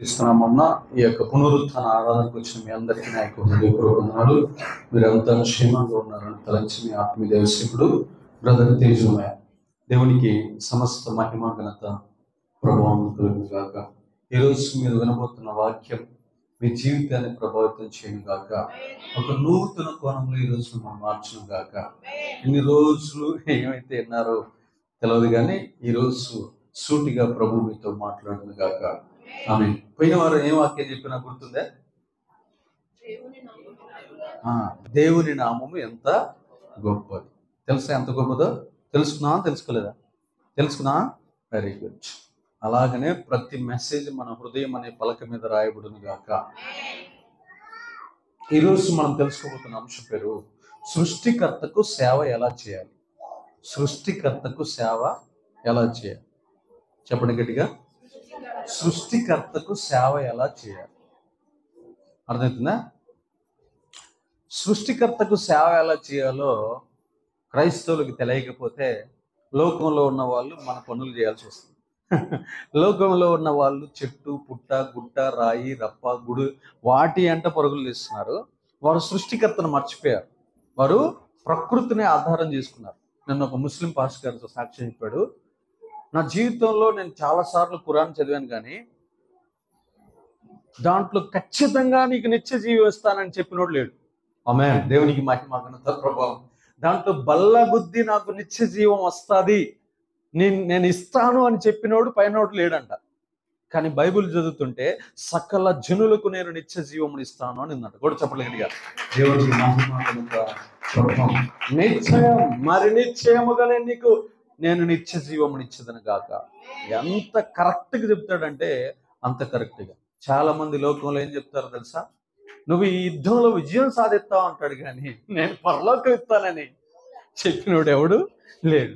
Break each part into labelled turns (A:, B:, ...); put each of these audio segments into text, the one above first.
A: ఇస్తున్నామన్నా ఈ యొక్క పునరుత్థాన ఆరాధనకు వచ్చిన మీ అందరికీ నా యొక్క హృదయపూర్వకనాలు. మీరంతా క్షేమంగా ఉన్నారని తలంచి మీ ఆత్మీయ దేవసేకుడు బ్రదర్ తేజమయ. దేవునికి సమస్త మహిమ ఘనత ప్రభావం కలుగును గాక. ఈరోజు మీరు వినబోతున్న వాక్యం మీ జీవితాన్ని ప్రభావితం చేయను గాక. ఒక నూతన కోణంలో ఈరోజు మనం మార్చను గాక. ఇన్ని రోజులు ఏమైతే విన్నారో తెలియదు, కానీ ఈరోజు సూటిగా ప్రభు మీతో మాట్లాడును గాక. ఆమె పోయిన వారు ఏం వాక్యం చెప్పినా గుర్తుందే? దేవుని నామము ఎంత గొప్పది. తెలుసా ఎంత గొప్పదో? తెలుసుకున్నా తెలుసుకోలేదా? తెలుసుకున్నా? Very good. అలాగనే ప్రతి మెసేజ్ మన హృదయం అనే పలక మీద రాయబడును గాక. ఈరోజు మనం తెలుసుకోబోతున్న అంశం పేరు సృష్టికర్తకు సేవ ఎలా చేయాలి. సృష్టికర్తకు సేవ ఎలా చేయాలి? చెప్పండి గట్టిగా. సృష్టికర్తకు సేవ ఎలా చేయాలి? అర్థమవుతుందా? సృష్టికర్తకు సేవ ఎలా చేయాలో క్రైస్తవులకు తెలియకపోతే లోకంలో ఉన్న వాళ్ళు మన పనులు చేయాల్సి వస్తుంది. లోకంలో ఉన్న వాళ్ళు చెట్టు పుట్ట గుట్ట రాయి రప్ప గుడు వాటి అంట పరుగులు తీస్తున్నారు. వారు సృష్టికర్తను మర్చిపోయారు. వారు ప్రకృతిని ఆధారం చేసుకున్నారు. నన్ను ఒక ముస్లిం పాస్టర్ గారితో సాక్ష్యం చెప్పాడు. నా జీవితంలో నేను చాలాసార్లు ఖురాన్ చదివాను, కానీ దాంట్లో ఖచ్చితంగా నీకు నిత్య జీవం ఇస్తానని చెప్పినోడు లేడు. ఆమేన్. దేవునికి మహిమ ఘనత ప్రభావం. దాంట్లో బల్లగుద్ది నాకు నిత్య జీవం వస్తుంది, నేను ఇస్తాను అని చెప్పినోడు పైనోడు లేడంట. కానీ బైబిల్ చదువుతుంటే సకల జనులకు నేను నిత్య జీవం ఇస్తాను అని ఉందంట. కూడా చెప్పలేదుగా. దేవునికి మహిమ ఘనత ప్రభావం. నిశ్చయం, మరి నిశ్చయముగానే నీకు నేను నిత్య జీవముని ఇచ్చేదను గాక. ఎంత కరెక్ట్గా చెప్తాడంటే అంత కరెక్ట్గా. చాలా మంది లోకంలో ఏం చెప్తారో తెలుసా? నువ్వు ఈ యుద్ధంలో విజయం సాధిస్తావు అంటాడు, కానీ నేను పరలోకం ఇస్తానని చెప్పినోడు ఎవడు లేడు.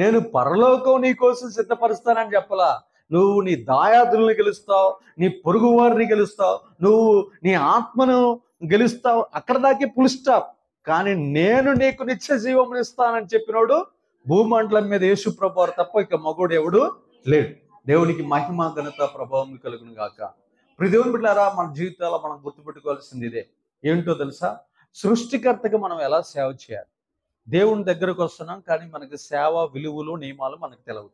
A: నేను పరలోకం నీ కోసం సిద్ధపరుస్తానని చెప్పలా. నువ్వు నీ దాయాదుల్ని గెలుస్తావు, నీ పొరుగు వారిని గెలుస్తావు, నువ్వు నీ ఆత్మను గెలుస్తావు, అక్కడ దాకే ఫుల్ స్టాప్. కానీ నేను నీకు నిత్య జీవముని ఇస్తానని చెప్పినోడు భూమండలం మీద యేసు ప్రభువారు తప్ప ఇక మగోడు ఎవడు లేడు. దేవునికి మహిమ ఘనత ప్రభావం కలుగును గాక. దేవుని బిడ్డలారా, మన జీవితాల్లో మనం గుర్తుపెట్టుకోవాల్సింది ఇదే. ఏంటో తెలుసా? సృష్టికర్తకి మనం ఎలా సేవ చేయాలి. దేవుని దగ్గరకు వస్తున్నాం, కానీ మనకి సేవ విలువలు నియమాలు మనకు తెలియదు.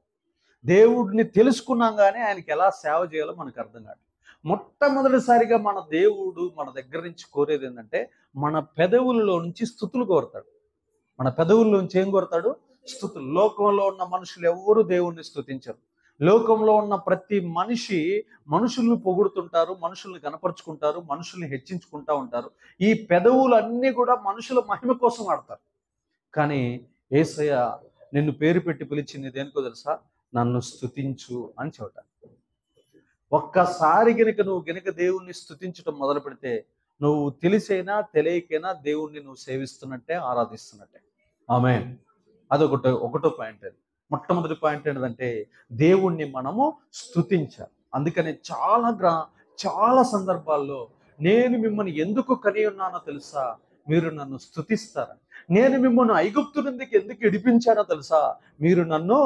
A: దేవుడిని తెలుసుకున్నాం, కానీ ఆయనకి ఎలా సేవ చేయాలో మనకు అర్థం కాదు. మొట్టమొదటిసారిగా మన దేవుడు మన దగ్గర నుంచి కోరేది ఏంటంటే మన పెదవుల్లో నుంచి స్తుతులు కోరతాడు. మన పెదవుల్లోంచి ఏం కోరతాడు? స్తుతులు. లోకంలో ఉన్న మనుషులు ఎవరు దేవుణ్ణి స్తుతించరు. లోకంలో ఉన్న ప్రతి మనిషి మనుషుల్ని పొగుడుతుంటారు, మనుషుల్ని కనపరుచుకుంటారు, మనుషుల్ని హెచ్చించుకుంటా ఉంటారు. ఈ పెదవులన్నీ కూడా మనుషుల మహిమ కోసం ఆడతారు. కానీ యేసయ్య నిన్ను పేరు పెట్టి పిలిచింది దేనికో తెలుసా? నన్ను స్తుతించు అని చెబుతాడు. ఒక్కసారి నువ్వు దేవుణ్ణి స్తుతించడం మొదలు పెడితే నువ్వు తెలిసైనా తెలియకైనా దేవుణ్ణి నువ్వు సేవిస్తున్నట్టే, ఆరాధిస్తున్నట్టే. ఆమేన్. ఒకటో పాయింట్. అది మొట్టమొదటి పాయింట్ ఏంటంటే దేవుణ్ణి మనము స్తుతించాలి. అందుకని చాలా సందర్భాల్లో నేను మిమ్మల్ని ఎందుకు కని ఉన్నానో తెలుసా? మీరు నన్ను స్తుతిస్తారని. నేను మిమ్మల్ని ఐగుప్తు నుండి ఎందుకు విడిపించానో తెలుసా? మీరు నన్ను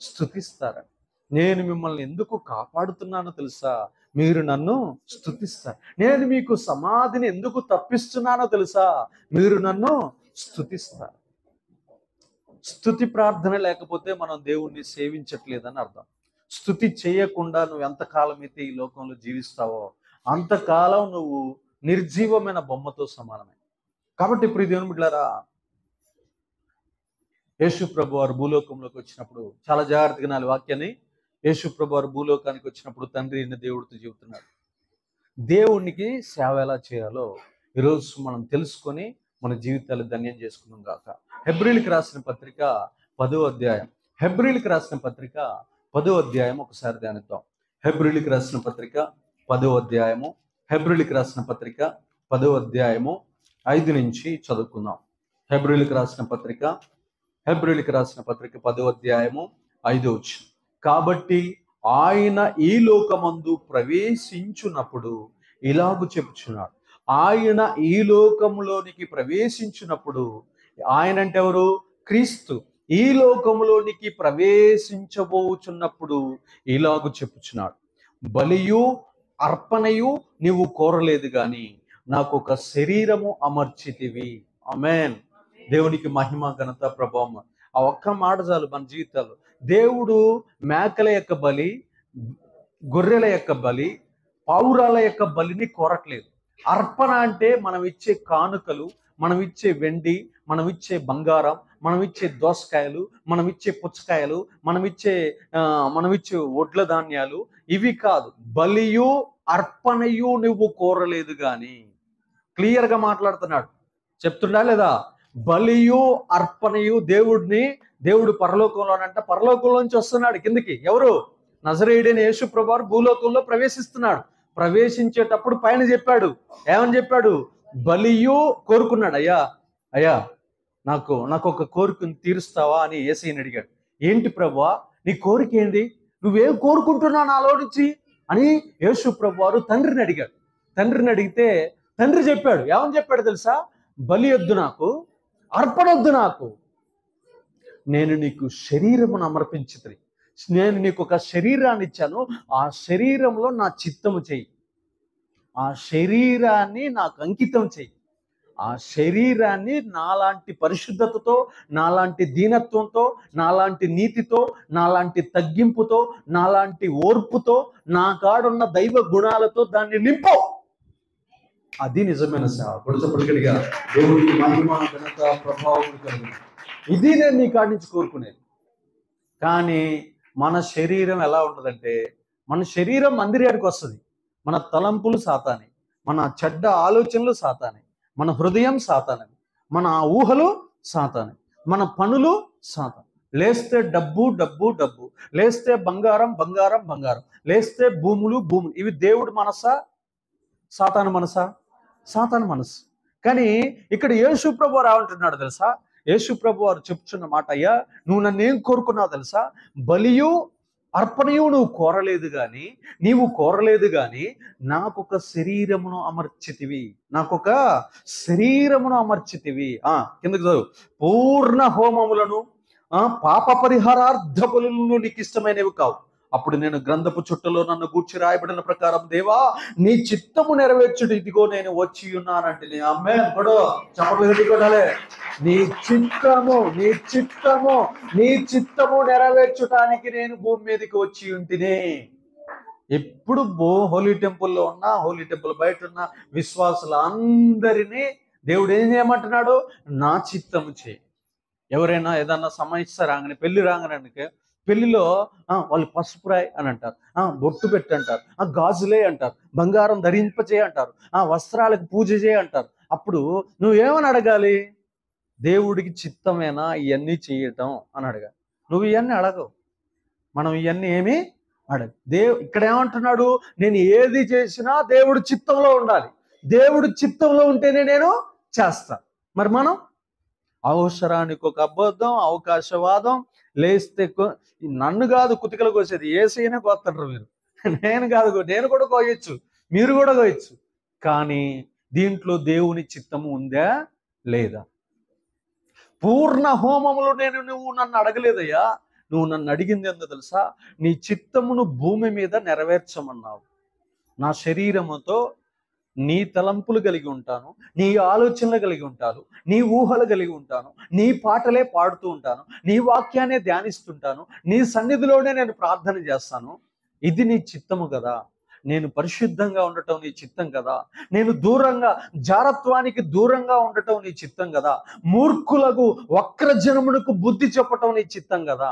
A: స్తుతిస్తారని. నేను మిమ్మల్ని ఎందుకు కాపాడుతున్నానో తెలుసా? మీరు నన్ను స్తుతిస్తారు. నేను మీకు సమాధిని ఎందుకు తప్పిస్తున్నానో తెలుసా? మీరు నన్ను స్తుతిస్తారు. స్తుతి ప్రార్థన లేకపోతే మనం దేవుణ్ణి సేవించట్లేదని అర్థం. స్తుతి చేయకుండా నువ్వు ఎంతకాలం అయితే ఈ లోకంలో జీవిస్తావో అంతకాలం నువ్వు నిర్జీవమైన బొమ్మతో సమానమే. కాబట్టి ఇప్పుడు దేవుని బిడ్డలారా, యేసు ప్రభు వారు భూలోకంలోకి వచ్చినప్పుడు చాలా జాగ్రత్తగా నా వాక్యాన్ని. యేసు ప్రభు వారు భూలోకానికి వచ్చినప్పుడు తండ్రి అయిన దేవుడితో చెబుతున్నాడు. దేవునికి సేవ ఎలా చేయాలో ఈరోజు మనం తెలుసుకొని మన జీవితాలు ధన్యం చేసుకున్నాం గాక. హెబ్రీయులకు రాసిన పత్రిక 10వ అధ్యాయం. హెబ్రీయులకు రాసిన పత్రిక 10వ అధ్యాయం ఒకసారి ధ్యానిద్దాం. హెబ్రీయులకు రాసిన పత్రిక 10వ అధ్యాయము. హెబ్రీయులకు రాసిన పత్రిక 10వ అధ్యాయము 5 నుంచి చదువుకుందాం. హెబ్రీయులకు రాసిన పత్రిక 10వ అధ్యాయము 5వ వచనం. కాబట్టి ఆయన ఈ లోకమందు ప్రవేశించున్నప్పుడు ఇలాగు చెప్పుచున్నాడు. ఆయన ఈ లోకములోనికి ప్రవేశించినప్పుడు, ఆయన అంటే ఎవరు? క్రీస్తు. ఈ లోకములోనికి ప్రవేశించబోచున్నప్పుడు ఇలాగు చెప్పుచున్నాడు. బలియు అర్పణయు నీవు కోరలేదు గాని నాకు ఒక శరీరము అమర్చితివి. ఆమేన్. దేవునికి మహిమ ఘనత ప్రభావం. ఆ ఒక్క మాట చాలు మన జీవితాలు. దేవుడు మేకల యొక్క బలి, గొర్రెల యొక్క బలి, పావురాల యొక్క బలిని కోరట్లేదు. అర్పణ అంటే మనం ఇచ్చే కానుకలు, మనం ఇచ్చే వెండి, మనం ఇచ్చే బంగారం, మనం ఇచ్చే దోసకాయలు, మనం ఇచ్చే పుచ్చకాయలు, మనం ఇచ్చే ఒడ్ల ధాన్యాలు, ఇవి కాదు. బలియు అర్పణయు నువ్వు కోరలేదు గాని. క్లియర్గా మాట్లాడుతున్నాడు. చెప్తుండా లేదా? బలియు అర్పణయు దేవుడు పరలోకంలోంచి వస్తున్నాడు కిందకి. ఎవరు? నజరేయుడైన యేసు ప్రభువు భూలోకంలో ప్రవేశిస్తున్నాడు. ప్రవేశించేటప్పుడు పైన చెప్పాడు. ఏమని చెప్పాడు? బలియు కోరుకున్నాడు. అయ్యా నాకు ఒక కోరికను తీరుస్తావా అని యేసయ్యని అడిగాడు. ఏంటి ప్రభువా నీ కోరిక ఏంది? నువ్వేం కోరుకుంటున్నావు నాలో నుంచి అని యేసు ప్రభువారు తండ్రిని అడిగాడు. తండ్రిని అడిగితే తండ్రి చెప్పాడు. ఏమని చెప్పాడు తెలుసా? బలి వద్దు నాకు, అర్పణ వద్దు నాకు, నేను నీకు శరీరమును అమర్పించితిని. నేను నీకు ఒక శరీరాన్ని ఇచ్చాను, ఆ శరీరంలో నా చిత్తము చెయ్యి, ఆ శరీరాన్ని నాకు అంకితం చెయ్యి, ఆ శరీరాన్ని నాలాంటి పరిశుద్ధతతో, నాలాంటి దీనత్వంతో, నాలాంటి నీతితో, నాలాంటి తగ్గింపుతో, నాలాంటి ఓర్పుతో, నా కాడున్న దైవ గుణాలతో దాన్ని నింపు. అది నిజమైన సేవ. పొడిచపడిగా దేవుడికి మహిమ ఘనత ప్రభావం కలిగింది. ఇది నేను నీ కాడి నుంచి కోరుకునేది. కానీ మన శరీరం ఎలా ఉంటుందంటే, మన శరీరం మందిరానికి వస్తుంది. మన తలంపులు సాతానే, మన చెడ్డ ఆలోచనలు సాతానే, మన హృదయం సాతానే, మన ఊహలు సాతానే, మన పనులు సాతానే. లేస్తే డబ్బు డబ్బు డబ్బు, లేస్తే బంగారం బంగారం బంగారం, లేస్తే భూములు భూములు. ఇవి దేవుడి మనసా సాతాను మనసా? సాతాను మనసు. కానీ ఇక్కడ యేసు ప్రభువు ఏమంటున్నాడు తెలుసా? యేసు ప్రభువు వారు చెప్తున్న మాట, అయ్యా నువ్వు నన్ను ఏం కోరుకున్నావు తెలుసా? బలియు అర్పణయు నువ్వు కోరలేదు కానీ నాకొక శరీరమును అమర్చితివి, నాకొక శరీరమును అమర్చితివి. కిందకు చదువు. పూర్ణ హోమములను పాప పరిహారార్థ బలులను నీకు ఇష్టమైనవి కావు. అప్పుడు నేను గ్రంథపు చుట్టలో నన్ను గూర్చి రాయబడిన ప్రకారం, దేవా నీ చిత్తము నెరవేర్చుడు ఇదిగో నేను వచ్చి ఉన్నానంటే. అమ్మే కూడా చెప్పలేదు కొడాలే. నీ చిత్తము నెరవేర్చడానికి నేను భూమి మీదకి వచ్చి ఉంటినే. ఎప్పుడు హోలీ టెంపుల్లో ఉన్నా, హోలీ టెంపుల్ బయట ఉన్న విశ్వాసులు అందరినీ దేవుడు ఏం చేయమంటున్నాడు? నా చిత్తము చేయి. ఎవరైనా ఏదన్నా సమస్య రాగానే, పెళ్లి రాగానే, పెళ్లిలో వాళ్ళు పసుపు రాయి అని అంటారు, బొట్టు పెట్టి అంటారు, గాజులే అంటారు, బంగారం ధరింపచేయ అంటారు, వస్త్రాలకు పూజ చేయ అంటారు. అప్పుడు నువ్వేమని అడగాలి? దేవుడికి చిత్తమేనా ఇవన్నీ చేయటం అని అడగాలి. నువ్వు ఇవన్నీ అడగవు. మనం ఇవన్నీ ఏమి అడగ. ఇక్కడ ఏమంటున్నాడు? నేను ఏది చేసినా దేవుడు చిత్తంలో ఉండాలి. దేవుడు చిత్తంలో ఉంటేనే నేను చేస్తా. మరి మనం అవసరానికి ఒక అబద్ధం, అవకాశవాదం, లేస్తే నన్ను కాదు కుతికలు కోసేది, యేసయ్యనే కోస్తుంటారు మీరు. నేను కూడా కోయచ్చు, మీరు కూడా కోయచ్చు. కానీ దీంట్లో దేవుని చిత్తము ఉందా లేదా? పూర్ణ హోమములు నువ్వు నన్ను అడగలేదయ్యా. నువ్వు నన్ను అడిగింది ఏందో తెలుసా? నీ చిత్తమును భూమి మీద నెరవేర్చమన్నావు. నా శరీరముతో నీ తలంపులు కలిగి ఉంటాను, నీ ఆలోచనలు కలిగి ఉంటాను, నీ ఊహలు కలిగి ఉంటాను, నీ పాటలే పాడుతూ ఉంటాను, నీ వాక్యాన్ని ధ్యానిస్తుంటాను, నీ సన్నిధిలోనే నేను ప్రార్థన చేస్తాను. ఇది నీ చిత్తము కదా. నేను పరిశుద్ధంగా ఉండటం నీ చిత్తం కదా. నేను జారత్వానికి దూరంగా ఉండటం నీ చిత్తం కదా. మూర్ఖులకు వక్రజనమునకు బుద్ధి చెప్పటం నీ చిత్తం కదా.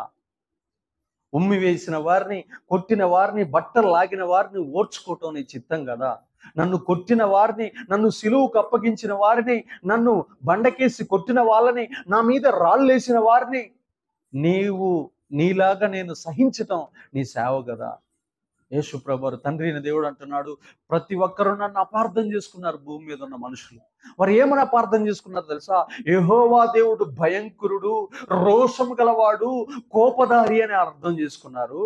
A: ఉమ్మి వేసిన వారిని, కొట్టిన వారిని, బట్టలు లాగిన వారిని ఓర్చుకోవటం నీ చిత్తం కదా. నన్ను కొట్టిన వారిని, నన్ను సిలువుకు అప్పగించిన వారిని, నన్ను బండకేసి కొట్టిన వాళ్ళని, నా మీద రాళ్ళేసిన వారిని నీలాగా నేను సహించటం నీ సేవ కదా. యేసు ప్రభువు తండ్రి అయిన దేవుడు అంటున్నాడు, ప్రతి ఒక్కరూ నన్ను అపార్థం చేసుకున్నారు. భూమి మీద ఉన్న మనుషులు వారు ఏమని అపార్థం చేసుకున్నారు తెలుసా? యెహోవా దేవుడు భయంకరుడు, రోషం గలవాడు, కోపదారి అని అర్థం చేసుకున్నారు.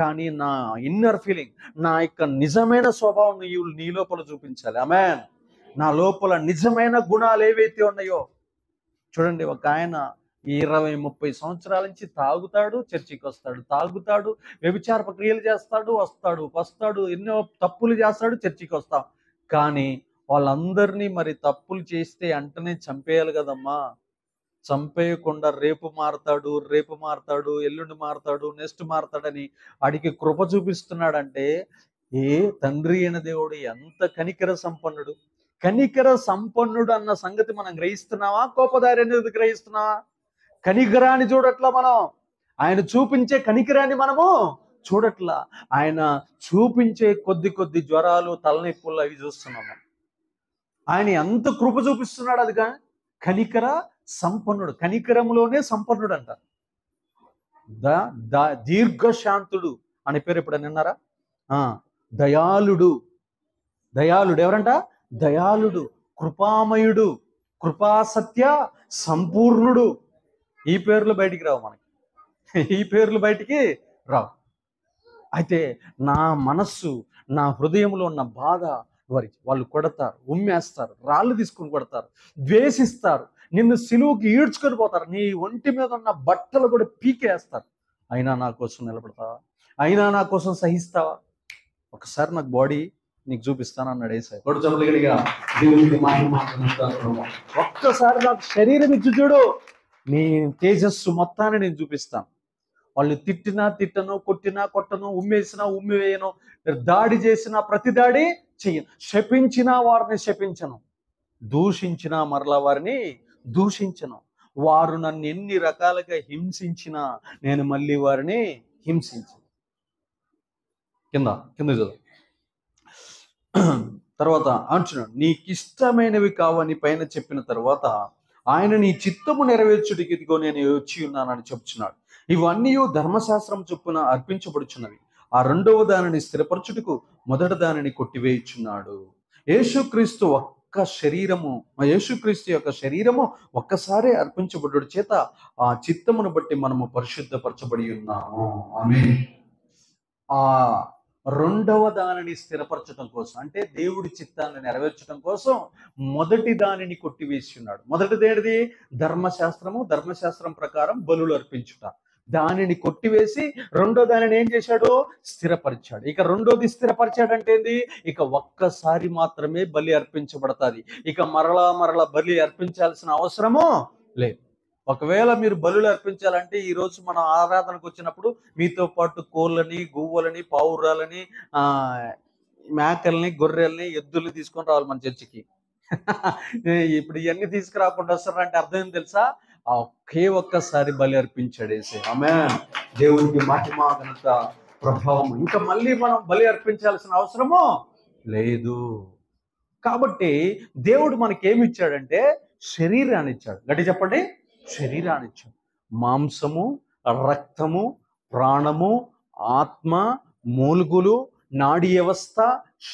A: కానీ నా ఇన్నర్ ఫీలింగ్, నా యొక్క నిజమైన స్వభావం నీ లోపల చూపించాలి. ఆమేన్. నా లోపల నిజమైన గుణాలు ఏవైతే ఉన్నాయో చూడండి. ఒక ఆయన 20-30 సంవత్సరాల నుంచి తాగుతాడు, చర్చికి వస్తాడు, తాగుతాడు, వ్యభిచార క్రియలు చేస్తాడు, వస్తాడు, ఎన్నో తప్పులు చేస్తాడు, చర్చికి వస్తాం. కానీ వాళ్ళందరినీ మరి తప్పులు చేస్తే వెంటనే చంపేయాలి కదమ్మా. చంపేయకుండా రేపు మారతాడు, ఎల్లుండి మారతాడు, నెక్స్ట్ మారతాడని వాడికి కృప చూపిస్తున్నాడంటే ఏ తండ్రి అయిన దేవుడు ఎంత కనికర సంపన్నుడు అన్న సంగతి మనం గ్రహిస్తున్నావా? కోపదారి అనేది గ్రహిస్తున్నావా? కనికరాన్ని చూడట్లా మనం. ఆయన చూపించే కనికరాన్ని మనము చూడట్లా. ఆయన చూపించే కొద్ది జ్వరాలు, తలనొప్పులు అవి చూస్తున్నాము. ఆయన ఎంత కృప చూపిస్తున్నాడు. అదిగా కనికర సంపన్నుడు, కనికరంలోనే సంపన్నుడు అంటారు. దీర్ఘశాంతుడు అనే పేరు ఎప్పుడైనా విన్నారా? దయాళుడు ఎవరంట? దయాళుడు, కృపామయుడు, కృపాసత్య సంపూర్ణుడు. ఈ పేర్లు బయటికి రావు మనకి, ఈ పేర్లు బయటికి రావు. అయితే నా మనస్సు, నా హృదయంలో ఉన్న బాధ వాళ్ళు కొడతారు, ఉమ్మేస్తారు, రాళ్ళు తీసుకుని కొడతారు, ద్వేషిస్తారు, నిన్ను సిలువుకి ఈడ్చుకొని పోతారు, నీ ఒంటి మీద ఉన్న బట్టలు కూడా పీకేస్తారు. అయినా నా కోసం నిలబడతావా? అయినా నా కోసం సహిస్తావా? ఒకసారి నాకు బాడీ నీకు చూపిస్తాను అన్నాడు యేసయ్య. ఒక్కసారి నాకు శరీరం ఇచ్చి చూడు, నీ తేజస్సు మొత్తాన్ని నేను చూపిస్తాను. వాళ్ళు తిట్టను, కొట్టను, ఉమ్మివేయను, దాడి చేసినా ప్రతి దాడి చెయ్యను, శపించినా వారిని శపించను, దూషించినా మరలా వారిని దూషించను. వారు నన్ను ఎన్ని రకాలుగా హింసించినా నేను మళ్ళీ వారిని హింసించను. కింద చదువు. తర్వాత అంటున్నాడు, నీకు ఇష్టమైనవి కావని పైన చెప్పిన తర్వాత ఆయన నీ చిత్తము నెరవేర్చుడికి ఇదిగో నేను వచ్చి ఉన్నానని చెప్తున్నాడు. ఇవన్నీ ధర్మశాస్త్రం చొప్పున అర్పించబడుచున్నవి. ఆ రెండవ దానిని స్థిరపరచుటకు మొదటి దానిని కొట్టివేయుచున్నాడు. యేసుక్రీస్తు యొక్క శరీరము ఒక్కసారి అర్పించబడుట చేత ఆ చిత్తమును బట్టి మనము పరిశుద్ధపరచబడి ఉన్నాము. ఆమేన్. ఆ రెండవ దానిని స్థిరపరచడం కోసం, అంటే దేవుడి చిత్తాన్ని నెరవేర్చడం కోసం మొదటి దానిని కొట్టివేసి ఉన్నాడు. మొదటిదేది ధర్మశాస్త్రం ప్రకారం బలులు అర్పించుట. దానిని కొట్టివేసి రెండో దానిని ఏం చేశాడు? స్థిరపరిచాడు. ఇక రెండోది స్థిరపరిచాడంటే ఏంది? ఇక ఒక్కసారి మాత్రమే బలి అర్పించబడతాది. ఇక మరలా బలి అర్పించాల్సిన అవసరము లేదు. ఒకవేళ మీరు బలులు అర్పించాలంటే ఈరోజు మనం ఆరాధనకు వచ్చినప్పుడు మీతో పాటు కోళ్ళని, గువ్వలని, పావురాలని, మేకల్ని, గొర్రెల్ని, ఎద్దుల్ని తీసుకొని రావాలి మన చర్చికి. ఇప్పుడు ఇవన్నీ తీసుకురాకుండా వస్తారంటే అర్థం ఏం తెలుసా? ఒక్కసారి బలి అర్పించాడు యేసయ్య. ఆమేన్. దేవునికి మహిమ, ఘనత, ప్రభావం. ఇంకా మళ్ళీ మనం బలి అర్పించాల్సిన అవసరము లేదు. కాబట్టి దేవుడు మనకేమి ఇచ్చాడంటే శరీరాన్ని ఇచ్చాడు. గట్టి చెప్పండి, శరీరాన్ని ఇచ్చాడు. మాంసము, రక్తము, ప్రాణము, ఆత్మ, మూలుగులు, నాడీ వ్యవస్థ,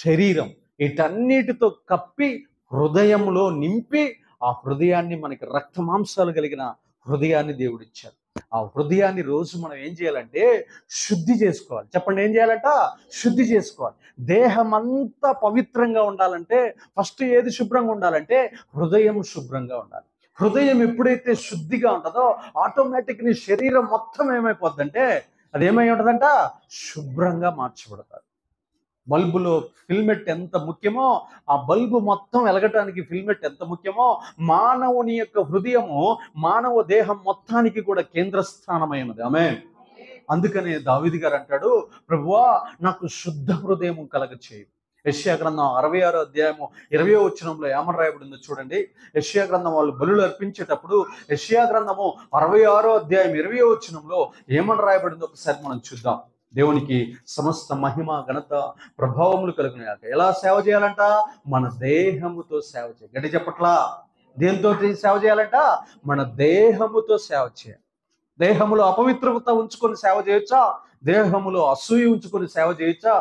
A: శరీరం, వీటన్నిటితో కప్పి హృదయంలో నింపి ఆ హృదయాన్ని, మనకి రక్త మాంసాలు కలిగిన హృదయాన్ని దేవుడిచ్చాడు. ఆ హృదయాన్ని రోజు మనం ఏం చేయాలంటే శుద్ధి చేసుకోవాలి. చెప్పండి, ఏం చేయాలంట? శుద్ధి చేసుకోవాలి. దేహం అంతా పవిత్రంగా ఉండాలంటే ఫస్ట్ ఏది శుభ్రంగా ఉండాలంటే హృదయం శుభ్రంగా ఉండాలి. హృదయం ఎప్పుడైతే శుద్ధిగా ఉంటుందో ఆటోమేటిక్ నీ శరీరం మొత్తం ఏమైపోద్దంటే అది ఏమై ఉంటుందంట? శుభ్రంగా మార్చబడతారు. బల్బులో ఫిల్మెట్ ఎంత ముఖ్యమో, ఆ బల్బు మొత్తం వెలగటానికి ఫిల్మెట్ ఎంత ముఖ్యమో, మానవుని యొక్క హృదయము మానవ దేహం మొత్తానికి కూడా కేంద్రస్థానమైనది. ఆమేన్. అందుకనే దావీదు గారు అంటాడు, ప్రభువా నాకు శుద్ధ హృదయం కలగచేయి. యెషయా గ్రంథం 66వ అధ్యాయము 20వ వచనంలో ఏమని రాయబడిందో చూడండి. యెషయా గ్రంథం వాళ్ళు బలులు అర్పించేటప్పుడు యెషయా గ్రంథము 66వ అధ్యాయం 20వ వచనంలో ఏమని రాయబడిందో ఒకసారి మనం చూద్దాం. దేవునికి సమస్త మహిమ, ఘనత, ప్రభావములు కలుగునాక. ఎలా సేవ చేయాలంట? మన దేహముతో సేవ చేయాలి. గట్టి చెప్పట్లా? దేంతో సేవ చేయాలంట? మన దేహముతో సేవ చేయాలి. దేహములో అపవిత్రత ఉంచుకొని సేవ చేయొచ్చా? దేహములో అసూయ ఉంచుకొని సేవ చేయొచ్చా?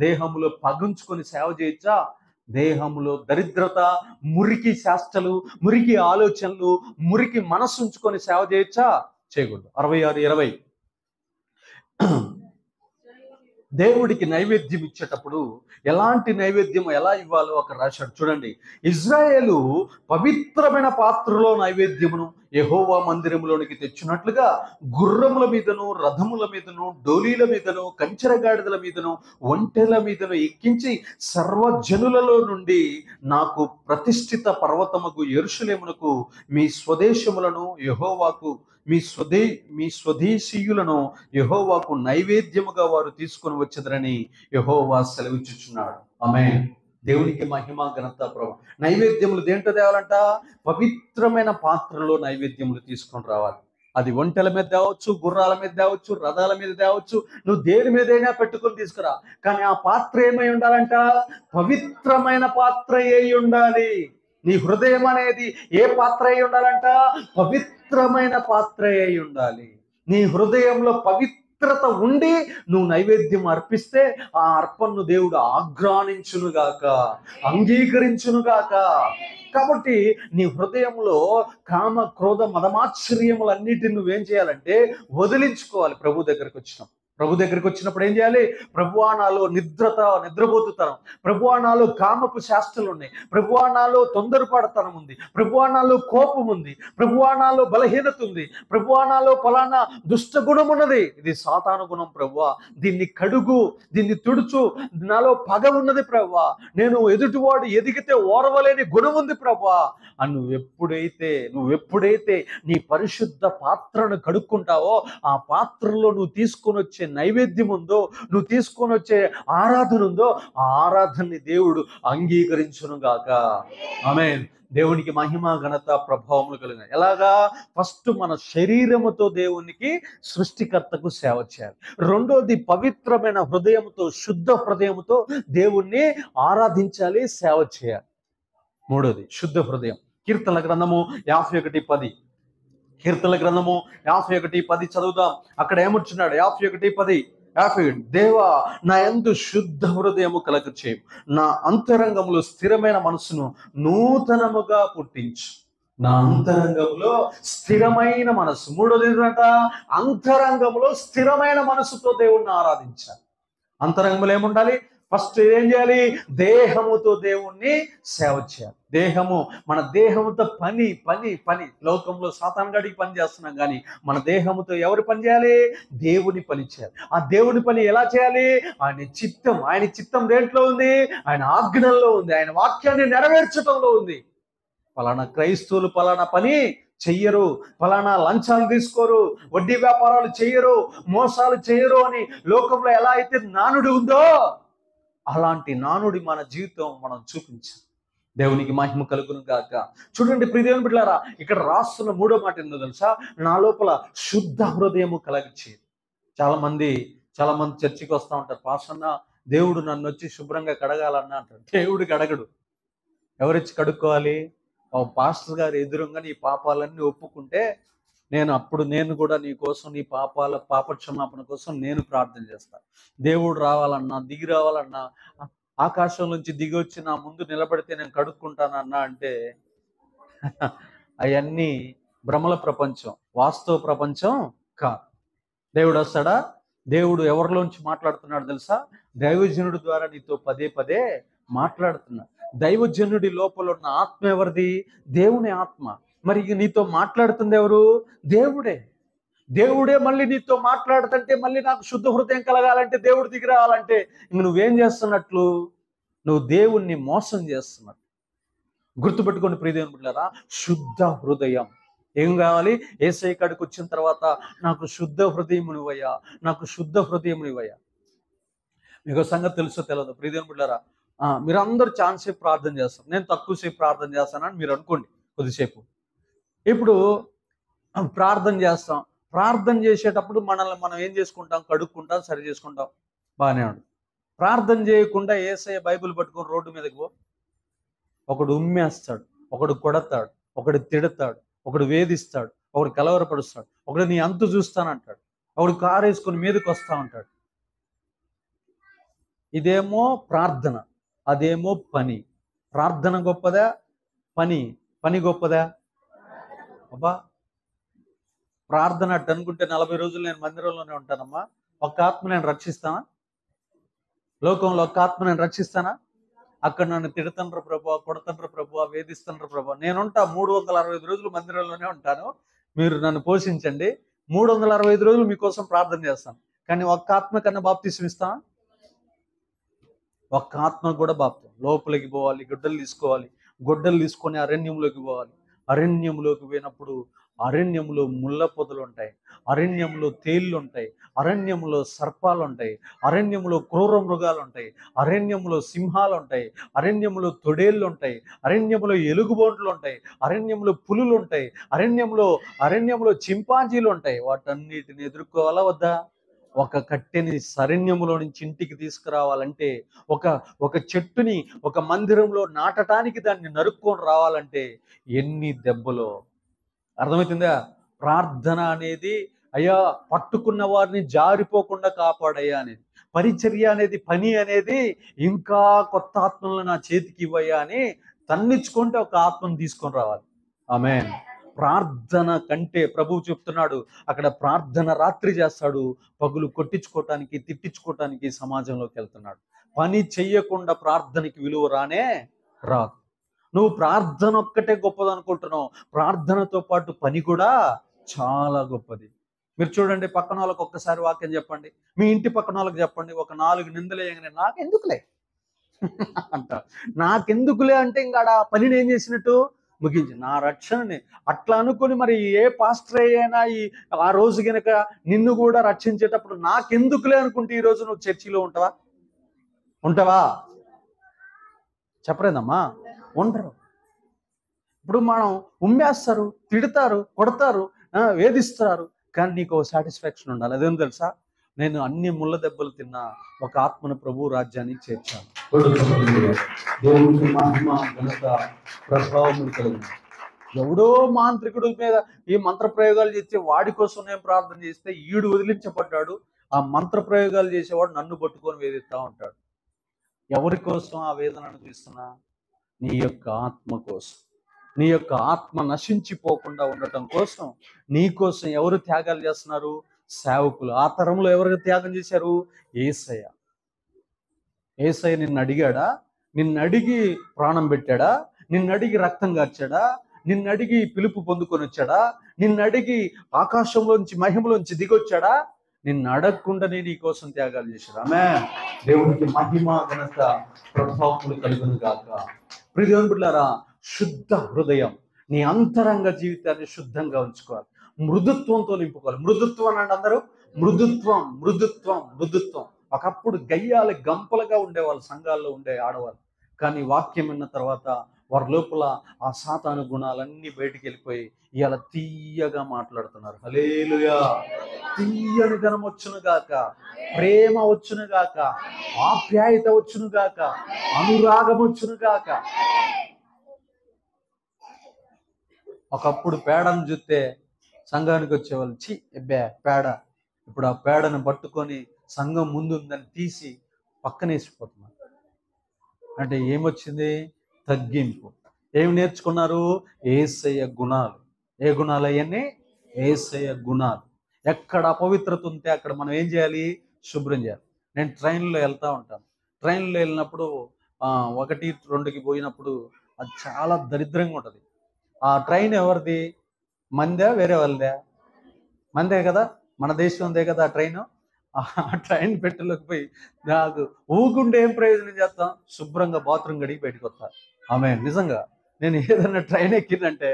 A: దేహములో పగుంచుకొని సేవ చేయొచ్చా? దేహములో దరిద్రత, మురికి శాస్త్రలు, మురికి ఆలోచనలు, మురికి మనస్సు ఉంచుకొని సేవ చేయొచ్చా? చేయకూడదు. 66:20 దేవుడికి నైవేద్యం ఇచ్చేటప్పుడు ఎలాంటి నైవేద్యం ఎలా ఇవ్వాలో ఒక రాశాడు చూడండి. ఇజ్రాయేలు పవిత్రమైన పాత్రలో నైవేద్యమును, యెహోవా మందిరంలోనికి తెచ్చినట్లుగా గుర్రముల మీదను, రథముల మీదను, డోలీల మీదను, కంచెరగాడిదల మీదను, ఒంటెల మీదను ఎక్కించి సర్వజనులలో నుండి నాకు ప్రతిష్ఠిత పర్వతముకు యెరూషలేమునకు మీ స్వదేశములను యెహోవాకు మీ స్వదేశీయులను యెహోవాకు నైవేద్యముగా వారు తీసుకొని వచ్చెదరని యెహోవా సెలవిచ్చుచున్నాడు. ఆమేన్. దేవునికి మహిమ ఘనత ప్రభావం. నైవేద్యములు దేంట్లో తేవాలంట? పవిత్రమైన పాత్రలో నైవేద్యములు తీసుకొని రావాలి. అది ఒంటెల మీద తేవచ్చు, గుర్రాల మీద తేవచ్చు, రథాల మీద తేవచ్చు, నువ్వు దేని మీదైనా పెట్టుకొని తీసుకురా. కానీ ఆ పాత్ర ఏమై ఉండాలంట? పవిత్రమైన పాత్ర అయి ఉండాలి. నీ హృదయం అనేది ఏ పాత్ర అయి ఉండాలంట? పవిత్రమైన పాత్ర అయి ఉండాలి. నీ హృదయంలో పవిత్రత ఉండి నువ్వు నైవేద్యం అర్పిస్తే ఆ అర్పణను దేవుడు ఆగ్రానించునుగాక, అంగీకరించునుగాక. కాబట్టి నీ హృదయంలో కామ, క్రోధ, మదమాశ్చర్యములన్నిటిని నువ్వేం చేయాలంటే వదిలించుకోవాలి. ప్రభు దగ్గరకు వచ్చినప్పుడు ఏం చేయాలి? ప్రభువా నాలో నిద్రపోతుతనం, ప్రభువా నాలో కామపు శాస్త్రాలు ఉన్నాయి, ప్రభువా నాలో తొందరపాటుతనం ఉంది, ప్రభువా నాలో కోపం ఉంది, ప్రభువా నాలో బలహీనత ఉంది, ప్రభువా నాలో ఫలానా దుష్ట గుణం ఉన్నది, ఇది సాతాను గుణం ప్రభువా, దీన్ని కడుగు, దీన్ని తుడుచు, నాలో పగ ఉన్నది ప్రభువా, నేను ఎదుటివాడు ఎదిగితే ఓర్వలేని గుణం ఉంది ప్రభువా అని నువ్వెప్పుడైతే నీ పరిశుద్ధ పాత్రను కడుక్కుంటావో ఆ పాత్రలో నువ్వు తీసుకొని వచ్చే నైవేద్యం ఉందో, నువ్వు తీసుకొని వచ్చే ఆరాధన ఉందో, ఆ ఆరాధనని దేవుడు అంగీకరించునుగాక. ఆమేన్. దేవునికి మహిమ ఘనత ప్రభావములు కలిగిన. ఎలాగా? ఫస్ట్ మన శరీరముతో దేవునికి సృష్టికర్తకు సేవ చేయాలి. రెండోది పవిత్రమైన హృదయంతో, శుద్ధ హృదయంతో దేవుణ్ణి ఆరాధించాలి, సేవ చేయాలి. మూడోది శుద్ధ హృదయం. కీర్తనల గ్రంథము 51:10. కీర్తనల గ్రంథము 51:10 చదువుదాం. అక్కడ ఏముంటున్నాడు? 51:10. దేవా, నా యందు శుద్ధ హృదయము కలగ చేయు, నా అంతరంగములో స్థిరమైన మనసును నూతనముగా పుట్టించు. నా అంతరంగంలో స్థిరమైన మనసు. మూడోది ఏంటంట? అంతరంగంలో స్థిరమైన మనసుతో దేవుణ్ణి ఆరాధించాలి. అంతరంగంలో ఏముండాలి? ఫస్ట్ ఏం చేయాలి? దేహముతో దేవుణ్ణి సేవ చేయాలి. మన దేహముతో పని. లోకంలో సాతాను గడికి పని చేస్తున్నాం, కానీ మన దేహముతో ఎవరి పని చేయాలి? దేవుని పని చేయాలి. ఆ దేవుని పని ఎలా చేయాలి? ఆయన చిత్తం దేంట్లో ఉంది? ఆయన ఆజ్ఞల్లో ఉంది, ఆయన వాక్యాన్ని నెరవేర్చడంలో ఉంది. ఫలానా క్రైస్తవులు ఫలానా పని చెయ్యరు, ఫలానా లంచాలు తీసుకోరు, వడ్డీ వ్యాపారాలు చెయ్యరు, మోసాలు చెయ్యరు అని లోకంలో ఎలా అయితే నానుడి ఉందో అలాంటి నానుడి మన జీవితం మనం చూపించాలి. దేవునికి మహిమ కలుగును గాక. చూడండి ప్రియదేవుని బిడ్డలారా, ఇక్కడ రాస్తున్న మూడో మాట ఏందో తెలుసా? నా లోపల శుద్ధ హృదయము కలిగించి. చాలా మంది చర్చికి వస్తూ ఉంటారు, పాస్టర్నా దేవుడు నన్ను వచ్చి శుభ్రంగా కడగాలన్నా అంటారు. దేవుడికి అడగడు. ఎవరిచ్చి కడుక్కోవాలి? పాస్టర్ గారు ఎదురుగా నీ పాపాలన్నీ ఒప్పుకుంటే నేను కూడా నీ కోసం, నీ పాప క్షమాపణ కోసం నేను ప్రార్థన చేస్తాను. దేవుడు రావాలన్నా, దిగి రావాలన్నా, ఆకాశం నుంచి దిగి వచ్చి నా ముందు నిలబడితే నేను కడుక్కుంటానన్నా అంటే అవన్నీ భ్రమల ప్రపంచం, వాస్తవ ప్రపంచం కాదు. దేవుడు వస్తాడా? దేవుడు ఎవరిలోంచి మాట్లాడుతున్నాడు తెలుసా? దైవజనుడి ద్వారా నీతో పదే మాట్లాడుతున్నాడు. దైవజనుడి లోపల ఉన్న ఆత్మ ఎవరిది? దేవుని ఆత్మ. మరి నీతో మాట్లాడుతుంది ఎవరు? దేవుడే మళ్ళీ నీతో మాట్లాడుతుంటే, మళ్ళీ నాకు శుద్ధ హృదయం కలగాలంటే, దేవుడు దిగి రావాలంటే నువ్వేం చేస్తున్నట్లు? నువ్వు దేవుణ్ణి మోసం చేస్తున్నట్టు. గుర్తుపెట్టుకోండి ప్రియదేవుని బిడ్డలారా, శుద్ధ హృదయం ఏం కావాలి? యేసయ్య కాడికి వచ్చిన తర్వాత నాకు శుద్ధ హృదయమునివయ్యా, నాకు శుద్ధ హృదయమునివయ్యా. మీకు సంగతి తెలుసో తెలియదు ప్రియదేవుని బిడ్డలారా, మీరందరూ చాలాసేపు ప్రార్థన చేస్తారు, నేను తక్కువసేపు ప్రార్థన చేస్తానని మీరు అనుకోండి కొద్దిసేపు. ఇప్పుడు ప్రార్థన చేస్తాం, ప్రార్థన చేసేటప్పుడు మనల్ని మనం ఏం చేసుకుంటాం? కడుక్కుంటాం, సరి చేసుకుంటాం, బాగానే ఉంటుంది. ప్రార్థన చేయకుండా యేసయ్య బైబిల్ పట్టుకొని రోడ్డు మీదకి పో, ఒకడు ఉమ్మేస్తాడు, ఒకడు కొడతాడు, ఒకడు తిడతాడు, ఒకడు వేధిస్తాడు, ఒకడు కలవరపరుస్తాడు, ఒకడు నీ అంతు చూస్తానంటాడు, ఒకడు కారు వేసుకొని మీదకి వస్తా ఉంటాడు. ఇదేమో ప్రార్థన, అదేమో పని. ప్రార్థన గొప్పదా? పని గొప్పదా? అబ్బా, ప్రార్థన అట్టు అనుకుంటే 40 రోజులు నేను మందిరంలోనే ఉంటానమ్మా, ఒక్క ఆత్మ నేను రక్షిస్తానా? లోకంలో ఒక్క ఆత్మ నేను రక్షిస్తానా? అక్కడ నన్ను తిడుతుండ్రు ప్రభా, కొడుతుండ్రు ప్రభా, వేధిస్తుండ్రు ప్రభా. నేనుంటా 365 రోజులు మందిరంలోనే ఉంటాను, మీరు నన్ను పోషించండి, 365 రోజులు మీకోసం ప్రార్థన చేస్తాను. కానీ ఒక్క ఆత్మ కన్నా బాప్తిసం ఇస్తా? ఒక్క ఆత్మ కూడా బాప్తం. లోపలికి పోవాలి, గొడ్డలు తీసుకోవాలి, గొడ్డలు తీసుకొని అరణ్యంలోకి పోవాలి. అరణ్యంలోకి పోయినప్పుడు అరణ్యంలో ముళ్ళ పొదలు ఉంటాయి, అరణ్యంలో తేళ్ళు ఉంటాయి, అరణ్యంలో సర్పాలు ఉంటాయి, అరణ్యంలో క్రూర మృగాలు ఉంటాయి, అరణ్యంలో సింహాలు ఉంటాయి, అరణ్యంలో తొడేళ్ళు ఉంటాయి, అరణ్యంలో ఎలుగుబంట్లు ఉంటాయి, అరణ్యంలో పులులు ఉంటాయి, అరణ్యంలో చింపాంజీలు ఉంటాయి. వాటన్నిటిని ఎదుర్కోవాలా వద్దా? ఒక కట్టెని అరణ్యంలో నుంచి ఇంటికి తీసుకురావాలంటే, ఒక చెట్టుని ఒక మందిరంలో నాటడానికి దాన్ని నరుక్కొని రావాలంటే ఎన్ని దెబ్బలో. అర్థమవుతుందా? ప్రార్థన అనేది, అయ్యా పట్టుకున్న వారిని జారిపోకుండా కాపాడయ్యా అనేది. పరిచర్య అనేది, పని అనేది, ఇంకా కొత్త ఆత్మలను నా చేతికి ఇవ్వయ్యా అని తన్నించుకుంటే ఒక ఆత్మను తీసుకొని రావాలి. ఆమేన్. ప్రార్థన కంటే ప్రభువు చెప్తున్నాడు, అక్కడ ప్రార్థన రాత్రి చేస్తాడు, పగులు కొట్టించుకోవటానికి, తిట్టించుకోవటానికి సమాజంలోకి వెళ్తున్నాడు. పని చెయ్యకుండా ప్రార్థనకి విలువ రానే రాదు. నువ్వు ప్రార్థన ఒక్కటే గొప్పది అనుకుంటున్నావు, ప్రార్థనతో పాటు పని కూడా చాలా గొప్పది. మీరు చూడండి, పక్కన వాళ్ళకి ఒక్కసారి వాక్యం చెప్పండి, మీ ఇంటి పక్కన వాళ్ళకి చెప్పండి, ఒక 4 నిందలు వేయగానే నాకెందుకులే అంట. నాకెందుకులే అంటే ఇంకా ఆ పనిని ఏం చేసినట్టు ముగించి, నా రక్షణని అట్లా అనుకుని, మరి ఏ పాస్టర్ అయినా ఆ రోజు గనక నిన్ను కూడా రక్షించేటప్పుడు నాకెందుకులే అనుకుంటే ఈ రోజు నువ్వు చర్చిలో ఉంటావా? చెప్పలేదమ్మా, ఉండరు. ఇప్పుడు మనం ఉమ్మేస్తారు, తిడతారు, కొడతారు, వేధిస్తారు, కానీ నీకు సాటిస్ఫాక్షన్ ఉండాలి. అదేం తెలుసా? నేను అన్ని ముళ్ళ దెబ్బలు తిన్నా, ఒక ఆత్మను ప్రభు రాజ్యానికి చేర్చాను. దేవునికి మహిమ, ఘనత, ప్రభావం కలిగింది. ఎవడో మాంత్రికుడి మీద ఈ మంత్ర ప్రయోగాలు చేస్తే వాడి కోసం నేను ప్రార్థన చేస్తే ఈడు వదిలించబడ్డాడు, ఆ మంత్ర ప్రయోగాలు చేసేవాడు నన్ను పట్టుకొని వేధిస్తా ఉంటాడు. ఎవరి కోసం ఆ వేదన అనిపిస్తున్నా? నీ యొక్క ఆత్మ కోసం, నీ యొక్క ఆత్మ నశించిపోకుండా ఉండటం కోసం, నీ కోసం ఎవరు త్యాగాలు చేస్తున్నారు? సేవకులు. ఆ తరంలో ఎవరు త్యాగం చేశారు? యేసయ్య. యేసయ్య నిన్ను అడిగాడా? నిన్ను అడిగి ప్రాణం పెట్టాడా? నిన్ను అడిగి రక్తం కార్చాడా? నిన్ను అడిగి పిలుపు పొందుకొని వచ్చాడా? నిన్ను అడిగి ఆకాశంలోంచి మహిమలోంచి దిగొచ్చాడా? నిన్ను అడగకుండానే నీ కోసం త్యాగాలు చేశాడు. ఆమేన్. దేవునికి మహిమ, ఘనత, ప్రభావములు కలుగును గాక. ప్రియ దేవుని బిడ్డలారా, శుద్ధ హృదయం, నీ అంతరంగ జీవితాన్ని శుద్ధంగా ఉంచుకోవాలి, మృదుత్వంతో నింపుకోవాలి. మృదుత్వం అనండి అందరూ, మృదుత్వం, మృదుత్వం, మృదుత్వం. ఒకప్పుడు గయ్యాలి గంపలుగా ఉండేవాళ్ళు సంఘాల్లో ఉండే ఆడవాళ్ళు, కానీ వాక్యం విన్న తర్వాత వారి లోపల ఆ సాతాను గుణాలన్నీ బయటికి వెళ్ళిపోయి ఇవాళ తీయగా మాట్లాడుతున్నారు. హల్లెలూయా. తీయని ధనం వచ్చును గాక, ప్రేమ వచ్చును గాక, ఆప్యాయత వచ్చును గాక, అనురాగం వచ్చును గాక. ఒకప్పుడు పేడను చూస్తే సంఘానికి వచ్చేవాళ్ళు, చి ఎబ్బే పేడ. ఇప్పుడు ఆ పేడను పట్టుకొని సంఘం ముందు ఉందని తీసి పక్కనేసిపోతున్నారు. అంటే ఏమొచ్చింది? తగ్గింపు. ఏమి నేర్చుకున్నారు? యేసయ్య గుణాలు. ఏ గుణాలు అవన్నీ? యేసయ్య గుణాలు. ఎక్కడ అపవిత్రత ఉంటే అక్కడ మనం ఏం చేయాలి? శుభ్రం చేయాలి. నేను ట్రైన్లో వెళ్తూ ఉంటాను. ట్రైన్లో వెళ్ళినప్పుడు 1, 2కి పోయినప్పుడు అది చాలా దరిద్రంగా ఉంటుంది. ఆ ట్రైన్ ఎవరిది? మందే, వేరే వాళ్ళదే? మందే కదా, మన దేశం ఉందే కదా ఆ ట్రైన్. ఆ ట్రైన్ పెట్టెలోకి పోయి నాకు ఊగుండే ఏం ప్రయోజనం చేస్తాం? శుభ్రంగా బాత్రూమ్ గడిగి బయటకు వస్తా. ఆమె నిజంగా నేను ఏదైనా ట్రైన్ ఎక్కిందంటే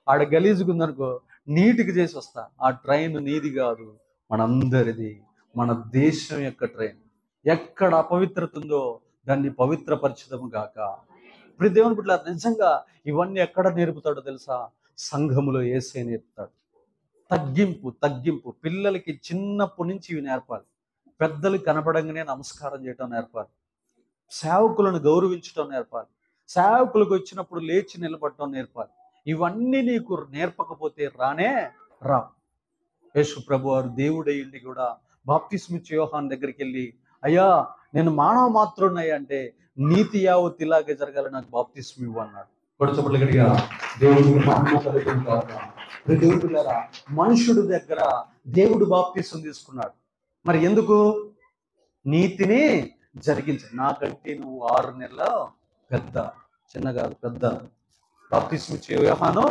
A: ఆడ గలీజుగా ఉందనుకో, నీట్గా చేసి వస్తా. ఆ ట్రైన్ నీది కాదు, మనందరిది, మన దేశం యొక్క ట్రైన్. ఎక్కడ అపవిత్రత ఉందో దాన్ని పవిత్రపరచదము గాక. ఇప్పుడు దేవుని బిడ్డలారా, నిజంగా ఇవన్నీ ఎక్కడ నేర్పుతాడో తెలుసా? సంఘములో యేసే నేర్పుతాడు. తగ్గింపు, తగ్గింపు. పిల్లలకి చిన్నప్పటి నుంచి ఇవి నేర్పాలి. పెద్దలు కనపడంగానే నమస్కారం చేయటం నేర్పాలి. సేవకులను గౌరవించడం నేర్పాలి. సేవకులకు వచ్చినప్పుడు లేచి నిలబడటం నేర్పాలి. ఇవన్నీ నీకు నేర్పకపోతే రానే రావు. యేసు ప్రభు వారు దేవుడయ్యిండి కూడా బాప్తిస్మిచ్చే యోహాను దగ్గరికి వెళ్ళి, అయ్యా నేను మానవ మాత్రున్నయ్యా అంటే, నీతి యావత్ ఇలాగే జరగాలి, నాకు బాప్తిస్మి ఇవ్వు అన్నాడు. కొడుచబడిగా దేవుడికి దేవుడులారా, మనుషుడు దగ్గర దేవుడు బాప్తిస్మం తీసుకున్నాడు. మరి ఎందుకు? నీతిని జరిగించు. నాకంటే నువ్వు 6 నెలలు పెద్ద, చిన్న కాదు పెద్ద. బాప్తిస్మ ఇచ్చే యోహాను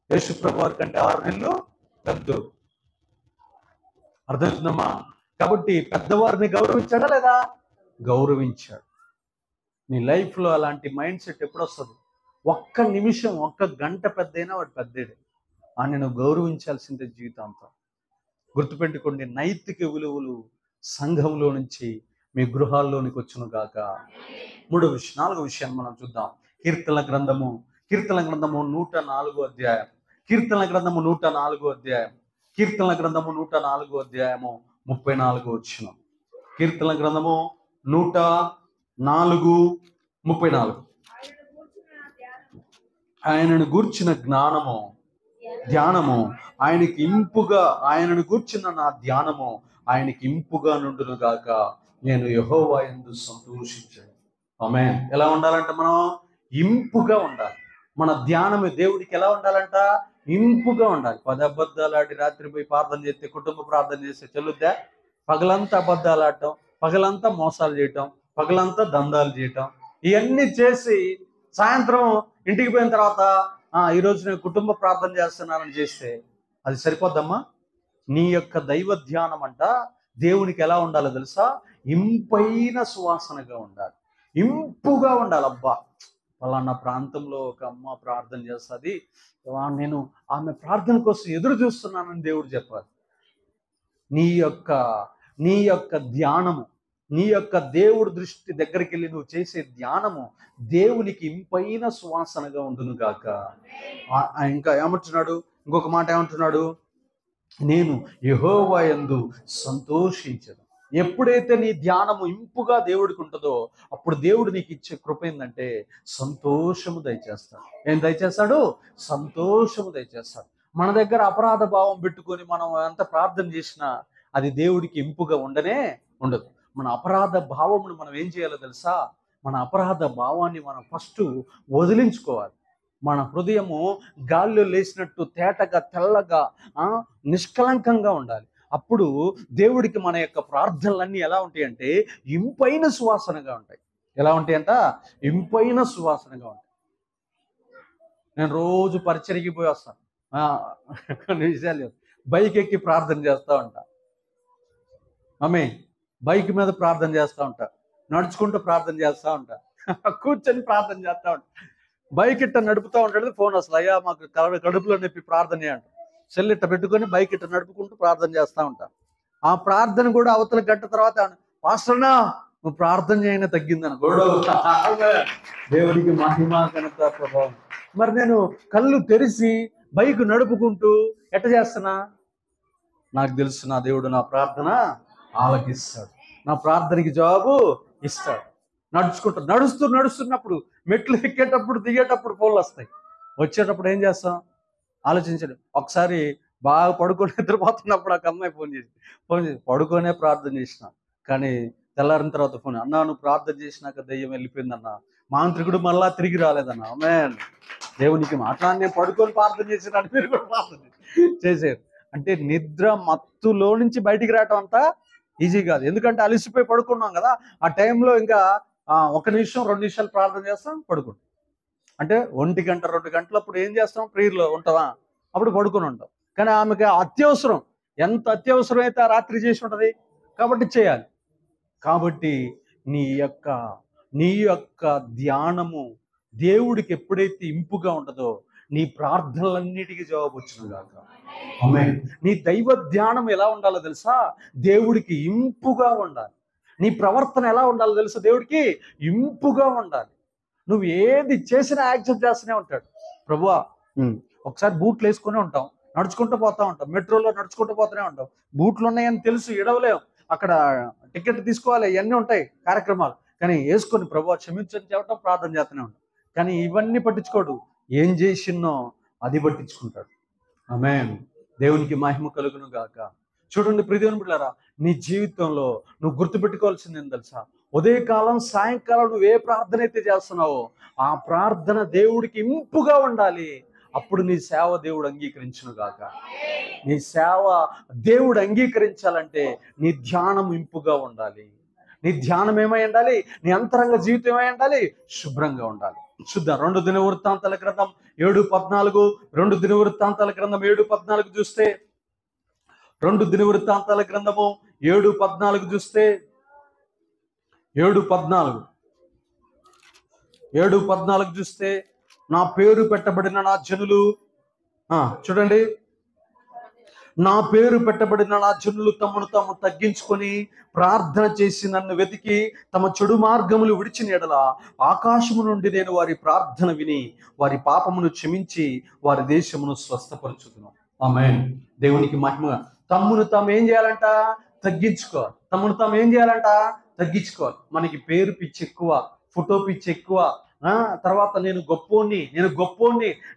A: యేసుప్రభు వారి కంటే 6 నెలలు పెద్దోడు. అర్థమవుతుందమ్మా? కాబట్టి పెద్దవారిని గౌరవించాడా లేదా? గౌరవించాడు. నీ లైఫ్లో అలాంటి మైండ్ సెట్ ఎప్పుడు వస్తుంది? ఒక్క నిమిషం, ఒక్క గంట పెద్దయినా వాడు పెద్దడే. ఆయన నువ్వు గౌరవించాల్సిందే జీవితాంతం. గుర్తుపెట్టుకోండి, నైతిక విలువలు సంఘంలో నుంచి మీ గృహాల్లోనికి వచ్చును గాక. 4వ విషయాన్ని మనం చూద్దాం. కీర్తనల గ్రంథము 104 అధ్యాయం. కీర్తనల గ్రంథము 104 అధ్యాయం. కీర్తనల గ్రంథము 104 అధ్యాయము 34 వచనం. కీర్తనల గ్రంథము 104:34. ఆయనను గూర్చిన ధ్యానము ఆయనకి ఇంపుగా, ఆయనను గూర్చిన నా ధ్యానము ఆయనకి ఇంపుగా నుండును గాక. నేను యెహోవా యందు సంతోషించాను. ఆమేన్. ఎలా ఉండాలంట? మనం ఇంపుగా ఉండాలి. మన ధ్యానము దేవుడికి ఎలా ఉండాలంట? ఇంపుగా ఉండాలి. 10 అబద్ధాలు ఆడి రాత్రి పోయి ప్రార్థన చేస్తే, కుటుంబ ప్రార్థన చేస్తే చెల్లుద్దా? పగలంతా అబద్ధాలు ఆడటం, పగలంతా మోసాలు చేయటం, పగలంతా దందాలు చేయటం, ఇవన్నీ చేసి సాయంత్రం ఇంటికి పోయిన తర్వాత ఈరోజు నేను కుటుంబ ప్రార్థన చేస్తున్నానని చేస్తే అది సరిపోద్దమ్మా? నీ యొక్క దైవ ధ్యానం అంట దేవునికి ఎలా ఉండాలో తెలుసా? ఇంపైన సువాసనగా ఉండాలి, ఇంపుగా ఉండాలి. అబ్బా, పలానా ప్రాంతంలో ఒక అమ్మ ప్రార్థన చేస్తుంది, నేను ఆమె ప్రార్థన కోసం ఎదురు చూస్తున్నానని దేవుడు చెప్పాలి. నీ యొక్క ధ్యానము, నీ యొక్క దేవుడి దృష్టి దగ్గరికి వెళ్ళి నువ్వు చేసే ధ్యానము దేవునికి ఇంపైన సువాసనగా ఉండును గాక. ఇంకా ఏమంటున్నాడు? ఇంకొక మాట ఏమంటున్నాడు? నేను యెహోవా యందు సంతోషించను. ఎప్పుడైతే నీ ధ్యానము ఇంపుగా దేవుడికి ఉంటుందో అప్పుడు దేవుడు నీకు ఇచ్చే కృప ఏంటంటే సంతోషము దయచేస్తాడు. ఏం దయచేస్తాడు? సంతోషము దయచేస్తాడు. మన దగ్గర అపరాధ భావం పెట్టుకొని మనం ఎంత ప్రార్థన చేసినా అది దేవుడికి ఇంపుగా ఉండనే ఉండదు. మన అపరాధ భావమును మనం ఏం చేయాలో తెలుసా? మన అపరాధ భావాన్ని మనం ఫస్ట్ వదిలించుకోవాలి. మన హృదయము గాల్లో లేచినట్టు తేటగా, తెల్లగా, నిష్కలంకంగా ఉండాలి. అప్పుడు దేవుడికి మన యొక్క ప్రార్థనలన్నీ ఎలా ఉంటాయంటే ఇంపైన సువాసనగా ఉంటాయి. ఎలా ఉంటాయంట? ఇంపైన సువాసనగా ఉంటాయి. నేను రోజు పరిచర్యకి పోయి వస్తాను, కొన్ని విషయాలు బైక్ ఎక్కి ప్రార్థన చేస్తూ ఉంటా. ఆమె బైక్ మీద ప్రార్థన చేస్తూ ఉంటా, నడుచుకుంటూ ప్రార్థన చేస్తూ ఉంటా, కూర్చొని ప్రార్థన చేస్తూ ఉంటా. బైక్ ఇట్ట నడుపుతూ ఉంటాడు, ఫోన్ వస్తుంది, అయ్యా మాకు కడుపులో నొప్పి ప్రార్థన అంట. సెల్ ఇట్ట పెట్టుకొని బైక్ ఇట్ట నడుపుకుంటూ ప్రార్థన చేస్తూ ఉంటా. ఆ ప్రార్థన కూడా అవతల గంట తర్వాత, పాస్టర్నా నువ్వు ప్రార్థన చేయని తగ్గిందని గొడవ. దేవుడికి మహిమ ఘనత ప్రభావం. మరి నేను కళ్ళు తెరిచి బైక్ నడుపుకుంటూ ఎట్ట చేస్తున్నా? నాకు తెలుసు నా దేవుడు నా ప్రార్థన ఆలకిస్తాడు, నా ప్రార్థనకి జవాబు ఇస్తాడు. నడుస్తున్నప్పుడు మెట్లు ఎక్కేటప్పుడు దిగేటప్పుడు ఫోన్లు వస్తాయి. వచ్చేటప్పుడు ఏం చేస్తాం? ఆలోచించండి. ఒకసారి బాగా పడుకొని నిద్రపోతున్నప్పుడు ఒక అమ్మాయి ఫోన్ చేసి పడుకొనే ప్రార్థన చేసిన, కానీ తెల్లారిన తర్వాత ఫోన్, అన్నా నువ్వు ప్రార్థన చేసినాక దెయ్యం వెళ్ళిపోయిందన్న, మాంత్రికుడు మళ్ళా తిరిగి రాలేదన్న. ఆమేన్. దేవునికి అట్లా నేను పడుకొని ప్రార్థన చేసిన మీరు కూడా ప్రార్థన చేశారు అంటే నిద్ర మత్తులో నుంచి బయటికి రావటం అంతా ఈజీ కాదు. ఎందుకంటే అలసిపోయి పడుకున్నాం కదా, ఆ టైంలో ఇంకా 1 నిమిషం 2 నిమిషాలు ప్రార్థన చేస్తాం, పడుకుంటాం. అంటే 1 గంట 2 గంటలు అప్పుడు ఏం చేస్తాం? ప్రేయర్లో ఉంటావా? అప్పుడు పడుకొని ఉంటాం. కానీ ఆమెకి అత్యవసరం, ఎంత అత్యవసరం అయితే ఆ రాత్రి చేసి ఉంటుంది కాబట్టి చేయాలి. కాబట్టి నీ యొక్క ధ్యానము దేవుడికి ఎప్పుడైతే ఇంపుగా ఉంటుందో నీ ప్రార్థనలన్నిటికీ జవాబు వచ్చును గాక. ఆమేన్. నీ దైవ ధ్యానం ఎలా ఉండాలో తెలుసా? దేవుడికి ఇంపుగా ఉండాలి. నీ ప్రవర్తన ఎలా ఉండాలో తెలుసా? దేవుడికి ఇంపుగా ఉండాలి. నువ్వు ఏది చేసినా యాక్సెప్ట్ చేస్తూనే ఉంటాడు. ప్రభువా, ఒకసారి బూట్లు వేసుకునే ఉంటాం, నడుచుకుంటూ పోతా ఉంటాం, మెట్రోలో నడుచుకుంటూ పోతూనే ఉంటాం, బూట్లు ఉన్నాయని తెలుసు, ఎడవలేం, అక్కడ టికెట్ తీసుకోవాలి, ఇవన్నీ ఉంటాయి కార్యక్రమాలు, కానీ వేసుకొని ప్రభువా క్షమించని చెప్పడం ప్రార్థన చేస్తూనే ఉంటాం. కానీ ఇవన్నీ పట్టించుకోడు, ఏం చేసినో అది పట్టించుకుంటాడు. ఆమేన్. దేవునికి మహిమ కలుగును గాక. చూడండి ప్రియదేవుని బిడ్డలారా, నీ జీవితంలో నువ్వు గుర్తుపెట్టుకోవాల్సింది ఏం తెలుసా? ఉదయకాలం సాయంకాలం నువ్వు ఏ ప్రార్థన అయితే చేస్తున్నావో ఆ ప్రార్థన దేవుడికి ఇంపుగా ఉండాలి. అప్పుడు నీ సేవ దేవుడు అంగీకరించును గాక. నీ సేవ దేవుడు అంగీకరించాలంటే నీ ధ్యానం ఇంపుగా ఉండాలి, నీ ధ్యానం ఏమై ఉండాలి? నీ అంతరంగ జీవితం ఏమై ఉండాలి? శుభ్రంగా ఉండాలి. చూద్దాం 2 దినవృత్తాంతాల గ్రంథం 7:14. 2 దినవృత్తాంతాల గ్రంథం 7:14 చూస్తే, 2 దినవృత్తాంతాల గ్రంథము 7:14 చూస్తే, 7:14 చూస్తే, నా పేరు పెట్టబడిన నా జనులు, చూడండి, నా పేరు పెట్టబడిన నా జనులు తమను తాము తగ్గించుకొని ప్రార్థన చేసి నన్ను వెతికి తమ చెడు మార్గములు విడిచిన ఎడల ఆకాశము నుండి నేను వారి ప్రార్థన విని వారి పాపమును క్షమించి వారి దేశమును స్వస్థపరచుదును. ఆమేన్. దేవునికి మహిమ. తమ్మును తాము ఏం చేయాలంట? తగ్గించుకోవాలి. తమ్మును తాము ఏం చేయాలంట? తగ్గించుకోవాలి. మనకి పేరు పిచ్చి ఎక్కువ, ఫోటో పిచ్చి ఎక్కువ, తర్వాత నేను గొప్పోణ్ణి,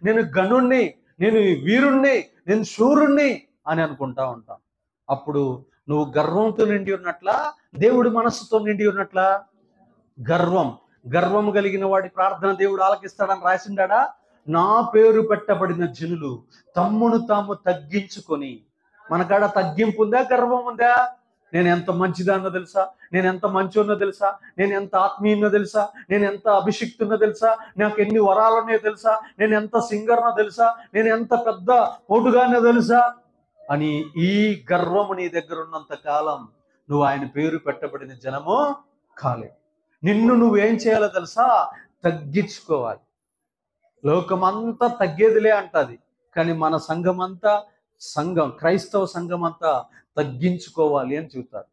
A: నేను గనుణ్ణి, నేను వీరుణ్ణి, నేను శూరుణ్ణి అని అనుకుంటా ఉంటాం. అప్పుడు నువ్వు గర్వంతో నిండి ఉన్నట్లా, దేవుడి మనస్సుతో నిండి ఉన్నట్లా? గర్వం కలిగిన వాడి ప్రార్థన దేవుడు ఆలకిస్తాడని రాసిండా? నా పేరు పెట్టబడిన జనులు తమ్మును తాము తగ్గించుకొని. మనకాడ తగ్గింపు ఉందా? గర్వం ఉందా? నేను ఎంత మంచిదాన్నో తెలుసా, నేను ఎంత మంచోన్నో తెలుసా, నేను ఎంత ఆత్మీయున్నో తెలుసా, నేను ఎంత అభిషిక్తున్నో తెలుసా, నాకు ఎన్ని వరాలున్నాయో తెలుసా, నేను ఎంత సింగర్నో తెలుసా, నేను ఎంత పెద్ద పోటుగానో తెలుసా అని ఈ గర్వము నీ దగ్గర ఉన్నంత కాలం నువ్వు ఆయన పేరు పెట్టబడిన జనము కాలేవు. నిన్ను నువ్వేం చేయాలో తెలుసా? తగ్గించుకోవాలి. లోకమంతా తగ్గేదిలే అంటది, కానీ మన క్రైస్తవ సంఘం అంతా తగ్గించుకోవాలి అని చెబుతారు.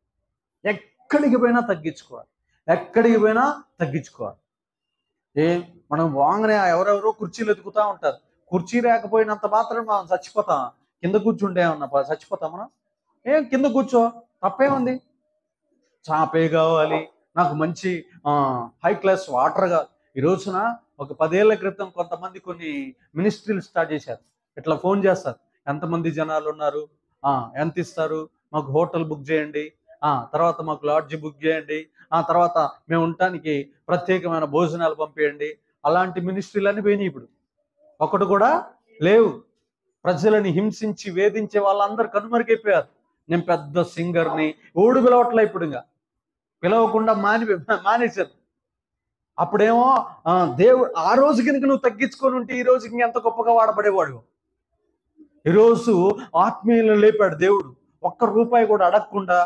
A: ఎక్కడికి పోయినా తగ్గించుకోవాలి. మనం వాంగనే ఎవరెవరో కుర్చీలు ఎతుకుతా ఉంటారు. కుర్చీ లేకపోయినంత మాత్రం మనం చచ్చిపోతాం. కింద కూర్చుంటే ఉన్నా చచ్చిపోతాం మనం. కింద కూర్చో, తప్పేముంది? చాపే కావాలి, నాకు మంచి హై క్లాస్ వాటర్ కావాలి. ఈ రోజున ఒక 10 ఏళ్ల క్రితం కొంతమంది కొన్ని మినిస్ట్రీలు స్టార్ట్ చేశారు. ఇట్లా ఫోన్ చేస్తారు, ఎంతమంది జనాలు ఉన్నారు, ఎంత ఇస్తారు, మాకు హోటల్ బుక్ చేయండి, తర్వాత మాకు లాడ్జ్ బుక్ చేయండి, తర్వాత మేము ఉండటానికి ప్రత్యేకమైన భోజనాలు పంపేయండి. అలాంటి మినిస్ట్రీలన్నీ పోయినాయి. ఇప్పుడు ఒకటి కూడా లేవు. ప్రజలని హింసించి వేధించే వాళ్ళందరూ కనుమరుగైపోయారు. నేను పెద్ద సింగర్ని, ఓడు పిలవట్లే. ఇప్పుడు ఇంకా పిలవకుండా మానేశారు. అప్పుడేమో దేవుడు ఆ రోజు కనుక నువ్వు తగ్గించుకొని ఉంటే ఈ రోజుకి ఇంకెంత గొప్పగా వాడబడేవాడు. ఈరోజు ఆత్మీయులను లేపాడు దేవుడు. ₹1 కూడా అడగకుండా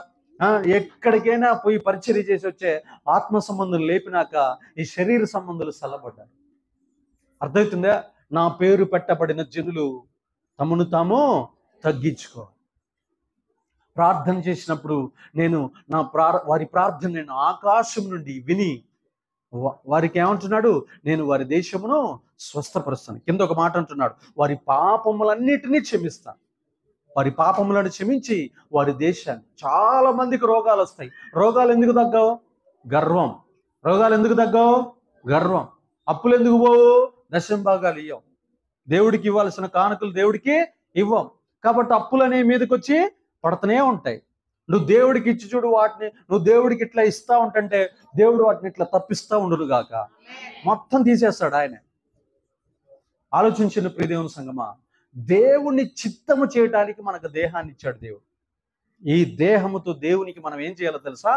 A: ఎక్కడికైనా పోయి పరిచర్య చేసి వచ్చే ఆత్మ సంబంధులు లేపినాక ఈ శరీర సంబంధులు చల్లబడ్డారు. అర్థమవుతుందా? నా పేరు పెట్టబడిన జనులు తమను తాము తగ్గించుకోవాలి. ప్రార్థన చేసినప్పుడు నేను వారి ప్రార్థన నేను ఆకాశం నుండి విని వారికి ఏమంటున్నాడు? నేను వారి దేశమును స్వస్థపరుస్తాను. కింద ఒక మాట అంటున్నాడు, వారి పాపములన్నిటినీ క్షమిస్తాను. వారి పాపములను క్షమించి వారి దేశాన్ని. చాలా మందికి రోగాలు వస్తాయి. రోగాలు ఎందుకు తగ్గవు? గర్వం. రోగాలు ఎందుకు తగ్గవు? గర్వం. అప్పులు ఎందుకు పోవు? దశమ భాగాలు ఇవ్వం. దేవుడికి ఇవ్వాల్సిన కానుకలు దేవుడికి ఇవ్వం. కాబట్టి అప్పులనే మీదకి వచ్చి పడుతూనే ఉంటాయి. నువ్వు దేవుడికి ఇచ్చి చూడు వాటిని, నువ్వు దేవుడికి ఇట్లా ఇస్తా ఉంటే దేవుడు వాటిని ఇట్లా తప్పిస్తా ఉండును గాక. మొత్తం తీసేస్తాడు ఆయన. ఆలోచించిన ప్రియ దేవుని సంగమా, దేవుని చిత్తము చేయటానికి మనకు దేహాన్ని ఇచ్చాడు దేవుడు. ఈ దేహముతో దేవునికి మనం ఏం చేయాలో తెలుసా?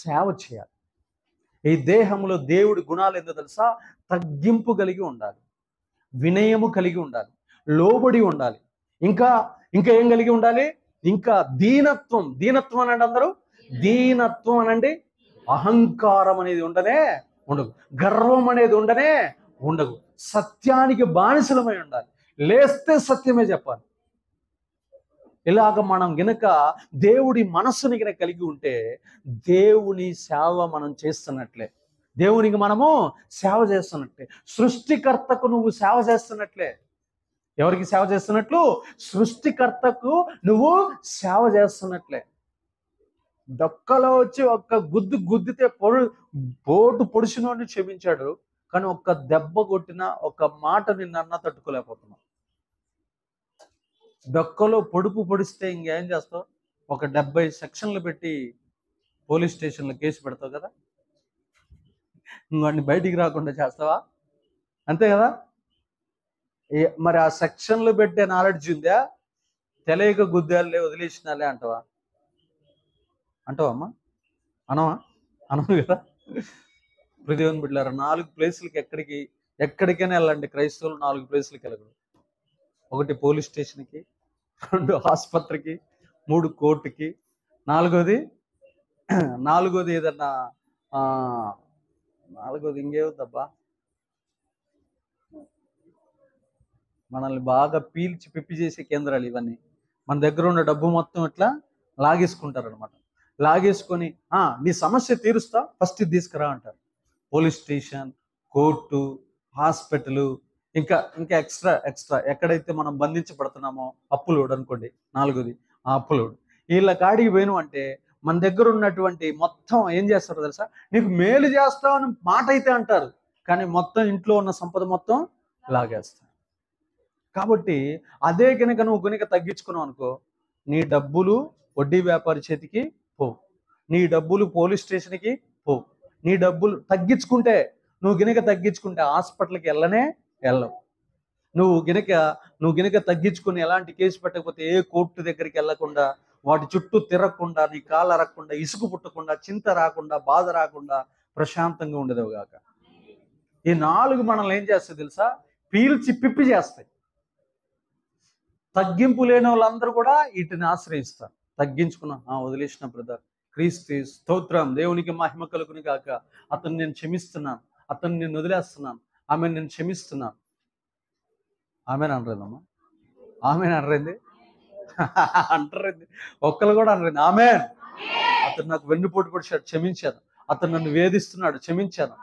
A: సేవ చేయాలి. ఈ దేహములో దేవుడి గుణాలు ఏందో తెలుసా? తగ్గింపు కలిగి ఉండాలి, వినయము కలిగి ఉండాలి, లోబడి ఉండాలి, ఇంకా ఏం కలిగి ఉండాలి? ఇంకా దీనత్వం. దీనత్వం అనండి అందరూ. దీనత్వం అనండి. అహంకారం అనేది ఉండదు. గర్వం అనేది ఉండదు. సత్యానికి బానిసలమై ఉండాలి. లేస్తే సత్యమే చెప్పాలి. ఇలాగ మనం గనక దేవుడి మనస్సుని గనక కలిగి ఉంటే దేవుని సేవ మనం చేస్తున్నట్లే. దేవునికి మనము సేవ చేస్తున్నట్లే. సృష్టికర్తకు నువ్వు సేవ చేస్తున్నట్లే. ఎవరికి సేవ చేస్తున్నట్లు? సృష్టికర్తకు నువ్వు సేవ చేస్తున్నట్లే. డొక్కలో వచ్చి ఒక్క గుద్దితే పోటు పొడిచినోడిని క్షమించాడు, కానీ ఒక్క దెబ్బ కొట్టిన ఒక్క మాట నిన్న తట్టుకోలేకపోతున్నావు. డొక్కలో పొడుపు పొడిస్తే ఇంకేం చేస్తావు? ఒక 70 సెక్షన్లు పెట్టి పోలీస్ స్టేషన్లో కేసు పెడతావు కదా. ఇంకొన్ని బయటికి రాకుండా చేస్తావా? అంతే కదా. మరి ఆ సెక్షన్లు పెట్టే నాలెడ్జ్ ఉందా? తెలియక గుద్దాలే వదిలేసినాలే అంటావా? అంటావమ్మా? అనవా? అనము కదా. దేవుని బిడ్డలారా, 4 ప్లేసులకి ఎక్కడికైనా వెళ్ళండి, క్రైస్తవులు 4 ప్లేసులకి వెళ్ళగలరు. 1 పోలీస్ స్టేషన్కి, 2 ఆసుపత్రికి, 3 కోర్టుకి, నాలుగోది ఏదన్నా నాలుగోది ఇంకేవుద్దబ్బా, మనల్ని బాగా పీల్చి పిప్పి చేసే కేంద్రాలు ఇవన్నీ. మన దగ్గర ఉన్న డబ్బు మొత్తం ఇట్లా లాగేసుకుంటారు అనమాట. లాగేసుకొని నీ సమస్య తీరుస్తా, ఫస్ట్ ఇది తీసుకురా అంటారు. పోలీస్ స్టేషన్, కోర్టు, హాస్పిటల్, ఇంకా ఎక్స్ట్రా ఎక్కడైతే మనం బంధించబడుతున్నామో అప్పులోడు అనుకోండి, 4ది ఆ అప్పులోడు. వీళ్ళ కాడికి పోయినాం అంటే మన దగ్గర ఉన్నటువంటి మొత్తం ఏం చేస్తారో తెలుసా, నీకు మేలు చేస్తామని మాట అయితే అంటారు, కానీ మొత్తం ఇంట్లో ఉన్న సంపద మొత్తం లాగేస్తారు. కాబట్టి అదే కనుక నువ్వు తగ్గించుకున్నావు అనుకో, నీ డబ్బులు వడ్డీ వ్యాపారి చేతికి పో, నీ డబ్బులు పోలీస్ స్టేషన్కి పో. నీ డబ్బులు తగ్గించుకుంటే హాస్పిటల్కి వెళ్ళవు. నువ్వు గినక తగ్గించుకుని ఎలాంటి కేసు పెట్టకపోతే ఏ కోర్టు దగ్గరికి వెళ్ళకుండా, వాటి చుట్టూ తిరగకుండా, నీ కాళ్ళు అరగకుండా, ఇసుకు పుట్టకుండా, చింత రాకుండా, బాధ రాకుండా ప్రశాంతంగా ఉండేదేవు గాక. ఈ 4 మనల్ని ఏం చేస్తాయి తెలుసా, పీల్చి పిప్పి చేస్తాయి. తగ్గింపు లేని వాళ్ళందరూ కూడా వీటిని ఆశ్రయిస్తారు. వదిలేసిన బ్రదర్, క్రీస్తు స్తోత్రం, దేవునికి మహిమ కలుగును గాక. అతను నేను క్షమిస్తున్నాను, అతను నేను వదిలేస్తున్నాను, ఆమె నేను క్షమిస్తున్నాను. ఆమెను అనరేదమ్మా, ఆమెను అనరేంది అంటారేంది, ఒక్కరు కూడా అనరేంది ఆమెన్. అతను నాకు వెన్నుపోటు పొడిచాడు, క్షమించాను. అతను నన్ను వేధిస్తున్నాడు, క్షమించాను.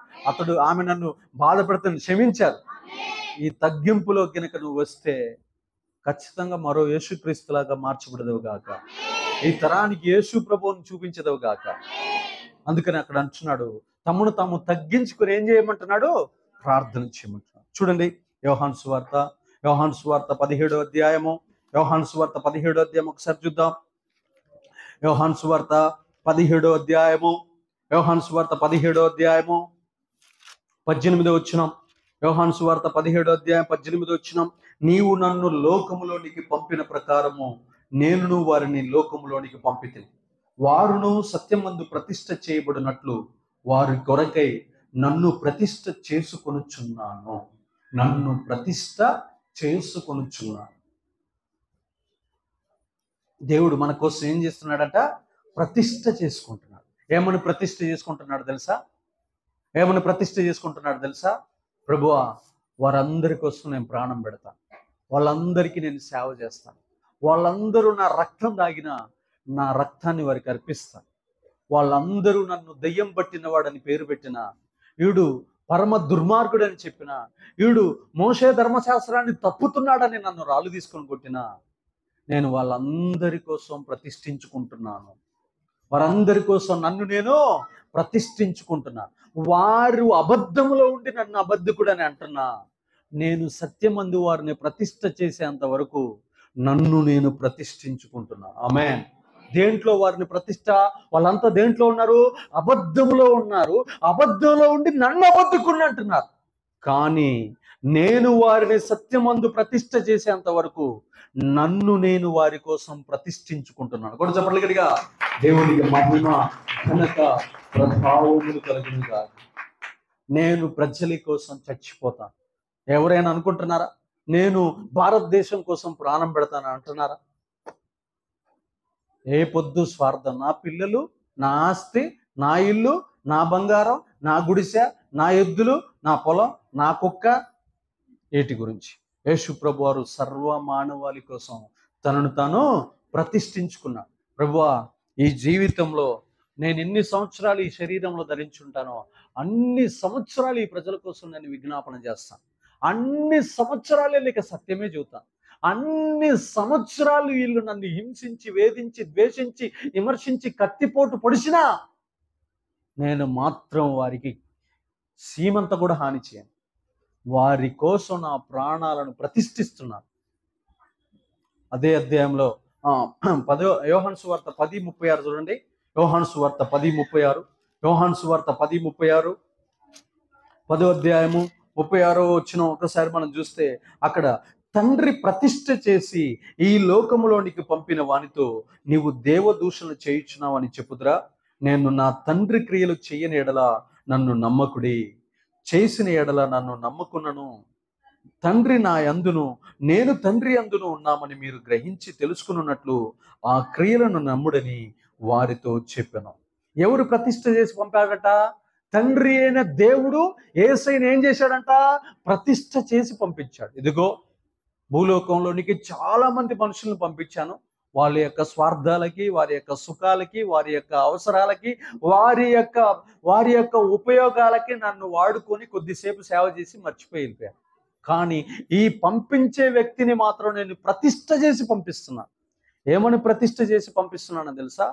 A: ఆమె నన్ను బాధ పెడుతుంది, క్షమించాను. ఈ తగ్గింపులో కనుక నువ్వు వస్తే ఖచ్చితంగా మరో యేసుక్రీస్తులాగా మార్చబడదేవు గాక. ఈ తరానికి యేసు ప్రభువుని చూపించదేవు గాక. అందుకని అక్కడ అంటున్నాడు, తమను తాము తగ్గించుకుని ఏం చేయమంటున్నాడు, ప్రార్థన చేయమంటున్నాడు. చూడండి, యోహాను సువార్త 17వ అధ్యాయము, యోహాను సువార్త 17వ అధ్యాయం ఒకసారి చూద్దాం. యోహాను సువార్త 17వ అధ్యాయము 18వ వచనం. యోహాను సువార్త 17వ అధ్యాయం 18వ వచనం. నీవు నన్ను లోకములోనికి పంపిన ప్రకారము నేనును వారిని లోకములోనికి పంపితిని. వారును సత్యమందు ప్రతిష్ఠ చేయబడినట్లు వారి కొరకై నన్ను ప్రతిష్ఠ చేసుకొనుచున్నాను. దేవుడు మన కోసం ఏం చేస్తున్నాడట, ప్రతిష్ఠ చేసుకుంటున్నాడు. ఏమని ప్రతిష్ఠ చేసుకుంటున్నాడు తెలుసా? ప్రభువా, వారందరి కోసం నేను ప్రాణం పెడతాను, వాళ్ళందరికీ నేను సేవ చేస్తాను, వాళ్ళందరూ నా రక్తం తాగిన నా రక్తాన్ని వారికి అర్పిస్తాను, వాళ్ళందరూ నన్ను దెయ్యం పట్టిన వాడని పేరు పెట్టిన, వీడు పరమ దుర్మార్గుడు అని చెప్పిన, వీడు మోషే ధర్మశాస్త్రాన్ని తప్పుతున్నాడని నన్ను రాళ్ళు తీసుకొని కొట్టిన, నేను వాళ్ళందరి కోసం ప్రతిష్ఠించుకుంటున్నాను. వారందరి కోసం నన్ను నేను ప్రతిష్ఠించుకుంటున్నా. వారు అబద్ధములో ఉండి నన్ను అబద్ధకుడు అని అంటున్నా, నేను సత్యమందు వారిని ప్రతిష్ఠ చేసేంత వరకు నన్ను నేను ప్రతిష్ఠించుకుంటున్నా. ఆమేన్. దేంట్లో వారిని ప్రతిష్ఠ? వాళ్ళంతా దేంట్లో ఉన్నారు? అబద్ధములో ఉన్నారు. అబద్ధంలో ఉండి నన్ను అబద్ధకుడు అంటున్నారు. కానీ నేను వారిని సత్యమందు ప్రతిష్ఠ చేసేంత వరకు నన్ను నేను వారి కోసం ప్రతిష్ఠించుకుంటున్నాను. కూడా చెప్పండి గట్టిగా, దేవునికి మహిమ ఘనత ప్రభావములు కలుగును గాక. నేను ప్రజల కోసం చచ్చిపోతాను. ఎవరైనా అనుకుంటున్నారా నేను భారతదేశం కోసం ప్రాణం పెడతాను అంటున్నారా? ఏ పొద్దు స్వార్థం, నా పిల్లలు, నా ఆస్తి, నా ఇల్లు, నా బంగారం, నా గుడిసె, నా ఎద్దులు, నా పొలం, నా కుక్క, ఏటి గురించి? యేసు ప్రభు వారు సర్వ మానవాళి కోసం తనను తాను ప్రతిష్ఠించుకున్నాడు. ప్రభువా, ఈ జీవితంలో నేను ఎన్ని సంవత్సరాలు ఈ శరీరంలో ధరించుంటానో అన్ని సంవత్సరాలు ఈ ప్రజల కోసం నేను విజ్ఞాపన చేస్తాను. అన్ని సంవత్సరాలే లేక సత్యమే చెబుతాను. అన్ని సంవత్సరాలు వీళ్ళు నన్ను హింసించి, వేధించి, ద్వేషించి, విమర్శించి, కత్తిపోటు పొడిచినా నేను మాత్రం వారికి సీమంత కూడా హాని చేయను. వారి కోసం నా ప్రాణాలను ప్రతిష్ఠిస్తున్నాను. అదే అధ్యాయంలో యోహాను సువార్త 10:36 చూడండి. యోహాను సువార్త 10:36, యోహాను సువార్త 10:36, 10వ అధ్యాయము 36వ వచనం ఒకసారి మనం చూస్తే అక్కడ తండ్రి ప్రతిష్ఠ చేసి ఈ లోకములోనికి పంపిన వానితో నీవు దేవదూషణ చేయుచున్నావు అని చెప్పుదురా? నేను నా తండ్రి క్రియలు చెయ్యని ఎడల నన్ను నమ్మకుడి, చేసిన ఎడల నన్ను నమ్ముకున్నను. తండ్రి నా యందును నేను తండ్రి యందును ఉన్నామని మీరు గ్రహించి తెలుసుకున్నట్లు ఆ క్రియలను నమ్ముడని వారితో చెప్పాను. ఎవరు ప్రతిష్ఠ చేసి పంపాడట? తండ్రి అయిన దేవుడు యేసయ్యను ఏం చేశాడంట? ప్రతిష్ఠ చేసి పంపించాడు. ఇదిగో భూలోకంలోనికి చాలా మంది మనుషులను పంపించాను. వాళ్ళ యొక్క స్వార్థాలకి, వారి యొక్క సుఖాలకి, వారి యొక్క అవసరాలకి, వారి యొక్క ఉపయోగాలకి నన్ను వాడుకొని కొద్దిసేపు సేవ చేసి మర్చిపోయి వెళ్ళిపోయాను. కానీ ఈ పంపించే వ్యక్తిని మాత్రం నేను ప్రతిష్ఠ చేసి పంపిస్తున్నాను. ఏమని ప్రతిష్ఠ చేసి పంపిస్తున్నానో తెలుసా?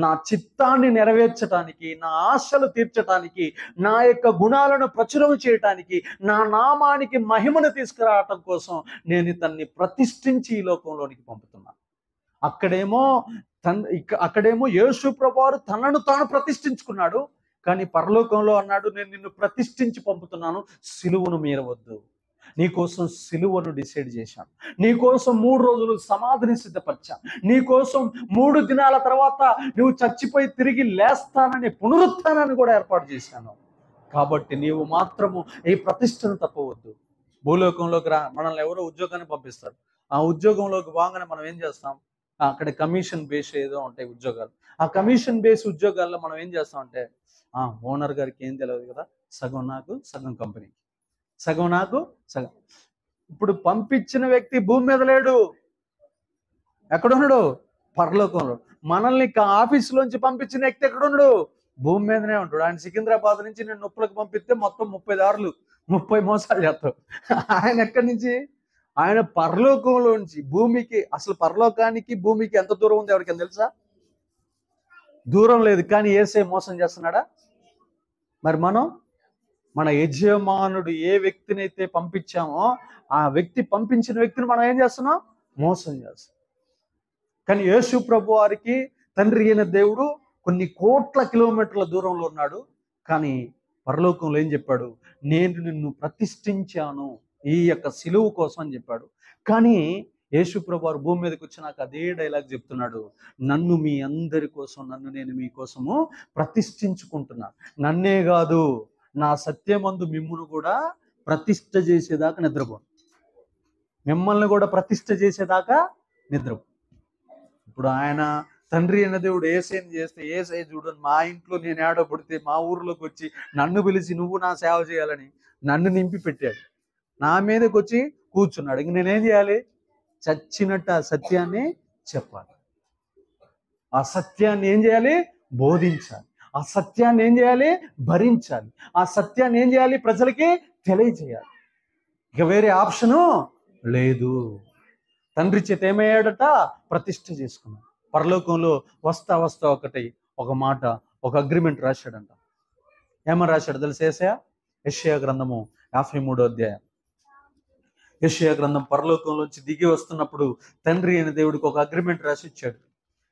A: నా చిత్తాన్ని నెరవేర్చడానికి, నా ఆశలు తీర్చడానికి, నా యొక్క గుణాలను ప్రచురం చేయటానికి, నా నామానికి మహిమను తీసుకురావటం కోసం నేను ఇతన్ని ప్రతిష్ఠించి ఈ లోకంలోనికి పంపుతున్నాను. అక్కడేమో యేసు ప్రభువారు తనను తాను ప్రతిష్ఠించుకున్నాడు. కానీ పరలోకంలో అన్నాడు, నేను నిన్ను ప్రతిష్ఠించి పంపుతున్నాను, సిలువను మీరవద్దు. నీకోసం సిలువను డిసైడ్ చేశాను. నీకోసం 3 రోజులు సమాధిని సిద్ధపరిచాను. నీకోసం 3 దినాల తర్వాత నువ్వు చచ్చిపోయి తిరిగి లేస్తానని పునరుత్థానాన్ని కూడా ఏర్పాటు చేశాను. కాబట్టి నీవు మాత్రము ఈ ప్రతిష్టను తప్పవద్దు. భూలోకంలోకి రా, మనల్ని ఎవరో ఉద్యోగాన్ని పంపిస్తారు. ఆ ఉద్యోగంలోకి బాగానే మనం ఏం చేస్తాం? అక్కడ కమిషన్ బేస్ ఏదో ఉంటాయి ఉద్యోగాలు. ఆ కమిషన్ బేస్ ఉద్యోగాల్లో మనం ఏం చేస్తామంటే, ఓనర్ గారికి ఏం తెలియదు కదా, సగం నాకు సగం కంపెనీకి, సగం నాకు సగం. ఇప్పుడు పంపించిన వ్యక్తి భూమి మీద లేడు, ఎక్కడున్నాడు? పరలోకంలో. మనల్ని ఆఫీసులోంచి పంపించిన వ్యక్తి ఎక్కడున్నాడు? భూమి మీదనే ఉంటాడు. ఆయన సికింద్రాబాద్ నుంచి నేను నొప్పులకు పంపిస్తే మొత్తం 30 దారులు 30 మోసాలు చేస్తాడు. ఆయన ఎక్కడి నుంచి? ఆయన పరలోకంలోంచి భూమికి. అసలు పరలోకానికి భూమికి ఎంత దూరం ఉంది ఎవరికైనా తెలుసా? దూరం లేదు. కానీ యేసే మోసం చేస్తున్నాడా? మరి మన యజమానుడు ఏ వ్యక్తినైతే పంపించామో ఆ వ్యక్తి పంపించిన వ్యక్తిని మనం ఏం చేస్తున్నాం? మోసం చేస్తాం. కానీ యేసు ప్రభు వారికి తండ్రి అయిన దేవుడు కొన్ని కోట్ల కిలోమీటర్ల దూరంలో ఉన్నాడు. కానీ పరలోకంలో ఏం చెప్పాడు? నేను నిన్ను ప్రతిష్ఠించాను ఈ యొక్క సిలువు కోసం అని చెప్పాడు. కానీ యేసు ప్రభు వారు భూమి మీదకి వచ్చినాక అదే డైలాగ్ చెప్తున్నాడు, నన్ను మీ అందరి కోసం, నేను మీ కోసము ప్రతిష్ఠించుకుంటున్నాను. నన్నే కాదు, నా సత్యమందు మిమ్మును కూడా ప్రతిష్ఠ చేసేదాకా నిద్రపో, మిమ్మల్ని కూడా ప్రతిష్ఠ చేసేదాకా నిద్రపో. ఇప్పుడు ఆయన తండ్రి అయిన దేవుడు యేసయ్యను చేస్తే, యేసయ్య చూడండి, మా ఇంట్లో నేను ఏడో పుడితే మా ఊర్లోకి వచ్చి నన్ను పిలిచి నువ్వు నా సేవ చేయాలని నన్ను నింపి పెట్టాడు. నా మీదకి వచ్చి కూర్చున్నాడు. ఇంక నేనేం చేయాలి? చచ్చినట్టు ఆ సత్యాన్ని చెప్పాలి. ఆ సత్యాన్ని ఏం చేయాలి? బోధించాలి. ఆ సత్యాన్ని ఏం చేయాలి? భరించాలి. ఆ సత్యాన్ని ఏం చేయాలి? ప్రజలకి తెలియజేయాలి. ఇక వేరే ఆప్షను లేదు. తండ్రి చేత ఏమయ్యాడట? ప్రతిష్ఠ చేసుకున్నాడు. పరలోకంలో వస్తా ఒక మాట, ఒక అగ్రిమెంట్ రాశాడంట. ఏమని రాశాడు తెలుసా? యెషయా గ్రంథము 53వ అధ్యాయం. యెషయా గ్రంథం పరలోకంలోంచి దిగి వస్తున్నప్పుడు తండ్రి అయిన దేవుడికి ఒక అగ్రిమెంట్ రాసి ఇచ్చాడు.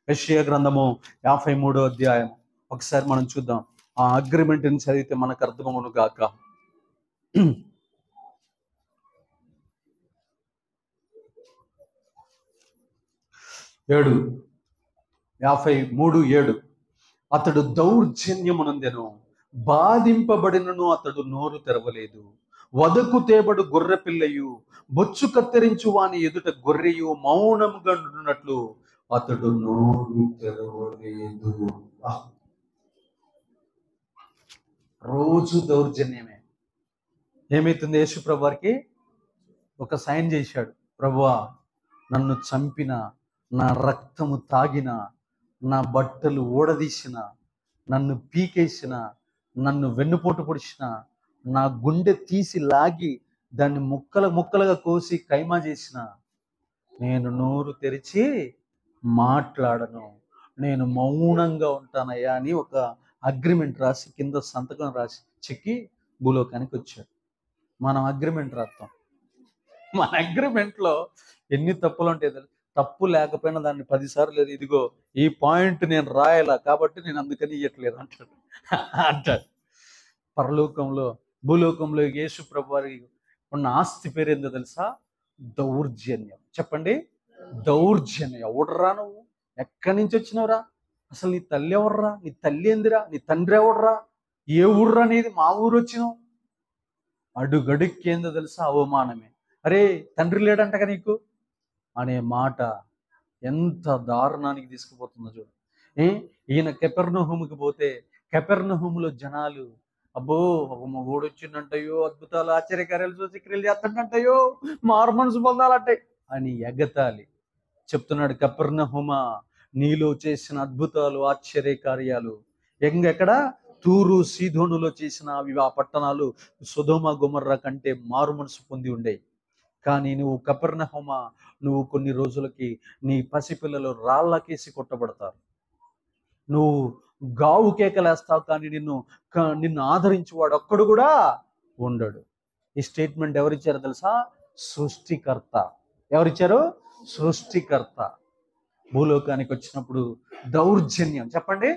A: యెషయా గ్రంథము 53వ అధ్యాయం ఒకసారి మనం చూద్దాం. ఆ అగ్రిమెంట్ని చదివితే మనకు అర్థమవును గాక. 53:7 అతడు దౌర్జన్యమునందెను, బాధింపబడినను అతడు నోరు తెరవలేదు. వదకు తేబడు గొర్రె పిల్లయు, బొచ్చు కత్తిరించు వాని ఎదుట గొర్రెయు మౌనముగా నుండినట్లు అతడు నోరు తెరవలేదు. రోజు దౌర్జన్యమే. ఏమైతుంది? యేసు ప్రభు వారికి ఒక సైన్ చేశాడు. ప్రభువా, నన్ను చంపిన, నా రక్తము తాగిన, నా బట్టలు ఊడదీసిన, నన్ను పీకేసిన, నన్ను వెన్నుపోటు పొడిచిన, నా గుండె తీసి లాగి దాన్ని ముక్కలుగా కోసి కైమా చేసిన, నేను నోరు తెరిచి మాట్లాడను, నేను మౌనంగా ఉంటానయ్యా అని ఒక అగ్రిమెంట్ రాసి కింద సంతకం రాసి చెక్కి భూలోకానికి వచ్చాడు. మనం అగ్రిమెంట్ రాస్తాం. మన అగ్రిమెంట్లో ఎన్ని తప్పులు ఉంటాయి? తప్పు లేకపోయినా దాన్ని 10 సార్లు లేదు, ఇదిగో ఈ పాయింట్ నేను రాయాల కాబట్టి నేను అందుకని ఇయ్యట్లేదు అంటాడు. భూలోకంలో యేసు ప్రభు వారికి ఉన్న ఆస్తి పేరు ఏందో తెలుసా? దౌర్జన్యం. చెప్పండి, దౌర్జన్యం. ఎవడరా నువ్వు? ఎక్కడి నుంచి వచ్చినవురా? అసలు నీ తల్లి ఎవర్రా, నీ తల్లి ఏందిరా, నీ తండ్రి ఎవర్రా, ఏ ఊర్రా అనేది, మా ఊరు వచ్చినావు. అడుగడుక్కేందో తెలుసా అవమానమే. అరే తండ్రి లేడంటగా నీకు అనే మాట ఎంత దారుణానికి తీసుకుపోతుందో చూడు. ఈయన కెపెర్నహూముకి పోతే కెపెర్నహూములో జనాలు అబ్బో ఒక మగోడు వచ్చిందంటయ్యో, అద్భుతాలు ఆశ్చర్యకార్యాలు చూసి క్రియలు చేస్తుంటంటయ్యో, మారు మనసు పొందాలంటే అని ఎగతాళి చెప్తున్నాడు. కెపెర్నహూమా, నీలో చేసిన అద్భుతాలు ఆశ్చర్యకార్యాలు ఎక్కడ తూరు సీదోనులో చేసిన అవి ఆ పట్టణాలు సొదొమ గొమొర్రా కంటే మారు మనసు పొంది ఉండేవి. కానీ నువ్వు కెపెర్నహూమా, నువ్వు కొన్ని రోజులకి నీ పసిపిల్లలు రాళ్ళకేసి కొట్టబడతారు. నువ్వు గావు కేకలేస్తావు, కానీ నిన్ను ఆదరించేవాడు ఒక్కడు కూడా ఉండడు. ఈ స్టేట్మెంట్ ఎవరిచ్చారో తెలుసా? సృష్టికర్త. ఎవరిచ్చారు? సృష్టికర్త. భూలోకానికి వచ్చినప్పుడు దౌర్జన్యం, చెప్పండి,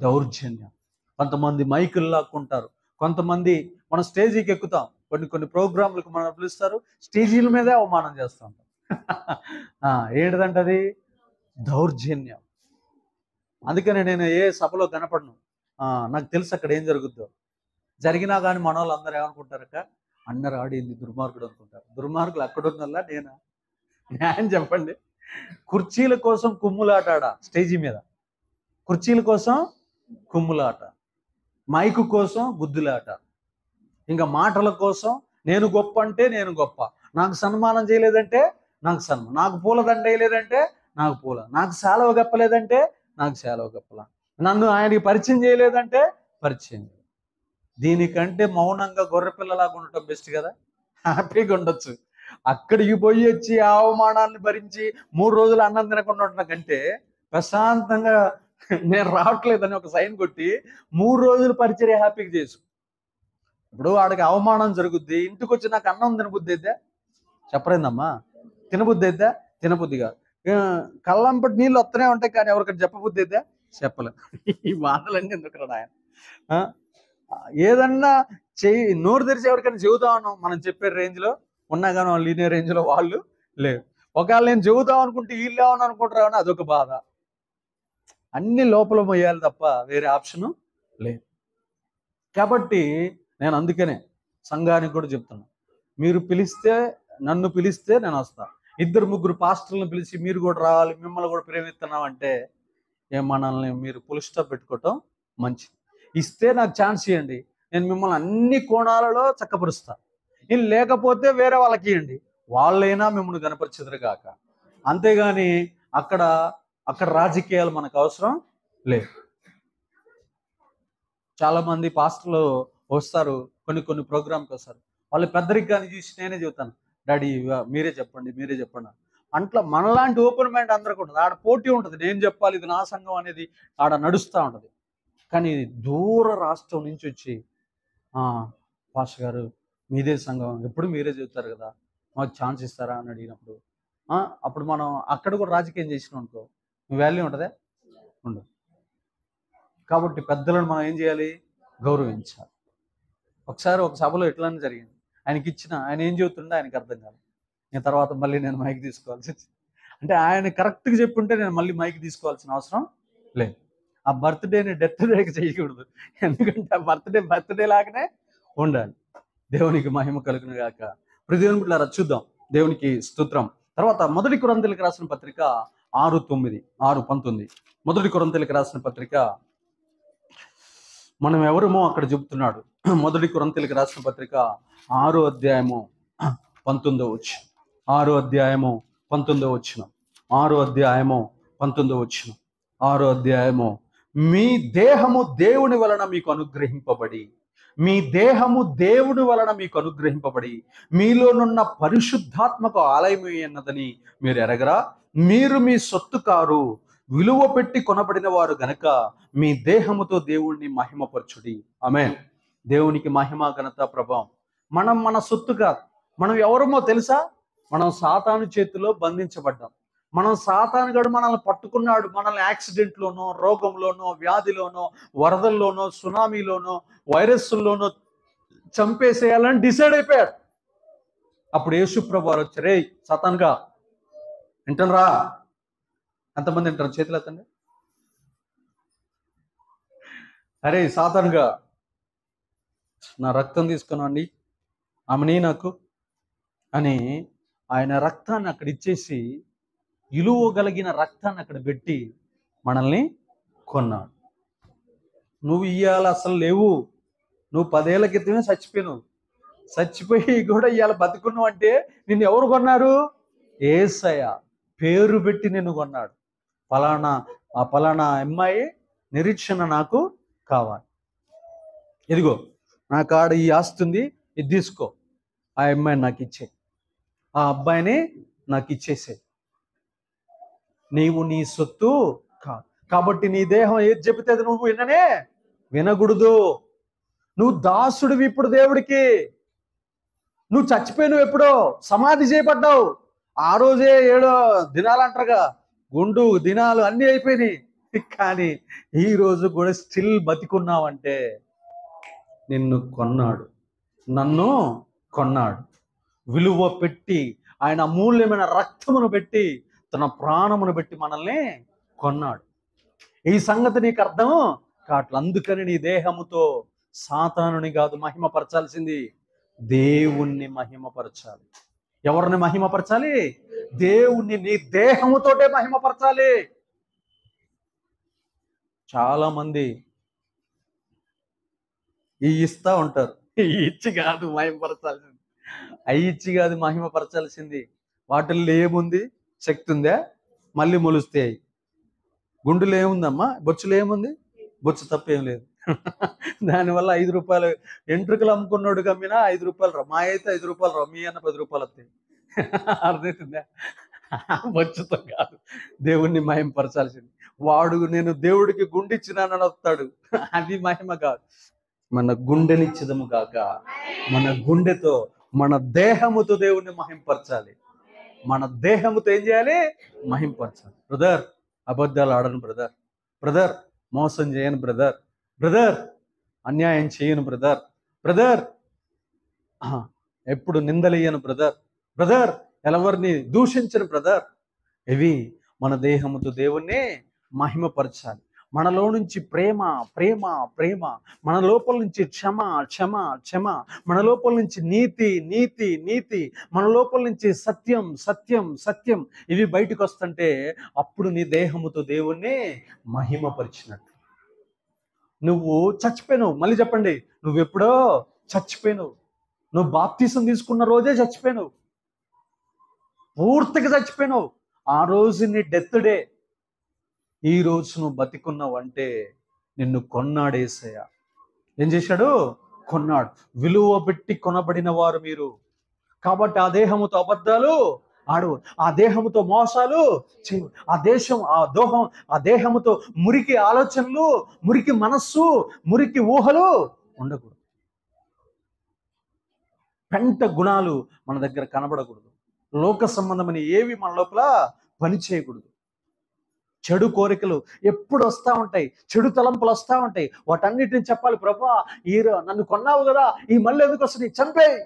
A: దౌర్జన్యం. కొంతమంది మైకులు లాక్కుంటారు, కొంతమంది మనం స్టేజీకి ఎక్కుతాం, కొన్ని ప్రోగ్రాంలకు మనం పిలుస్తారు, స్టేజీల మీదే అవమానం చేస్తూ ఉంటాం. ఏంటిదంటది? దౌర్జన్యం. అందుకనే నేను ఏ సభలో కనపడను. నాకు తెలుసు అక్కడ ఏం జరుగుద్దో. జరిగినా కానీ మన వాళ్ళు అందరూ ఏమనుకుంటారక్క, అన్నర్ ఆడింది దుర్మార్గుడు అనుకుంటారు. దుర్మార్గులు అక్కడ ఉన్నల్లా నేనా? న్యాయం చెప్పండి. కుర్చీల కోసం కుమ్ములాట, స్టేజీ మీద కుర్చీల కోసం కుమ్ములాట, మైకు కోసం బుద్ధులాట, ఇంకా మాటల కోసం నేను గొప్ప అంటే నేను గొప్ప, నాకు సన్మానం చేయలేదంటే నాకు సన్మానం, నాకు పూలదండ వేయలేదంటే నాకు పూల, నాకు సెలవు గప్పలేదంటే నాకు సెలవు గప్పల, నన్ను ఆయనకి పరిచయం చేయలేదంటే పరిచయం. దీనికంటే మౌనంగా గొర్రెపిల్లలాగా ఉండటం బెస్ట్ కదా, హ్యాపీగా ఉండొచ్చు. అక్కడికి పోయి వచ్చి ఆ అవమానాన్ని భరించి 3 రోజులు అన్నం తినకుండా ఉండటం కంటే ప్రశాంతంగా నేను రావట్లేదని ఒక సైన్ కొట్టి 3 రోజులు పరిచర్య హ్యాపీగా చేసు. ఇప్పుడు వాడికి అవమానం జరుగుద్ది, ఇంటికి వచ్చి నాకు అన్నం తినబుద్ధి అయితే చెప్పరేందమ్మా, తినబుద్ధి అయితే తినబుద్దిగా, కళ్ళంపటి నీళ్ళు వస్తూనే ఉంటాయి, కానీ ఎవరికైనా చెప్పబుద్ధి అయితే చెప్పలే. ఈ బాధలన్నీ ఎందుకు ఆయన? ఏదన్నా నోరు తెరిచి ఎవరికైనా చెబుతా ఉన్నాం, మనం చెప్పే రేంజ్లో ఉన్నా కానీ వాళ్ళు వినే రేంజ్లో వాళ్ళు లేవు. ఒకవేళ నేను చెబుతాం అనుకుంటే వీళ్ళు ఏమని అనుకుంటారు అని అదొక బాధ. అన్ని లోపల మొయ్యాలి తప్ప వేరే ఆప్షను లేదు. కాబట్టి నేను అందుకనే సంఘానికి కూడా చెప్తున్నా, మీరు పిలిస్తే, నన్ను పిలిస్తే నేను వస్తా. 2-3 పాస్టర్లను పిలిచి మీరు కూడా రావాలి, మిమ్మల్ని కూడా ప్రేమిస్తున్నాం అంటే మనల్ని మీరు ఫుల్ స్టాప్ పెట్టుకోవటం మంచిది. ఇస్తే నాకు ఛాన్స్ ఇవ్వండి, నేను మిమ్మల్ని అన్ని కోణాలలో చక్కపరుస్తా. నేను లేకపోతే వేరే వాళ్ళకి ఇవ్వండి, వాళ్ళైనా మిమ్మల్ని కనపరిచెదరు కాక. అంతేగాని అక్కడ రాజకీయాలు మనకు అవసరం లేదు. చాలా మంది పాస్టర్లు వస్తారు, కొన్ని ప్రోగ్రామ్కి వస్తారు, వాళ్ళు పెద్దరికాన్ని చూసి నేనే చెబుతాను, డాడీ మీరే చెప్పండి. అట్లా మనలాంటి ఓపెన్ మైండ్ అందరికీ ఉంటుంది. ఆడ పోటీ ఉంటుంది, నేను చెప్పాలి, ఇది నా సంఘం అనేది ఆడ నడుస్తూ ఉంటుంది. కానీ దూర రాష్ట్రం నుంచి వచ్చి పాస్టర్ గారు మీదే సంఘం, ఎప్పుడు మీరే చెబుతారు కదా, మాకు ఛాన్స్ ఇస్తారా అని అడిగినప్పుడు అప్పుడు మనం అక్కడ కూడా రాజకీయం చేసినాం అనుకో, వాల్యూ ఉంటుందా? ఉండదు. కాబట్టి పెద్దలను మనం ఏం చేయాలి? గౌరవించాలి. ఒకసారి ఒక సభలో ఎట్లానే జరిగింది, ఆయన ఏం చెబుతుండే ఆయనకి అర్థం కాదు. నేను తర్వాత మళ్ళీ నేను మైక్ తీసుకోవాల్సి వచ్చింది. అంటే ఆయన కరెక్ట్గా చెప్పుంటే నేను మళ్ళీ మైక్ తీసుకోవాల్సిన అవసరం లేదు. ఆ బర్త్డేని డెత్ డేకి చేయకూడదు, ఎందుకంటే ఆ బర్త్డే లాగానే ఉండాలి. దేవునికి మహిమ కలుగును గాక. దేవుని బిడ్డలారా చూద్దాం, దేవునికి స్తోత్రం. తర్వాత 1 కొరింథీయులకు రాసిన పత్రిక 6:19 1 కొరింథీయులకు రాసిన పత్రిక మనం ఎవరమో అక్కడ చెబుతున్నాడు. 1 కొరింథీయులకు రాసిన పత్రిక 6వ అధ్యాయము 19వ మీ దేహము దేవుని వలన మీకు అనుగ్రహింపబడి మీలోనున్న పరిశుద్ధాత్మకు ఆలయము అన్నదని మీరు ఎరగరా? మీరు మీ సొత్తు కారు, విలువ పెట్టి కొనబడిన వారు గనక మీ దేహముతో దేవుణ్ణి మహిమపరచుడి. ఆమేన్. దేవునికి మహిమ, ఘనత, ప్రభావం. మనం మన సొత్తు కాదు. మనం ఎవరమో తెలుసా? మనం సాతాను చేతిలో బంధించబడ్డాం. మనం సాతాను గడు మనల్ని పట్టుకున్నాడు, మనల్ని యాక్సిడెంట్లోనో, రోగంలోనో, వ్యాధిలోనో, వరదల్లోనో, సునామీలోనో, వైరస్లోనో చంపేసేయాలని డిసైడ్ అయిపోయాడు. అప్పుడు యేసు ప్రభువు వారు వచ్చారు, రేయ్ సాతానుగా వింటనరా? ఎంతమంది వింటారు? చేతులు ఎత్తండి. అరే సాతానుగా, నా రక్తం తీసుకున్నాండి, ఆమెని నాకు అని ఆయన రక్తాన్ని అక్కడ ఇచ్చేసి, విలువ కలిగిన రక్తాన్ని అక్కడ పెట్టి మనల్ని కొన్నాడు. నువ్వు ఇవాళ అసలు లేవు, నువ్వు 10 ఏళ్ల క్రితమే చచ్చిపోయినావు. చచ్చిపోయి కూడా ఇవాళ బతుకున్నావు అంటే నిన్ను ఎవరు కొన్నారు? యేసయ్య పేరు పెట్టి నిన్ను కొన్నాడు. పలానా అమ్మాయి నిరీక్షణ నాకు కావాలి, ఇదిగో నా కాడ ఈ ఆస్తుంది, ఇది తీసుకో, ఆ అమ్మాయిని నాకు ఇచ్చే, ఆ అబ్బాయిని నాకు ఇచ్చేసే. నీవు నీ సొత్తు కాదు. కాబట్టి నీ దేహం ఏది చెబితే అది నువ్వు వినకూడదు. నువ్వు దాసుడివి ఇప్పుడు దేవుడికి. నువ్వు చచ్చిపోయినావు, ఎప్పుడో సమాధి చేయబడ్డావు. ఆ రోజే 7 దినాలు అంటారుగా, గుండు దినాలు అన్నీ అయిపోయినాయి. కానీ ఈ రోజు కూడా స్టిల్ బతికున్నావంటే నిన్ను కొన్నాడు, నన్ను కొన్నాడు. విలువ పెట్టి, ఆయన అమూల్యమైన రక్తమును పెట్టి, తన ప్రాణమును పెట్టి మనల్ని కొన్నాడు. ఈ సంగతి నీకు అర్థం కావట్లేదు. అందుకని నీ దేహముతో సాతానుని కాదు మహిమపరచాల్సింది, దేవుణ్ణి మహిమపరచాలి. ఎవరిని మహిమపరచాలి? దేవుణ్ణి. నీ దేహముతోటే మహిమపరచాలి. చాలా మంది ఇస్తా ఉంటారు, ఇచ్చి కాదు మహిమపరచాల్సింది, ఇచ్చి కాదు మహిమపరచాల్సింది. వాటిల్లో ఏముంది? శక్తి ఉందా? మళ్ళీ మొలుస్తాయి. గుండెలు ఏముందమ్మా? బొచ్చులు ఏముంది? బొచ్చు తప్పేం లేదు. దానివల్ల 5 రూపాయలు ఎంట్రుకలు అమ్ముకున్నాడు కమ్మినా 5 రూపాయలు, మా అయితే 5 రూపాయలు, మీ అన్న 10 రూపాయలు వస్తాయి. అర్థమవుతుందా? బొచ్చుతో కాదు దేవుణ్ణి మహిమపరచాల్సింది. వాడు నేను దేవుడికి గుండెచ్చినానని వస్తాడు, అది మహిమ కాదు. మన గుండెనిచ్చిదము కాక, మన గుండెతో, మన దేహముతో దేవుణ్ణి మహింపరచాలి. మన దేహముతో ఏం చేయాలి? మహింపరచాలి. బ్రదర్, అబద్ధాలు ఆడను బ్రదర్, బ్రదర్ మోసం చేయను బ్రదర్, బ్రదర్ అన్యాయం చేయను బ్రదర్, బ్రదర్ ఎప్పుడు నిందలేయను బ్రదర్, బ్రదర్ ఎవరిని దూషించను బ్రదర్. ఇవి మన దేహముతో దేవుణ్ణి మహిమపరచాలి. మనలో నుంచి ప్రేమ ప్రేమ ప్రేమ, మన లోపల నుంచి క్షమ క్షమ క్షమ, మన లోపల నుంచి నీతి నీతి నీతి, మన లోపల నుంచి సత్యం సత్యం సత్యం, ఇవి బయటకు వస్తుంటే అప్పుడు నీ దేహముతో దేవుణ్ణి మహిమపరిచినట్టు. నువ్వు చచ్చిపోయినావు. మళ్ళీ చెప్పండి, నువ్వెప్పుడో చచ్చిపోయినావు. నువ్వు బాప్తీసం తీసుకున్న రోజే చచ్చిపోయినావు, పూర్తిగా చచ్చిపోయినావు. ఆ రోజు నీ డెత్ డే. ఈ రోజు నువ్వు బతికున్నావు అంటే నిన్ను కొన్నాడు యేసయ్య. ఏం చేశాడు? కొన్నాడు. విలువ పెట్టి కొనబడిన వారు మీరు. కాబట్టి ఆ దేహముతో అబద్ధాలు ఆడు, ఆ దేహముతో మోసాలు చేయు, ఆ దేహముతో మురికి ఆలోచనలు, మురికి మనస్సు, మురికి ఊహలు ఉండకూడదు. పెంట గుణాలు మన దగ్గర కనబడకూడదు. లోక సంబంధమైన ఏవి మన లోపల పని చేయకూడదు. చెడు కోరికలు ఎప్పుడు వస్తూ ఉంటాయి, చెడు తలంపులు వస్తూ ఉంటాయి. వాటన్నిటిని చెప్పాలి, ప్రభువా నన్ను కొన్నావు కదా, ఈ మళ్ళీ ఎందుకు వస్తుంది, చంపేయి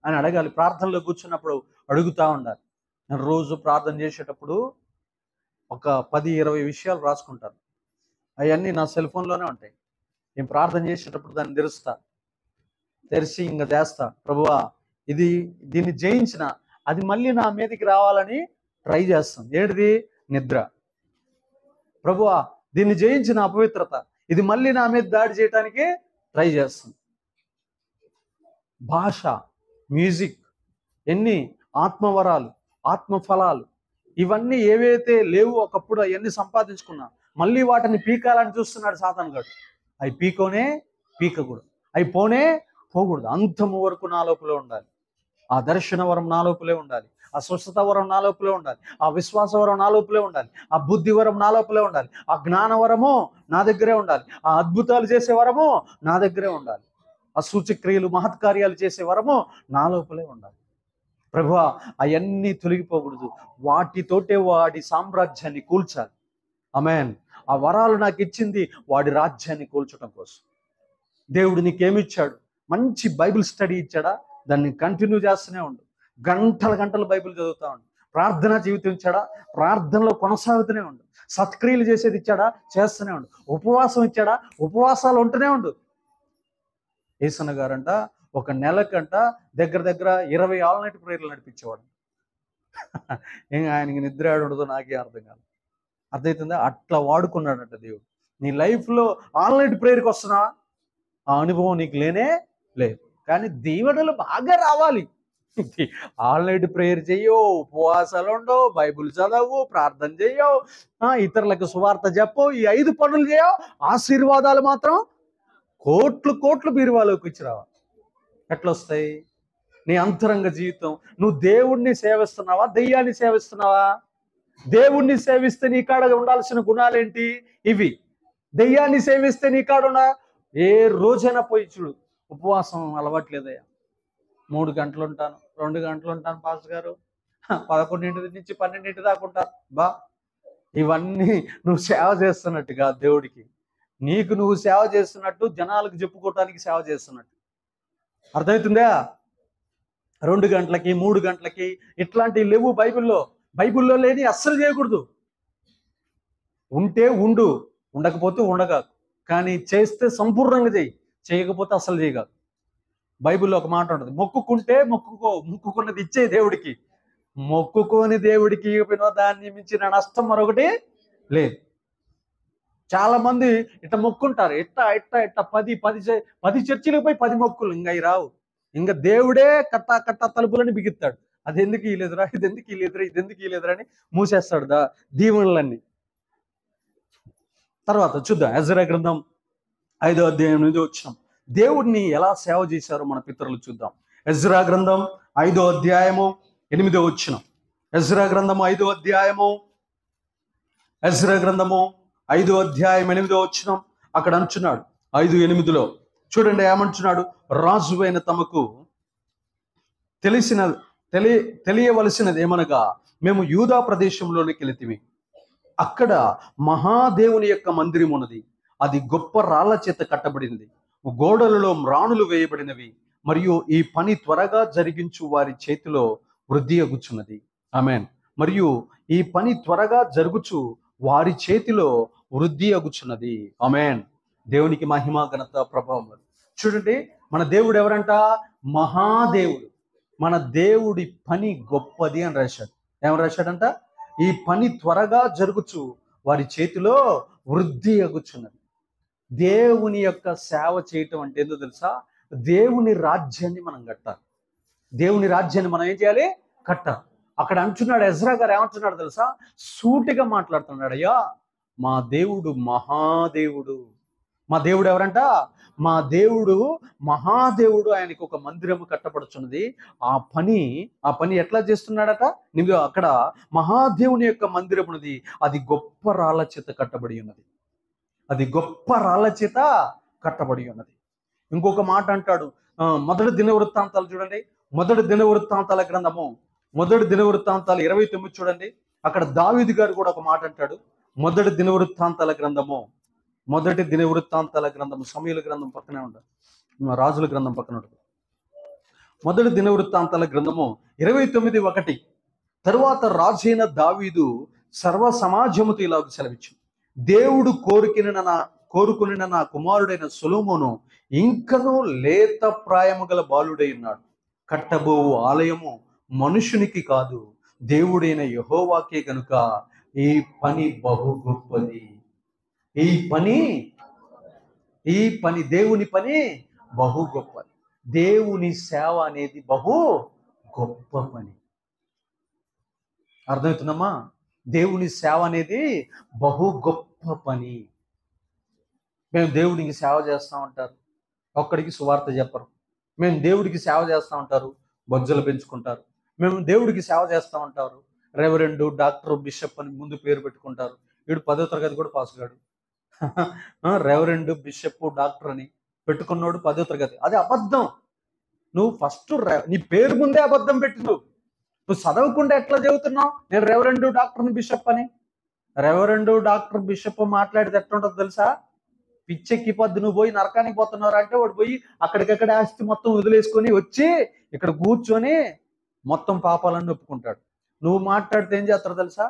A: అని అడగాలి. ప్రార్థనలో కూర్చున్నప్పుడు అడుగుతూ ఉండాలి. నేను రోజు ప్రార్థన చేసేటప్పుడు ఒక 10-20 విషయాలు రాసుకుంటాను. అవన్నీ నా సెల్ ఫోన్లోనే ఉంటాయి. నేను ప్రార్థన చేసేటప్పుడు దాన్ని తెరిచి ఇంకా చేస్తా, ప్రభువా దీన్ని జయించిన అది మళ్ళీ నా మీదకి రావాలని ట్రై చేస్తాను. ఏంటిది? నిద్ర. ప్రభువా దీన్ని జయించిన అపవిత్రత, ఇది మళ్ళీ నా మీద దాడి చేయడానికి ట్రై చేస్తుంది. భాష, మ్యూజిక్, ఎన్ని ఆత్మవరాలు, ఆత్మఫలాలు, ఇవన్నీ ఏవైతే లేవు ఒకప్పుడు అవన్నీ సంపాదించుకున్నా, మళ్ళీ వాటిని పీకాలని చూస్తున్నాడు సాతాను గాడు. అవి పీకకూడదు, అవి పోకూడదు. అంతము వరకు నా లోపలే ఉండాలి. ఆ దర్శన వరం నా లోపలే ఉండాలి, ఆ స్వస్థత వరం నా లోపలే ఉండాలి, ఆ విశ్వాస వరం నా లోపలే ఉండాలి, ఆ బుద్ధి వరం నా లోపలే ఉండాలి, ఆ జ్ఞాన వరము నా దగ్గరే ఉండాలి, ఆ అద్భుతాలు చేసే వరము నా దగ్గరే ఉండాలి, ఆ సూచక్రియలు మహత్కార్యాలు చేసే వరము నా లోపలే ఉండాలి. ప్రభువా అవన్నీ తొలగిపోకూడదు. వాటితోటే వాడి సామ్రాజ్యాన్ని కూల్చాలి. ఆమేన్. ఆ వరాలు నాకు ఇచ్చింది వాడి రాజ్యాన్ని కూల్చడం కోసం. దేవుడు నీకేమిచ్చాడు? మంచి బైబిల్ స్టడీ ఇచ్చాడా? దాన్ని కంటిన్యూ చేస్తూనే ఉండు. గంటలు బైబిల్ చదువుతా ఉండు. ప్రార్థనా జీవితం ఇచ్చాడా? ప్రార్థనలో కొనసాగుతూనే ఉండు. సత్క్రియలు చేసేది ఇచ్చాడా? చేస్తూనే ఉండు. ఉపవాసం ఇచ్చాడా? ఉపవాసాలు ఉంటూనే ఉండు. యేసన్న గారంట ఒక నెలకంట దగ్గర దగ్గర 20 ఆల్ నైట్ ప్రేయర్లు నడిపించేవాడు. ఇంకా ఆయనకి నిద్ర ఉండదో నాకే అర్థం కాదు. అర్థమవుతుందా? అట్లా వాడుకున్నాడంట దేవుడు. నీ లైఫ్లో ఆల్ నైట్ ప్రేయర్కి వస్తున్నావా? ఆ అనుభవం నీకు లేనే లేదు. కానీ దీవెనలు బాగా రావాలి. ఆల్ నైట్ ప్రేయర్ చెయ్యవు, ఉపవాసాలు ఉండవు, బైబుల్ చదవు, ప్రార్థన చెయ్యవు, ఇతరులకు సువార్త చెప్పవు, ఈ 5 పనులు చేయవు, ఆశీర్వాదాలు మాత్రం కోట్లు కోట్లు బీరువాలోకి వచ్చి రావాలి. ఎట్లా వస్తాయి? నీ అంతరంగ జీవితం. నువ్వు దేవుణ్ణి సేవిస్తున్నావా? దెయ్యాన్ని సేవిస్తున్నావా? దేవుణ్ణి సేవిస్తే నీ కాడ ఉండాల్సిన గుణాలేంటి? ఇవి. దెయ్యాన్ని సేవిస్తే నీ కాడ ఏ రోజైనా పోయి చూడు, ఉపవాసం అలవాట్లేదయ్యా, 3 గంటలు ఉంటాను, 2 గంటలు ఉంటాను పాస్టర్ గారు, 11 నుంచి 12 దాకా ఉంటాను. బా, ఇవన్నీ నువ్వు సేవ చేస్తున్నట్టుగా దేవుడికి, నీకు నువ్వు సేవ చేస్తున్నట్టు, జనాలకు చెప్పుకోవటానికి సేవ చేస్తున్నట్టు. అర్థమవుతుందా? 2 గంటలకి 3 గంటలకి ఇట్లాంటివి లేవు బైబిల్లో. బైబిల్లో లేని అస్సలు చేయకూడదు. ఉంటే ఉండు, ఉండకపోతే ఉండగా, కానీ చేస్తే సంపూర్ణంగా చేయి, చేయకపోతే అసలు చేయగా. బైబిల్లో ఒక మాట ఉంటుంది, మొక్కుకుంటే మొక్కుకో, మొక్కుకున్నది ఇచ్చే దేవుడికి, మొక్కుకోని దేవుడికి ఇవ్వకపోయినా దాన్ని మించిన నష్టం మరొకటి లేదు. చాలా మంది ఇట్లా మొక్కుంటారు, ఇట్ట 10 చర్చిలకు పోయి 10 మొక్కులు, ఇంకా అవి రావు. ఇంకా దేవుడే కట్ట తలుపులని బిగిస్తాడు. అది ఎందుకు ఇలేదురా, ఇది ఎందుకు ఇలేదురా, ఇది ఎందుకు ఇలేదురా అని మూసేస్తాడు దీవెనలన్నీ. తర్వాత చూద్దాం, ఎజ్రా గ్రంథం 5వ అధ్యాయం నుండి వచ్చినాం. దేవుడిని ఎలా సేవ చేశారో మన పితరులు చూద్దాం. ఎజ్రా గ్రంథం 5వ అధ్యాయము 8వ వచనం. ఎజ్రా గ్రంథం 5వ అధ్యాయము 5వ అధ్యాయం 8వ వచనం. అక్కడ అంటున్నాడు 5:8లో చూడండి ఏమంటున్నాడు. రాజువైన తమకు తెలియవలసినది ఏమనగా, మేము యూదా ప్రదేశంలోనికి వెళితిమి. అక్కడ మహాదేవుని యొక్క మందిరం ఉన్నది. అది గొప్ప రాళ్ల చేత కట్టబడింది. గోడలలో మ్రాణులు వేయబడినవి. మరియు ఈ పని త్వరగా జరిగించు వారి చేతిలో వృద్ధి అగుచున్నది. ఆమేన్. మరియు ఈ పని త్వరగా జరుగుచు వారి చేతిలో వృద్ధి అగుచున్నది. ఆమేన్. దేవునికి మహిమ ఘనత ప్రభావం. చూడండి, మన దేవుడు ఎవరంట? మహాదేవుడు. మన దేవుడి పని గొప్పది అని రాశాడు. ఏమని రాశాడంట? ఈ పని త్వరగా జరుగుచు వారి చేతిలో వృద్ధి అగుచున్నది. దేవుని యొక్క సేవ చేయటం అంటే ఏందో తెలుసా? దేవుని రాజ్యాన్ని మనం కట్టాలి. దేవుని రాజ్యాన్ని మనం ఏం చేయాలి? కట్టాలి. అక్కడ అంటున్నాడు, ఎజ్రా గారు ఏమంటున్నాడు తెలుసా? సూటిగా మాట్లాడుతున్నాడు. అయ్యా, మా దేవుడు మహాదేవుడు. మా దేవుడు ఎవరంట? మా దేవుడు మహాదేవుడు. ఆయనకు ఒక మందిరము కట్టబడుచున్నది. ఆ పని ఎట్లా చేస్తున్నాడట? అక్కడ మహాదేవుని యొక్క మందిరం ఉన్నది. అది గొప్ప రాళ్ల చేత కట్టబడి ఉన్నది. అది గొప్ప రాళ్ల చేత కట్టబడి ఉన్నది. ఇంకొక మాట అంటాడు, మొదటి దినవృత్తాంతాలు చూడండి. మొదటి దినవృత్తాంతాల గ్రంథము 29 చూడండి. అక్కడ దావీదు గారు కూడా ఒక మాట అంటాడు. మొదటి దినవృత్తాంతాల గ్రంథము సమూయేలు గ్రంథం పక్కనే ఉంటుంది, రాజుల గ్రంథం పక్కన ఉంటుంది. మొదటి దినవృత్తాంతాల గ్రంథము 29:1. తరువాత రాజైన దావీదు సర్వ సమాజముతో ఇలాగ సెలవిచ్చు, దేవుడు కోరుకుని నా కుమారుడైన సొలొమోను ఇంకనూ లేత ప్రాయము గల బాలుడై ఉన్నాడు. కట్టబోవు ఆలయము మనుషునికి కాదు, దేవుడైన యెహోవాకే గనుక ఈ పని బహు గొప్పది. ఈ పని దేవుని పని బహు గొప్పది. దేవుని సేవ అనేది బహు గొప్ప పని. అర్థమవుతుందమ్మా? దేవుని సేవ అనేది బహు గొప్ప పని. మేము దేవుడికి సేవ చేస్తూ ఉంటారు, ఒక్కడికి సువార్త చెప్పరు. మేము దేవుడికి సేవ చేస్తూ ఉంటారు, బొజ్జలు పెంచుకుంటారు. మేము దేవుడికి సేవ చేస్తూ ఉంటారు, రెవరెండు, డాక్టర్, బిషప్ అని ముందు పేరు పెట్టుకుంటారు. వీడు 10వ తరగతి కూడా పాస్ కాడు. రెవరెండు, బిషప్, డాక్టర్ అని పెట్టుకున్నాడు 10వ తరగతి. అది అబద్ధం. నువ్వు ఫస్ట్ నీ పేరు ముందే అబద్ధం పెట్టు. నువ్వు చదవకుండా ఎట్లా చదువుతున్నావు? నేను రెవరెండు, డాక్టర్, బిషప్ అని. రెవరెండు, డాక్టర్, బిషప్ మాట్లాడితే ఎట్లా ఉంటుందో తెలుసా? పిచ్చెక్కి పొద్దు నువ్వు పోయి నరకానికి పోతున్నారు అంటే వాడు పోయి అక్కడికక్కడ ఆస్తి మొత్తం వదిలేసుకొని వచ్చి ఇక్కడ కూర్చొని మొత్తం పాపాలన్నీ ఒప్పుకుంటాడు. నువ్వు మాట్లాడితే ఏం చేస్తారో తెలుసా?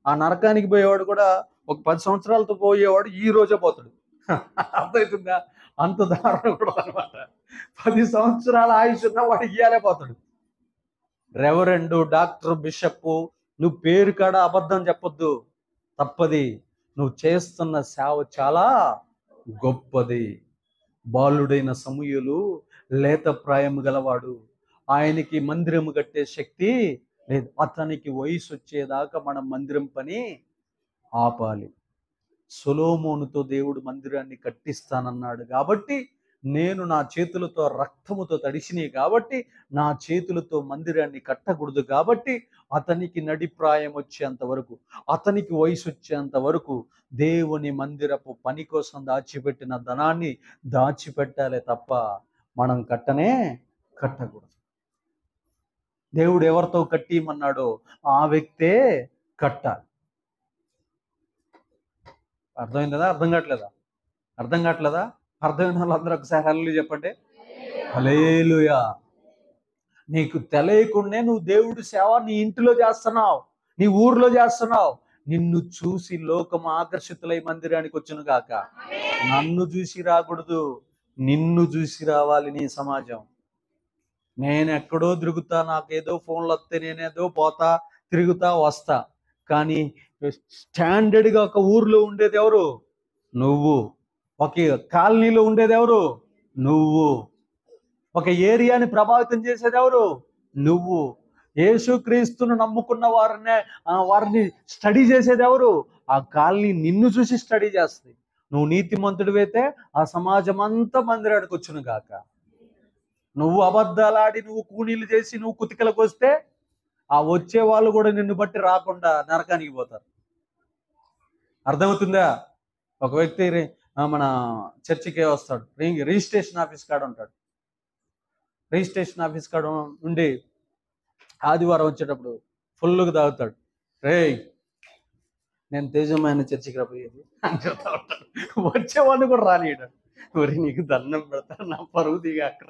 A: ఆ నరకానికి పోయేవాడు కూడా ఒక 10 సంవత్సరాలతో పోయేవాడు ఈ రోజే పోతాడు. అర్థమవుతుందా? అంత దారుణం కూడా అనమాట. 10 సంవత్సరాల ఆయుష్ ఉన్న వాడు ఇయ్యాలే పోతాడు. రెవరెండు, డాక్టర్, బిషప్, నువ్వు పేరు కాడ అబద్ధం చెప్పొద్దు, తప్పది. నువ్వు చేస్తున్న సేవ చాలా గొప్పది. బాలుడైన సమూయేలు లేత ప్రాయం గలవాడు, ఆయనకి మందిరము కట్టే శక్తి లేదు. అతనికి వయసు వచ్చేదాకా మనం మందిరం పని ఆపాలి. సొలొమోనుతో దేవుడు మందిరాన్ని కట్టిస్తానన్నాడు కాబట్టి, నేను నా చేతులతో రక్తముతో తడిసినాయి కాబట్టి నా చేతులతో మందిరాన్ని కట్టకూడదు కాబట్టి, అతనికి నడిప్రాయం వచ్చేంత వరకు, అతనికి వయసు వచ్చేంత వరకు దేవుని మందిరపు పని కోసం దాచిపెట్టిన ధనాన్ని దాచిపెట్టాలి తప్ప మనం కట్టకూడదు. దేవుడు ఎవరితో కట్టిమన్నాడో ఆ వ్యక్తే కట్టాలి. అర్థమైందా? అర్థం కావట్లేదా? అర్థమైన వాళ్ళందరూ ఒకసారి హల్లెలూయా చెప్పండి. హల్లెలూయా. నీకు తెలియకుండానే నువ్వు దేవుడి సేవ నీ ఇంటిలో చేస్తున్నావు, నీ ఊర్లో చేస్తున్నావు. నిన్ను చూసి లోకం ఆకర్షితులై మందిరానికి వచ్చును గాక. నన్ను చూసి రాకూడదు, నిన్ను చూసి రావాలి నీ సమాజం. నేను ఎక్కడో తిరుగుతా, నాకేదో ఫోన్లు వస్తే నేనేదో పోతా, తిరుగుతా, వస్తా. కానీ స్టాండర్డ్గా ఒక ఊర్లో ఉండేది ఎవరు? నువ్వు. ఒక కాలనీలో ఉండేది ఎవరు? నువ్వు. ఒక ఏరియాని ప్రభావితం చేసేది ఎవరు? నువ్వు. యేసుక్రీస్తును నమ్ముకున్న వారిని స్టడీ చేసేది ఎవరు? ఆ కాలనీ నిన్ను చూసి స్టడీ చేస్తుంది. నువ్వు నీతిమంతుడివైతే ఆ సమాజం అంతా మందిరానికి వచ్చును గాక. నువ్వు అబద్ధాలాడి, నువ్వు కూనీలు చేసి, నువ్వు కుతికలకు వస్తే ఆ వచ్చే వాళ్ళు కూడా నిన్ను బట్టి రాకుండా నరకానికి పోతారు. అర్థమవుతుందా? ఒక వ్యక్తి మన చర్చికే వస్తాడు, రిజిస్ట్రేషన్ ఆఫీస్ కాడ ఉంటాడు. రిజిస్ట్రేషన్ ఆఫీస్ కాడ ఉండి ఆదివారం వచ్చేటప్పుడు ఫుల్గా తాగుతాడు. రేయ్, నేను తేజమైన చర్చికి రాబోయేది అని చెప్తా ఉంటాడు. వచ్చేవాడిని కూడా రానియడు. మరి నీకు దండం పెడతారు, నా పరువు దిగా అక్కడ.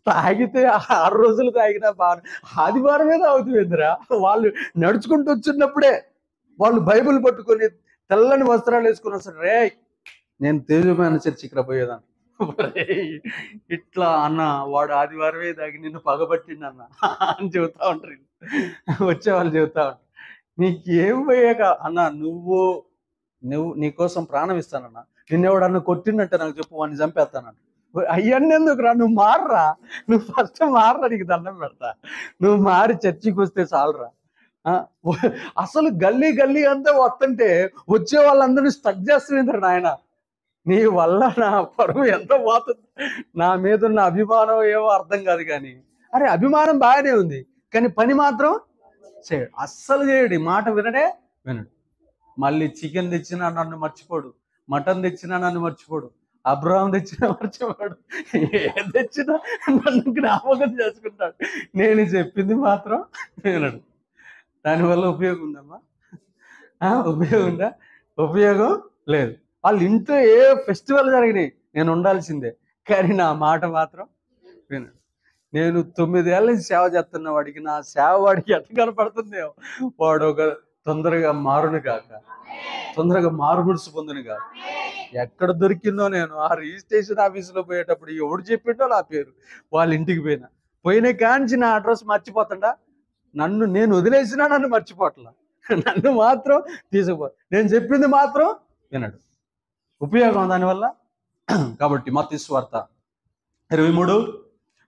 A: తాగితే 6 రోజులు తాగినా బాగా, ఆదివారమే తాగుతుందిరా. వాళ్ళు నడుచుకుంటూ వచ్చినప్పుడే వాళ్ళు బైబిల్ పట్టుకొని తెల్లని వస్త్రాలు వేసుకుని వస్తారు. రే, నేను తేజమైన చర్చికి రాబోయేదాన్ని. ఇట్లా అన్న, వాడు ఆదివారమే తాగి నిన్ను పగబట్టిండు అన్న అని చెబుతా ఉంటారు. వచ్చేవాళ్ళు చెబుతా ఉంటారు, నీకేం పోయాక అన్న, నువ్వు నీకోసం ప్రాణం ఇస్తానన్నా, నిన్నెవడన్నా కొట్టిందంటే నాకు చెప్పు, వాడిని చంపేస్తానన్న. అయ్యన్నీ ఎందుకు రా, నువ్వు మారరా, నువ్వు ఫస్ట్ మారరా, నీకు దండం పెడతా, నువ్వు మారి చర్చికి వస్తే చాలరా. అసలు గల్లీ అంతా వస్తుంటే వచ్చే వాళ్ళందరినీ స్టక్ చేస్తుంది నాయన. నీ వల్ల నా పరువు ఎంత పోతుంది, నా మీద ఉన్న అభిమానం ఏమో అర్థం కాదు. కానీ అరే, అభిమానం బాగానే ఉంది, కానీ పని మాత్రం చేయడు, అస్సలు చేయడు. మాట వినడు. మళ్ళీ చికెన్ తెచ్చినా నన్ను మర్చిపోడు, మటన్ తెచ్చినా నన్ను మర్చిపోడు, అబ్రహాం తెచ్చినా మర్చిపోడు, ఏం తెచ్చినా నన్ను జ్ఞాపకం చేసుకుంటాడు. నేను చెప్పింది మాత్రం వినడు. దానివల్ల ఉపయోగం ఉందమ్మా? ఉపయోగం లేదు. వాళ్ళ ఇంట్లో ఏ ఫెస్టివల్ జరిగినాయి నేను ఉండాల్సిందే, కానీ నా మాట మాత్రం వినడు. నేను 9 ఏళ్ళ నుంచి సేవ చేస్తున్న వాడికి, నా సేవ వాడికి ఎంత కనపడుతుందో, వాడు ఒక తొందరగా మారును కాక, తొందరగా మారుమనసు పొందును కాక. ఎక్కడ దొరికిందో నేను ఆ రిజిస్ట్రేషన్ ఆఫీసులో పోయేటప్పుడు ఎవడు చెప్పిండో నా పేరు, వాళ్ళ ఇంటికి పోయిన కాంచి నా అడ్రస్ మర్చిపోతుండా. నేను వదిలేసినా నన్ను మర్చిపోట్లా, నన్ను మాత్రం తీసుకుపో, నేను చెప్పింది మాత్రం వినడు. ఉపయోగం దానివల్ల. కాబట్టి మత్తయి సువార్త 23,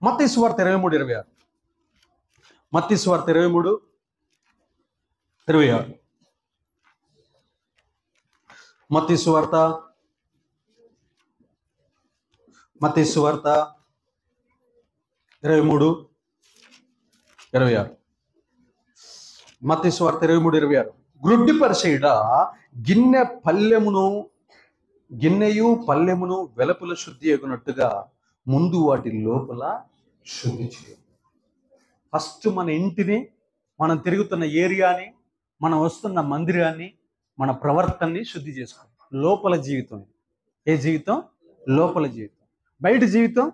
A: మత్తయి సువార్త 23:26, మత్తయి సువార్త 23:26, మత్తయి సువార్త 23:26, మత్తయి సువార్త 23:26. గ్రుడ్డి పరిసయ్యుడా, గిన్నెయు పల్లెమును వెలుపల శుద్ధి అగునట్టుగా ముందు వాటి లోపల శుద్ధి చేయాలి. ఫస్ట్ మన ఇంటిని, మనం తిరుగుతున్న ఏరియాని, మనం వస్తున్న మందిరాన్ని, మన ప్రవర్తనని శుద్ధి చేసుకోవాలి. లోపల జీవితం. ఏ జీవితం? లోపల జీవితం. బయట జీవితం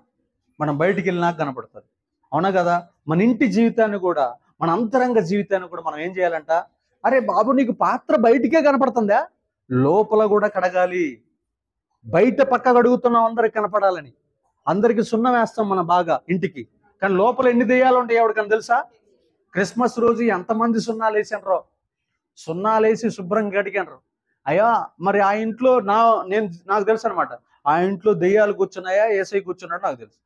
A: మనం బయటికి వెళ్ళినాక కనపడుతుంది, అవునా కదా? మన ఇంటి జీవితాన్ని కూడా మన అంతరంగ జీవితాన్ని కూడా మనం ఏం చేయాలంట, అరే బాబు నీకు పాత్ర బయటికే కనపడుతుందా, లోపల కూడా కడగాలి. బయట పక్క కడుగుతున్నాం అందరికి కనపడాలని, అందరికి సున్నం వేస్తాం మన బాగా ఇంటికి, కానీ లోపల ఎన్ని దెయ్యాలు ఉంటాయి ఎవరికని తెలుసా? క్రిస్మస్ రోజు ఎంతమంది సున్నాలు వేసినరో, సున్నాలు వేసి శుభ్రంగా కడిగినరు. అయ్యా మరి ఆ ఇంట్లో నాకు తెలుసు అనమాట, ఆ ఇంట్లో దెయ్యాలు కూర్చున్నాయా ఏసై కూర్చున్నాడు నాకు తెలుసు.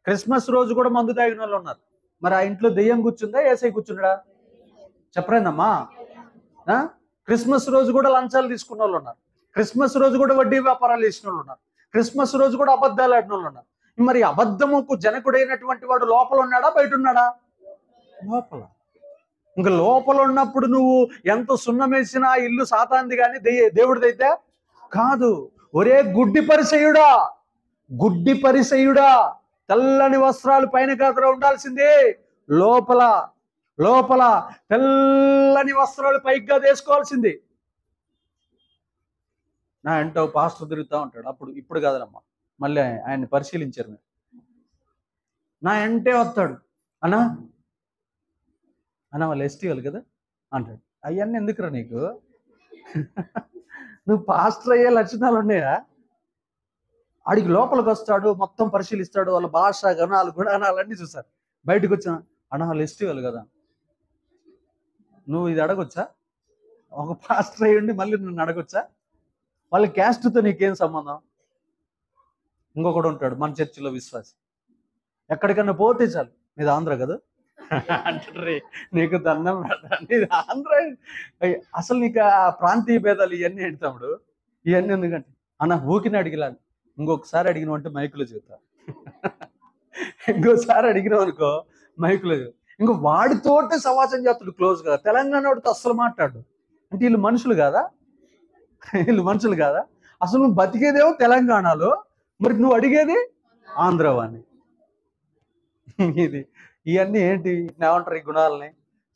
A: క్రిస్మస్ రోజు కూడా మందు తాగిన వాళ్ళు ఉన్నారు. మరి ఆ ఇంట్లో దెయ్యం కూర్చుందా ఏసై కూర్చున్నాడా? చెప్పరేందమ్మా. క్రిస్మస్ రోజు కూడా లంచాలు తీసుకున్న వాళ్ళు ఉన్నారు. క్రిస్మస్ రోజు కూడా వడ్డీ వ్యాపారాలు చేసిన వాళ్ళు ఉన్నారు. క్రిస్మస్ రోజు కూడా అబద్ధాలు ఆడిన వాళ్ళు ఉన్నారు. మరి అబద్ధముకు జనకుడైనటువంటి వాడు లోపల ఉన్నాడా బయట ఉన్నాడా? లోపల. ఇంకా లోపల ఉన్నప్పుడు నువ్వు ఎంత సున్నమేసినా ఇల్లు సాతాంది కానీ దేవుడిదైతే కాదు. ఒరే గుడ్డి పరిసయుడా, గుడ్డి పరిసయుడా, తెల్లని వస్త్రాలు పైన కాదురా ఉండాల్సిందే, లోపల లోపల తెల్లని వస్త్రాలు పైగా వేసుకోవాల్సింది. నా అంటే పాస్టర్ తిరుగుతూ ఉంటాడు, ఇప్పుడు కాదమ్మా, మళ్ళీ ఆయన్ని పరిశీలించారు మీరు. నా అంటే వస్తాడు, అన్నా వాళ్ళు ఎస్టీలు కదా అంటాడు. అవన్నీ ఎందుకురా నీకు? నువ్వు పాస్టర్ అయ్యే లక్షణాలు ఉన్నాయా? ఆడికి లోపలికి వస్తాడు, మొత్తం పరిశీలిస్తాడు, వాళ్ళ భాష గుణాలు అన్నీ చూస్తారు. బయటకు వచ్చిన వాళ్ళు ఎస్టీలు కదా, నువ్వు ఇది అడగొచ్చా? ఒక పాస్టర్ అయ్యండి మళ్ళీ నన్ను అడగొచ్చా? వాళ్ళ క్యాస్ట్తో నీకేం సంబంధం? ఇంకొకడు ఉంటాడు మన చర్చిలో విశ్వాసి, ఎక్కడికన్నా పోతే చాలు మీద ఆంధ్ర కదా అంటారు, నీకు దండం నీది ఆంధ్ర. అసలు నీకు ఆ ప్రాంతీయ భేదాలు ఇవన్నీ ఏంటి తమ్ముడు? ఇవన్నీ ఎందుకంటే అన్న ఊకిని అడిగిలాను, ఇంకొకసారి అడిగినావు అంటే మైకులో చెబుతా, ఇంకోసారి అడిగినావు అనుకో మైకులో చెబుతా. ఇంకో వాడితోటే సమాజం చేస్తాడు క్లోజ్గా. తెలంగాణ వాడితో అస్సలు మాట్లాడు. అంటే వీళ్ళు మనుషులు కాదా? మనుషులు కాదా? అసలు నువ్వు బతికేదేమో తెలంగాణలో, మరి నువ్వు అడిగేది ఆంధ్రవాణి. ఇది ఇవన్నీ ఏంటి ఏమంటారు ఈ గుణాలని?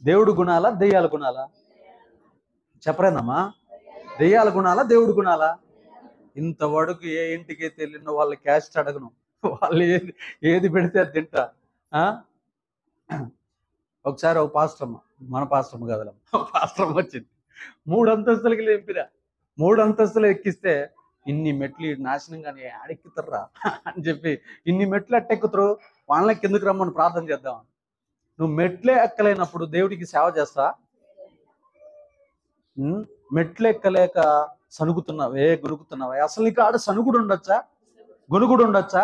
A: దేవుడు గుణాలా దెయ్యాల గుణాలా? చెప్పరేందమ్మా, దెయ్యాల గుణాలా దేవుడు గుణాలా? ఇంతవరకు ఏ ఇంటికి వెళ్ళిన వాళ్ళ క్యాస్ట్ అడగను, వాళ్ళు ఏది పెడితే అది తింటా. ఒకసారి ఒక పాస్టర్మ, మన పాస్టర్మ కాదమ్మా, పాస్టర్మ వచ్చింది, 3 అంతస్తులకి లేపిరా, 3 అంతస్తులు ఎక్కిస్తే ఇన్ని మెట్లు నాశనం కానీ ఆడెక్కుతారా అని చెప్పి, ఇన్ని మెట్లు ఎట్టెక్కుతారు వాళ్ళకి కిందకు రమ్మని ప్రార్థన చేద్దాం. నువ్వు మెట్లే ఎక్కలేనప్పుడు దేవుడికి సేవ చేస్తా? మెట్లు ఎక్కలేక సనుగుతున్నావే, గొనుగుతున్నావే, అసలు నీకు ఆడ సనుగుడు ఉండొచ్చా, గొనుగుడు ఉండొచ్చా,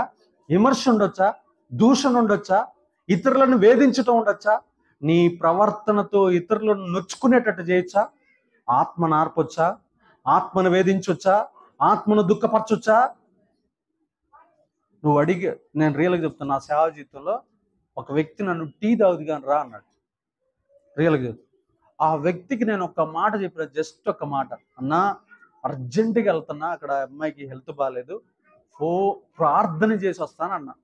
A: విమర్శ ఉండొచ్చా, దూషణ ఉండొచ్చా, ఇతరులను వేధించటం ఉండొచ్చా, నీ ప్రవర్తనతో ఇతరులను నొచ్చుకునేటట్టు చేయొచ్చా, ఆత్మను ఆర్పొచ్చా, ఆత్మను వేధించొచ్చా, ఆత్మను దుఃఖపరచొచ్చా? నువ్వు అడిగి, నేను రియల్గా చెప్తున్నా, నా సేవ జీవితంలో ఒక వ్యక్తి నన్ను టీ తాగుది కానీ రా అన్నాడు. రియల్గా చెప్తా, ఆ వ్యక్తికి నేను ఒక మాట చెప్పిన, జస్ట్ ఒక మాట, అన్నా అర్జెంటుగా వెళ్తున్నా, అక్కడ అమ్మాయికి హెల్త్ బాగాలేదు, ప్రార్థన చేసి వస్తాను అన్నా.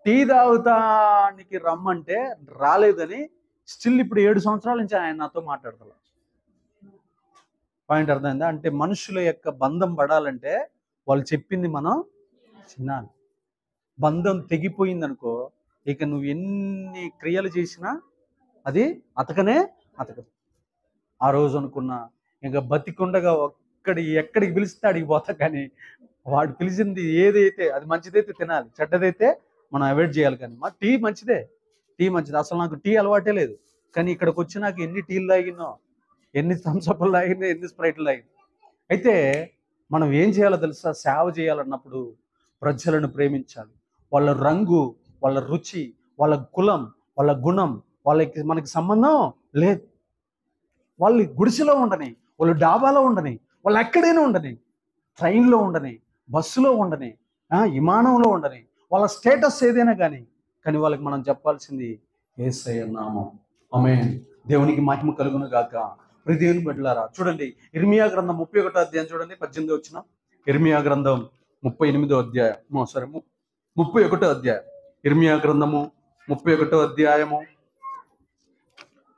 A: టీ తాగుతానికి రమ్మంటే రాలేదని స్టిల్ ఇప్పుడు 7 సంవత్సరాల నుంచి ఆయన నాతో మాట్లాడతాడు. పాయింట్ అర్థమైందా? అంటే మనుషుల యొక్క బంధం పడాలంటే వాళ్ళు చెప్పింది మనం వినాలి. బంధం తెగిపోయింది అనుకో, ఇక నువ్వు ఎన్ని క్రియలు చేసినా అది అతకదు. ఆ రోజు అనుకున్నా ఇంకా బతికుండగా ఎక్కడికి పిలిస్తే అడిగి పోతా, కానీ వాడు పిలిచింది ఏదైతే అది మంచిదైతే తినాలి, చెడ్డదైతే మనం అవాయిడ్ చేయాలి. కానీ మా టీ మంచిదే, టీ మంచిది. అసలు నాకు టీ అలవాటే లేదు, కానీ ఇక్కడికి వచ్చి నాకు ఎన్ని టీలు తాగినో, ఎన్ని థమ్సప్లు తాగినా, ఎన్ని స్ప్రైట్లు తాగినా. అయితే మనం ఏం చేయాలో తెలుసా? సేవ చేయాలన్నప్పుడు ప్రజలను ప్రేమించాలి. వాళ్ళ రంగు, వాళ్ళ రుచి, వాళ్ళ కులం, వాళ్ళ గుణం, మనకి సంబంధం లేదు. వాళ్ళు గుడిసెలో ఉండని, వాళ్ళు డాబాలో ఉండని, వాళ్ళు ఎక్కడైనా ఉండని, ట్రైన్లో ఉండని, బస్సులో ఉండని, విమానంలో ఉండని, వాళ్ళ స్టేటస్ ఏదైనా కానీ వాళ్ళకి మనం చెప్పాల్సింది యేసయ్య నామం. ఆమేన్. దేవునికి మహిమ కలుగును గాక. ప్రియ దేవుని బిడ్డలారా, చూడండి ఇర్మియా గ్రంథం 31వ అధ్యాయం చూడండి, 18వ వచనం. ఇర్మియా గ్రంథం 38వ అధ్యాయం, 31వ అధ్యాయం. ఇర్మియా గ్రంథము 31వ అధ్యాయము.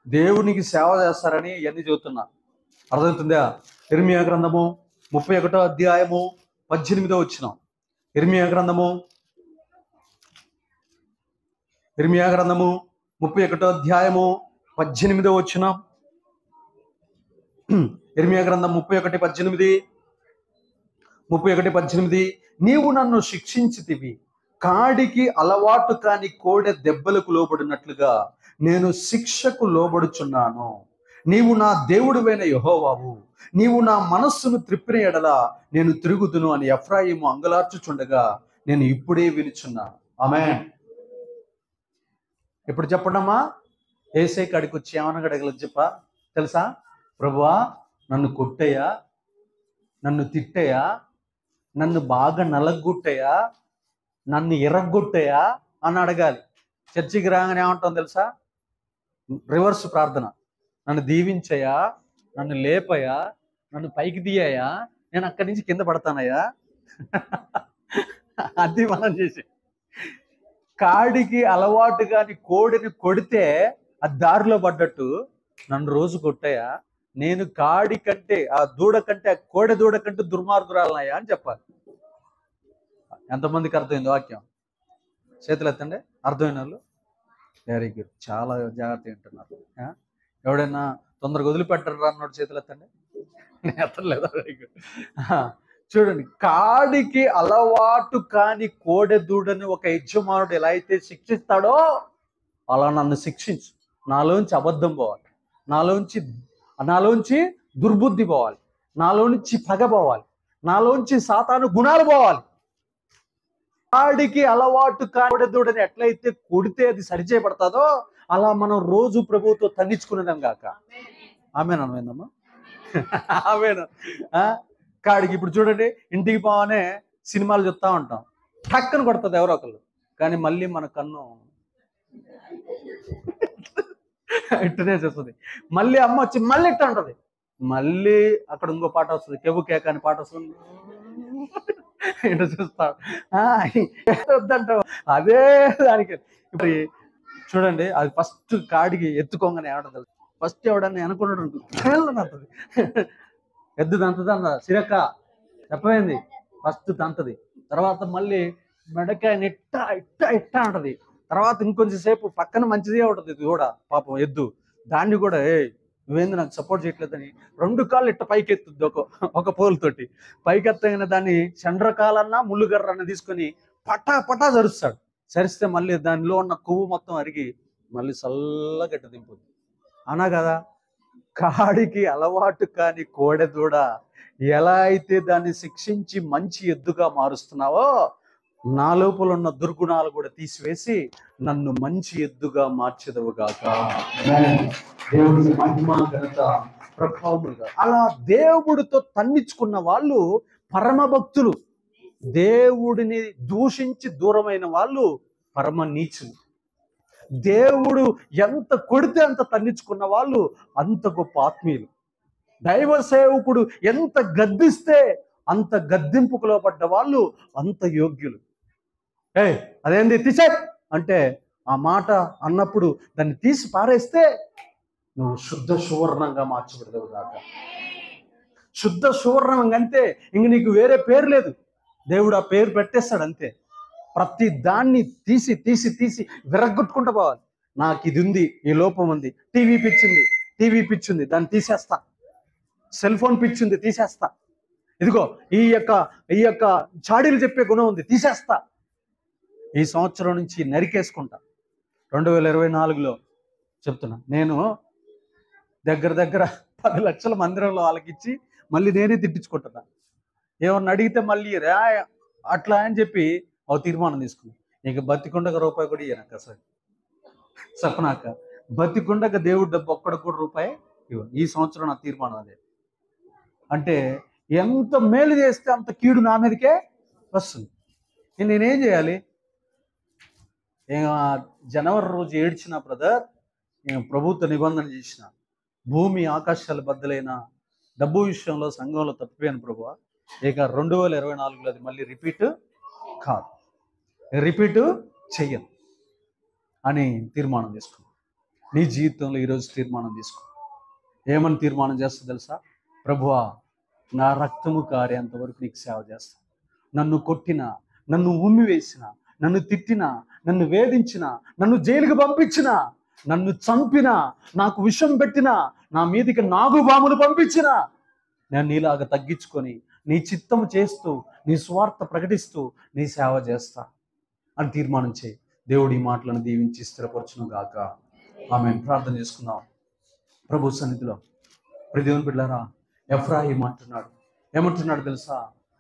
A: దేవునికి సేవ చేస్తారని ఇవన్నీ చెబుతున్నా, అర్థమవుతుందా? ఇర్మియా గ్రంథము 31వ అధ్యాయము 18వ వచనం. ఇర్మియా గ్రంథము 31వ అధ్యాయము 18వ వచనం, ఇర్మియా గ్రంథం 31:18, నీవు నన్ను శిక్షించితివి, కాడికి అలవాటు కాని కోడె దెబ్బలకు లోబడినట్లుగా నేను శిక్షకు లోబడుచున్నాను. నీవు నా దేవుడివైన యెహోవావు, నీవు నా మనస్సును త్రిప్పిన ఎడల నేను తిరుగుదును అని ఎఫ్రాయిము అంగలార్చుచుండగా నేను ఇప్పుడే వినుచున్నాను. ఆమేన్. ఇప్పుడు చెప్పండమ్మా, యేసయ్య కాడికి వచ్చి ఏమన్నా అడగలేదు చెప్పా తెలుసా? ప్రభువా, నన్ను కొట్టయ్యా, నన్ను తిట్టయ్యా, నన్ను బాగా నలగొట్టయ్యా, నన్ను ఎరగొట్టయ్యా అని అడగాలి. చర్చికి రాగానే ఏమంటాం తెలుసా? రివర్స్ ప్రార్థన. నన్ను దీవించయ్యా, నన్ను లేపయ్యా, నన్ను పైకి తీయయ్యా, నేను అక్కడి నుంచి కింద పడతానయ్యా. అది మనం చేసే. కాడికి అలవాటు కాని కోడిని కొడితే అది దారిలో పడ్డట్టు నన్ను రోజు కొట్టయ్యా, నేను కాడి కంటే, ఆ దూడ కంటే, ఆ కోడె దూడ కంటే దుర్మార్గురాలనయ్యా అని చెప్పాలి. ఎంతమందికి అర్థమైంది వాక్యం? చేతులు ఎత్తండి అర్థమైన వాళ్ళు. వెరీ గుడ్, చాలా జాగ్రత్త వింటున్నారు. ఎవడైనా తొందరగా వదిలిపెట్టరు అన్నాడు చేతులు ఎత్తండి. ఎత్తలేదు. Very good. చూడండి, కాడికి అలవాటు కాని కోడె దూడని ఒక యజమానుడు ఎలా అయితే శిక్షిస్తాడో అలా నన్ను శిక్షించు. నాలోంచి అబద్ధం పోవాలి, నాలోంచి దుర్బుద్ధి పోవాలి, నాలోంచి పగ పోవాలి, నాలోంచి సాతాను గుణాలు పోవాలి. కాడికి అలవాటు కోడె దూడని ఎట్లయితే కొడితే అది సరిచేయబడతాదో అలా మనం రోజు ప్రభువుతో తన్నించుకునేదాం గాక. ఆమేన్. అనమైందమ్మా? ఆమేన్. కాడికి ఇప్పుడు చూడండి, ఇంటికి పోవనే సినిమాలు చూస్తూ ఉంటాం, పక్కన కొడుతుంది ఎవరో ఒకళ్ళు, కానీ మళ్ళీ మన కన్ను ఇట్టనే చేస్తుంది. మళ్ళీ అమ్మ వచ్చి మళ్ళీ ఇట్ట ఉంటుంది, మళ్ళీ అక్కడ ఇంకో పాట వస్తుంది, కెబు కేక అని పాట వస్తుంది, ఇటు చూస్తాం, వద్దంటావు. అదే దానికి ఇప్పుడు చూడండి, అది ఫస్ట్ కాడికి ఎత్తుకోగానే ఏమంటుంది? ఫస్ట్ ఎవడన్నా అనుకున్నాడు అంటుంది, ఎద్దు దంతది అన్న సిరక్క చెప్పమైంది, ఫస్ట్ దంతది, తర్వాత మళ్ళీ మెడకాయని ఇట్ట ఇట్ట ఇట్ట అంటది, తర్వాత ఇంకొంచెం సేపు పక్కన మంచిదే ఉంటుంది ఇది కూడా పాపం ఎద్దు, దాన్ని కూడా నువ్వేంది నాకు సపోర్ట్ చేయట్లేదని 2 కాళ్ళు ఇట్ట పైకి ఎత్తుద్ది, ఒక పోలుతోటి పైకి ఎత్తగానే దాన్ని చండ్రకాలన్నా ముళ్ళుగర్రన్నా తీసుకొని పటా పటా జరుస్తాడు. సరిస్తే మళ్ళీ దానిలో ఉన్న కొవ్వు మొత్తం అరిగి మళ్ళీ చల్లగట్ట దింపుద్ది. అనా కదా, కాడికి అలవాటు కాని కోడె దూడ ఎలా అయితే దాన్ని శిక్షించి మంచి ఎద్దుగా మారుస్తున్నావో నా లోపల ఉన్న దుర్గుణాలు కూడా తీసివేసి నన్ను మంచి ఎద్దుగా మార్చెదవుగాక. దేవుడికి మహిమ ఘనత ప్రభావములుగా. అలా దేవుడితో తన్నించుకున్న వాళ్ళు పరమ భక్తులు, దేవుడిని దూషించి దూరమైన వాళ్ళు పరమ నీచులు. దేవుడు ఎంత కొడితే అంత తన్నించుకున్న వాళ్ళు అంత గొప్ప ఆత్మీయులు. దైవ సేవకుడు ఎంత గద్దిస్తే అంత గద్దింపుకు లోపడ్డ వాళ్ళు అంత యోగ్యులు. అదేంది తీసే అంటే ఆ మాట అన్నప్పుడు దాన్ని తీసి పారేస్తే నువ్వు శుద్ధ సువర్ణంగా మార్చబడతావు కాక. శుద్ధ సువర్ణం అంతే, ఇంక నీకు వేరే పేరు లేదు. దేవుడు ఆ పేరు పెట్టేస్తాడు అంతే. ప్రతి దాన్ని తీసి తీసి తీసి విరగ్గొట్టుకుంటూ పోవాలి. నాకు ఇది ఉంది, ఈ లోపం ఉంది, టీవీ పిచ్చింది దాన్ని తీసేస్తా, సెల్ ఫోన్ పిచ్చింది తీసేస్తా, ఇదిగో ఈ యొక్క చాడీలు చెప్పే గుణం ఉంది తీసేస్తా, ఈ సంవత్సరం నుంచి నరికేసుకుంటా. 2024లో చెప్తున్నా, నేను దగ్గర 10 లక్షల మందిరంలో వాళ్ళకి ఇచ్చి మళ్ళీ నేనే తిట్టించుకుంటున్నా. ఏమన్నా అడిగితే మళ్ళీ అట్లా అని చెప్పి ఒక తీర్మానం తీసుకున్నాను. ఇక బతికుండగా రూపాయి కూడా ఇయ్యనాక అసలు చెప్పనాక, బతికుండగా దేవుడు డబ్బు ఒక్కడికి కూడా రూపాయి ఇవ్వ. ఈ సంవత్సరం నా తీర్మానం అదే. అంటే ఎంత మేలు చేస్తే అంత కీడు నా మీదకే వస్తుంది. నేనేం చేయాలి? జనవరి రోజు ఏడ్చిన బ్రదర్, నేను ప్రభుత్వ నిబంధన చేసిన, భూమి ఆకాశాలు బద్దలైన డబ్బు విషయంలో సంఘంలో తప్పిపోయాను ప్రభువా, ఇక 2024లో అది మళ్ళీ రిపీట్ కాదు, రిపీట్ చెయ్యను అని తీర్మానం తీసుకున్నాను. నీ జీవితంలో ఈరోజు తీర్మానం తీసుకో. ఏమని తీర్మానం చేస్తా తెలుసా? ప్రభువా, నా రక్తము కారేంత వరకు నీకు సేవ చేస్తాను. నన్ను కొట్టిన, నన్ను ఉమ్మి వేసిన, నన్ను తిట్టిన, నన్ను వేధించిన, నన్ను జైలుకి పంపించిన, నన్ను చంపినా, నాకు విషం పెట్టినా, నా మీదికి నాగుబాములు పంపించినా నేను నీలాగా తగ్గించుకొని నీ చిత్తం చేస్తూ, నీ స్వార్థ ప్రకటిస్తూ నీ సేవ చేస్తా అని తీర్మానం చేయి. దేవుడు ఈ మాటలను దీవించి స్థిరపరచును గాక. ఆమేన్. ప్రార్థన చేసుకుందాం. ప్రభు సన్నిధిలో దేవుని బిడ్డలారా, ఎఫ్రాయిం అంటున్నాడు, ఏమంటున్నాడు తెలుసా?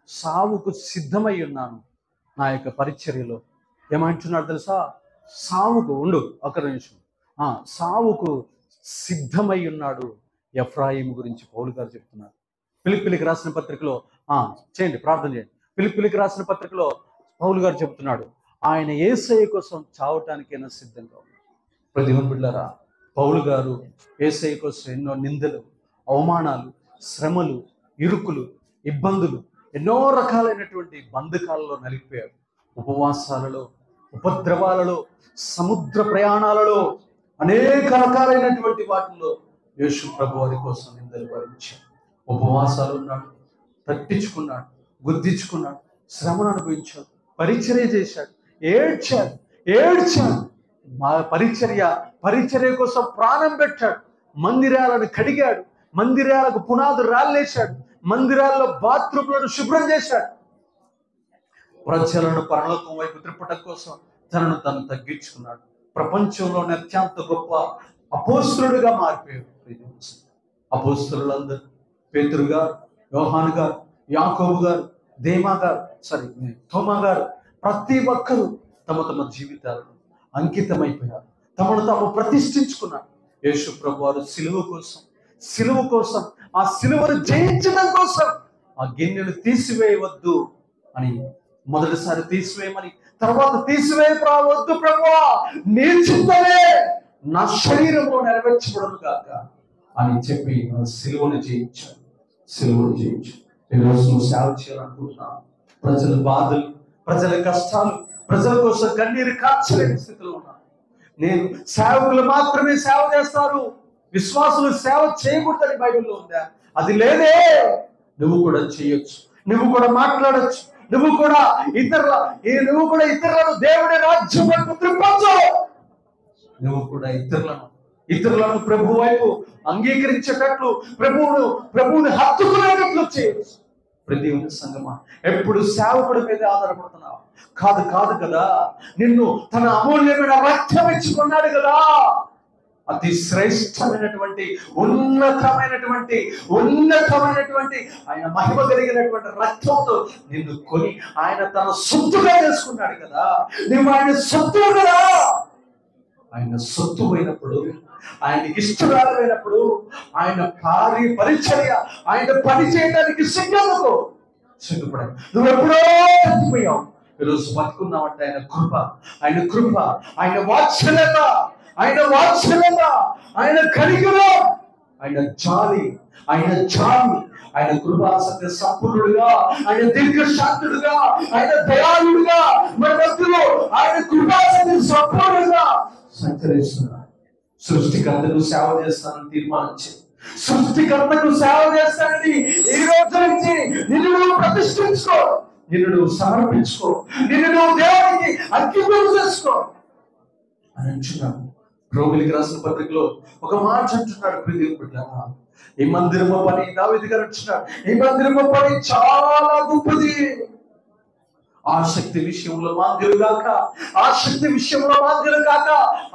A: సావుకు సిద్ధమై ఉన్నాను నా యొక్క పరిచర్యలో. ఏమంటున్నాడు తెలుసా? సావుకు ఒక నిమిషం. సావుకు సిద్ధమై ఉన్నాడు ఎఫ్రాయిం గురించి పౌలు గారు చెప్తున్నారు. ఫిలిప్పీలకు రాసిన పత్రికలో చేయండి, ప్రార్థన చేయండి. ఫిలిప్పీలకు రాసిన పత్రికలో పౌలు గారు చెప్తున్నాడు, ఆయన యేసయ్య కోసం చావటానికైనా సిద్ధంగా ఉన్నాడు. దేవుని బిడ్డలారా, పౌలు గారు యేసయ్య కోసం ఎన్నో నిందలు, అవమానాలు, శ్రమలు, ఇరుకులు, ఇబ్బందులు, ఎన్నో రకాలైనటువంటి బంధకాలలో నలిగిపోయాడు. ఉపవాసాలలో, ఉపద్రవాలలో, సముద్ర ప్రయాణాలలో, అనేక రకాలైనటువంటి వాటిల్లో యేసు ప్రభు వారి కోసం నిందలు భరించాడు. ఉపవాసాలు ఉన్నాడు, తట్టించుకున్నాడు, గుద్దించుకున్నాడు, శ్రమను అనుభవించాడు, పరిచర్య చేశాడు, ఏడ్చాడు. మా పరిచర్య కోసం ప్రాణం పెట్టాడు. మందిరాలను కడిగాడు, మందిరాలకు పునాదులు రాళ్ళేశాడు, మందిరాల్లో బాత్రూంలను శుభ్రం చేశాడు. ప్రజలను పరలోకం వైపు త్రిప్పటం కోసం తనను తాను తగ్గించుకున్నాడు. ప్రపంచంలోనే అత్యంత గొప్ప అపోస్తలుడిగా మారిపోయాడు. అపోస్తలులందరూ పేతురు గారు, యోహాను గారు, యాకోబు గారు, తోమా గారు, ప్రతి ఒక్కరూ తమ తమ జీవితాలను అంకితమైపోయారు. తమను తాము ప్రతిష్ఠించుకున్నారు. యేసు ప్రభు వారు సిలువ కోసం, ఆ సిలువను జయించడం కోసం ఆ గిన్నెను తీసివేయవద్దు అని, మొదటిసారి తీసివేయమని, తర్వాత తీసివేయవద్దు ప్రభువా, నీ చిత్తమే నా శరీరంలో నెరవేర్చబడను కాక అని చెప్పి సిలువను జయించాడు. ఈరోజు నువ్వు సేవ చేయాలనుకుంటున్నావు. ప్రజల బాధలు, ప్రజల కష్టాలు, ప్రజల కోసం కన్నీరు కార్చలేని స్థితిలో ఉన్నాను. నేను సేవకులు మాత్రమే సేవ చేస్తారు, విశ్వాసులు సేవ చేయకూడదని బైబిల్లో ఉందా? అది లేదే. నువ్వు కూడా చేయొచ్చు, నువ్వు కూడా మాట్లాడచ్చు, నువ్వు కూడా ఇతరులను దేవుడి రాజ్యం వైపు త్రిప్పొచ్చు. నువ్వు కూడా ఇతరులను ప్రభు వైపు అంగీకరించేటట్లు, ప్రభువుని హత్తుకునేటట్లు చేయొచ్చు. ప్రతి సంగమా, ఎప్పుడు సేవకుడి మీద ఆధారపడుతున్నావు? కాదు కదా. నిన్ను తన అమూల్యమైన రక్తం ఇచ్చుకున్నాడు కదా. అతి శ్రేష్టమైనటువంటి ఉన్నతమైనటువంటి ఆయన మహిమ కలిగినటువంటి రక్తంతో నిన్ను కొని ఆయన తన సొత్తుగా చేసుకున్నాడు కదా. నువ్వు ఆయన సొత్తు కదా. ఆయన సొత్తు అయినప్పుడు, ఆయనకి ఇష్టమైనప్పుడు, ఆయన పరిచర్య, ఆయన పని చేయడానికి సిగ్గుపడాలి. నువ్వు ఎప్పుడో చచ్చిపోయావు, ఈరోజు బతుకున్నావంటే ఆయన కృప, ఆయన వాత్సల్యత, ఆయన కనికరం, ఆయన జాలి, ఆయన కృపాసక్తి సంపూర్ణుడుగా, ఆయన దీర్ఘశాంతుడుగా, ఆయన దయాళుడుగా మన మధ్యలో ఆయన కృపాసక్తి సంపూర్ణుడుగా సంచరిస్తున్నాడు. సృష్టికర్తకు సేవ చేస్తానని తీర్మానించి, సృష్టికర్తకు సేవ చేస్తానని ఈ రోజు నుంచి నిన్ను నువ్వు ప్రతిష్ఠించుకో, నిన్ను నువ్వు సమర్పించుకో, నిన్ను నువ్వు దేవునికి అంకితం చేసుకో అని అంటున్నాడు. రోమిలికి రాసిన పత్రికలో ఒక మాట అంటున్నాడు, ప్రియదేవుని బిడ్డలారా, ఈ మందిరము పని, దావీదు గారు అంటున్నాడు, ఈ మందిరము పని చాలా గొప్పది. ఆసక్తి విషయంలో మాంద్యులు కాక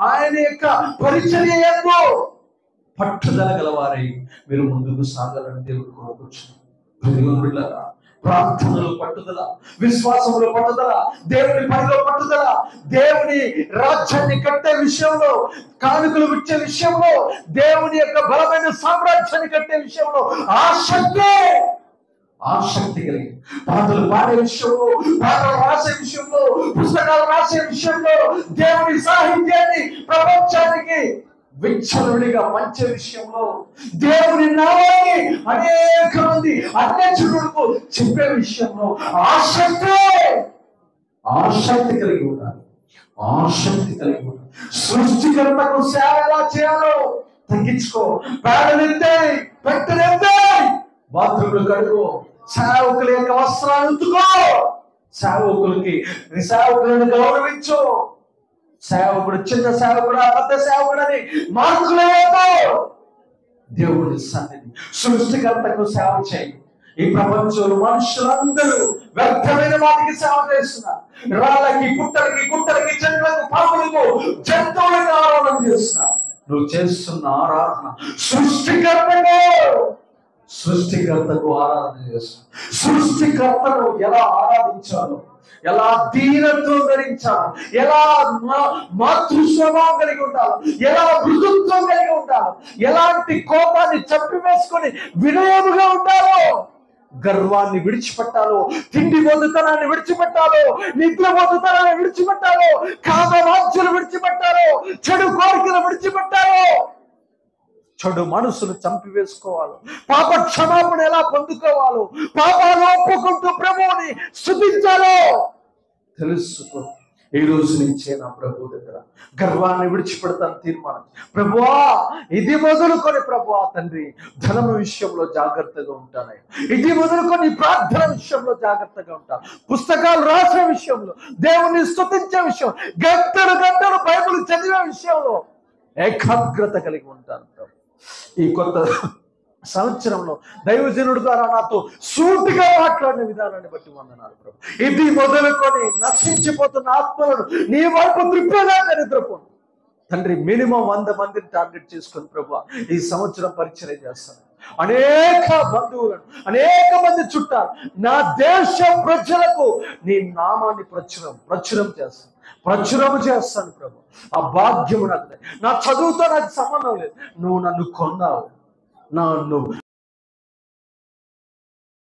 A: ఆయన యొక్క పరిచర్య ఎంతో పట్టుదల గలవారై మీరు ముందుకు సాగాలని దేవుడు కోరుకొచ్చున్నాడు. ప్రార్థనలో పట్టుదల, విశ్వాసంలో పట్టుదల, దేవుని పనిలో పట్టుదల, దేవుని రాజ్యాన్ని కట్టే విషయంలో, కానుకలు ఇచ్చే విషయంలో, దేవుని యొక్క బలమైన సామ్రాజ్యాన్ని కట్టే విషయంలో ఆసక్తి కలిగి పాటలు పాడే విషయంలో, పాటలు రాసే విషయంలో, పుస్తకాలు రాసే విషయంలో, దేవుని సాహిత్యాన్ని ప్రపంచానికి విచ్చలవిడిగా పంచే విషయంలో, దేవుని నామాన్ని అనేక మంది అన్యజనులకు చెప్పే విషయంలో ఆసక్తి కలిగి ఉండాలి. సృష్టికర్తకు సేవ ఎలా చేయాలో తగ్గించుకో. పేడలెత్తే, పెట్టెలెత్తే, బాత్రూంలు కడుగు, సేవకుల యొక్క వస్త్రాలు ఉతుకో, సేవకులను గౌరవించు. సేవకుడు చిన్న సేవకుడా పెద్ద సేవకుడని మార్కులేదో దేవుని సన్నిధి సృష్టికర్తకు సేవ చేయి. ఈ ప్రపంచంలో మనుషులందరూ వ్యర్థమైన వాటికి సేవ చేస్తున్నారు. రాళ్ళకి, పుట్టలకి, గుట్టలకి, చెట్లకు, పాములకు, జంతువులకు ఆరాధన చేస్తున్నారు. నువ్వు చేస్తున్న ఆరాధన సృష్టికర్తకు ఆరాధన చేస్తున్నావు. సృష్టికర్తను ఎలా ఆరాధించాలో, ఎలా దీనత్వం ధరించాలి, ఎలా మాతృస్వభావం కలిగి ఉండాలి, ఎలా మృదుత్వం కలిగి ఉండాలి, ఎలాంటి కోపాన్ని చంపివేసుకొని వినయముగా ఉండాలో, గర్వాన్ని విడిచిపెట్టాలో, తిండి బొద్దుతనాన్ని విడిచిపెట్టాలో, నిద్ర బొద్దుతనాన్ని విడిచిపెట్టాలో, కామవాంఛలు విడిచిపెట్టాలో, చెడు కోరికలు విడిచిపెట్టాలో, చెడు మనసును చంపివేసుకోవాలి, పాప క్షమాపణ ఎలా పొందుకోవాలో, పాపాలు ఒప్పుకుంటూ ప్రభువుని స్తుతించాలో తెలుసుకో. ఈ రోజు నుంచే నా ప్రభు దగ్గర గర్వాన్ని విడిచిపెడతాను తీర్మానం. ప్రభువా, ఇది మొదలుకొని ప్రభువా తండ్రి ధనం విషయంలో జాగ్రత్తగా ఉంటాను. ఇది మొదలుకొని ప్రార్థన విషయంలో జాగ్రత్తగా ఉంటాను. పుస్తకాలు రాసే విషయంలో, దేవుణ్ణి స్తుతించే విషయం, గంటలు గంటలు బైబిల్ చదివే విషయంలో ఏకాగ్రత కలిగి ఉంటాను ప్రభు. ఈ కొత్త సంవత్సరంలో దైవజనుడు ద్వారా నాతో సూటిగా మాట్లాడిన విధానాన్ని బట్టి వందనాలు ప్రభు. ఇది మొదలుకొని నశించిపోతున్న ఆత్మలను నీ వైపు త్రిప్పేదాకా నిద్రపోను తండ్రి. మినిమం 100 మందిని టార్గెట్ చేసుకొని ప్రభు ఈ సంవత్సరం పరిచయం చేస్తాను. అనేక బంధువులను, అనేక మంది చుట్టాలు, నా దేశ ప్రజలకు నీ నామాన్ని ప్రచురం చేస్తాను ప్రభు. ఆ భాగ్యము నాకు, నా చదువుతో నాకు సంబంధం లేదు. నువ్వు నన్ను కొన్నావు,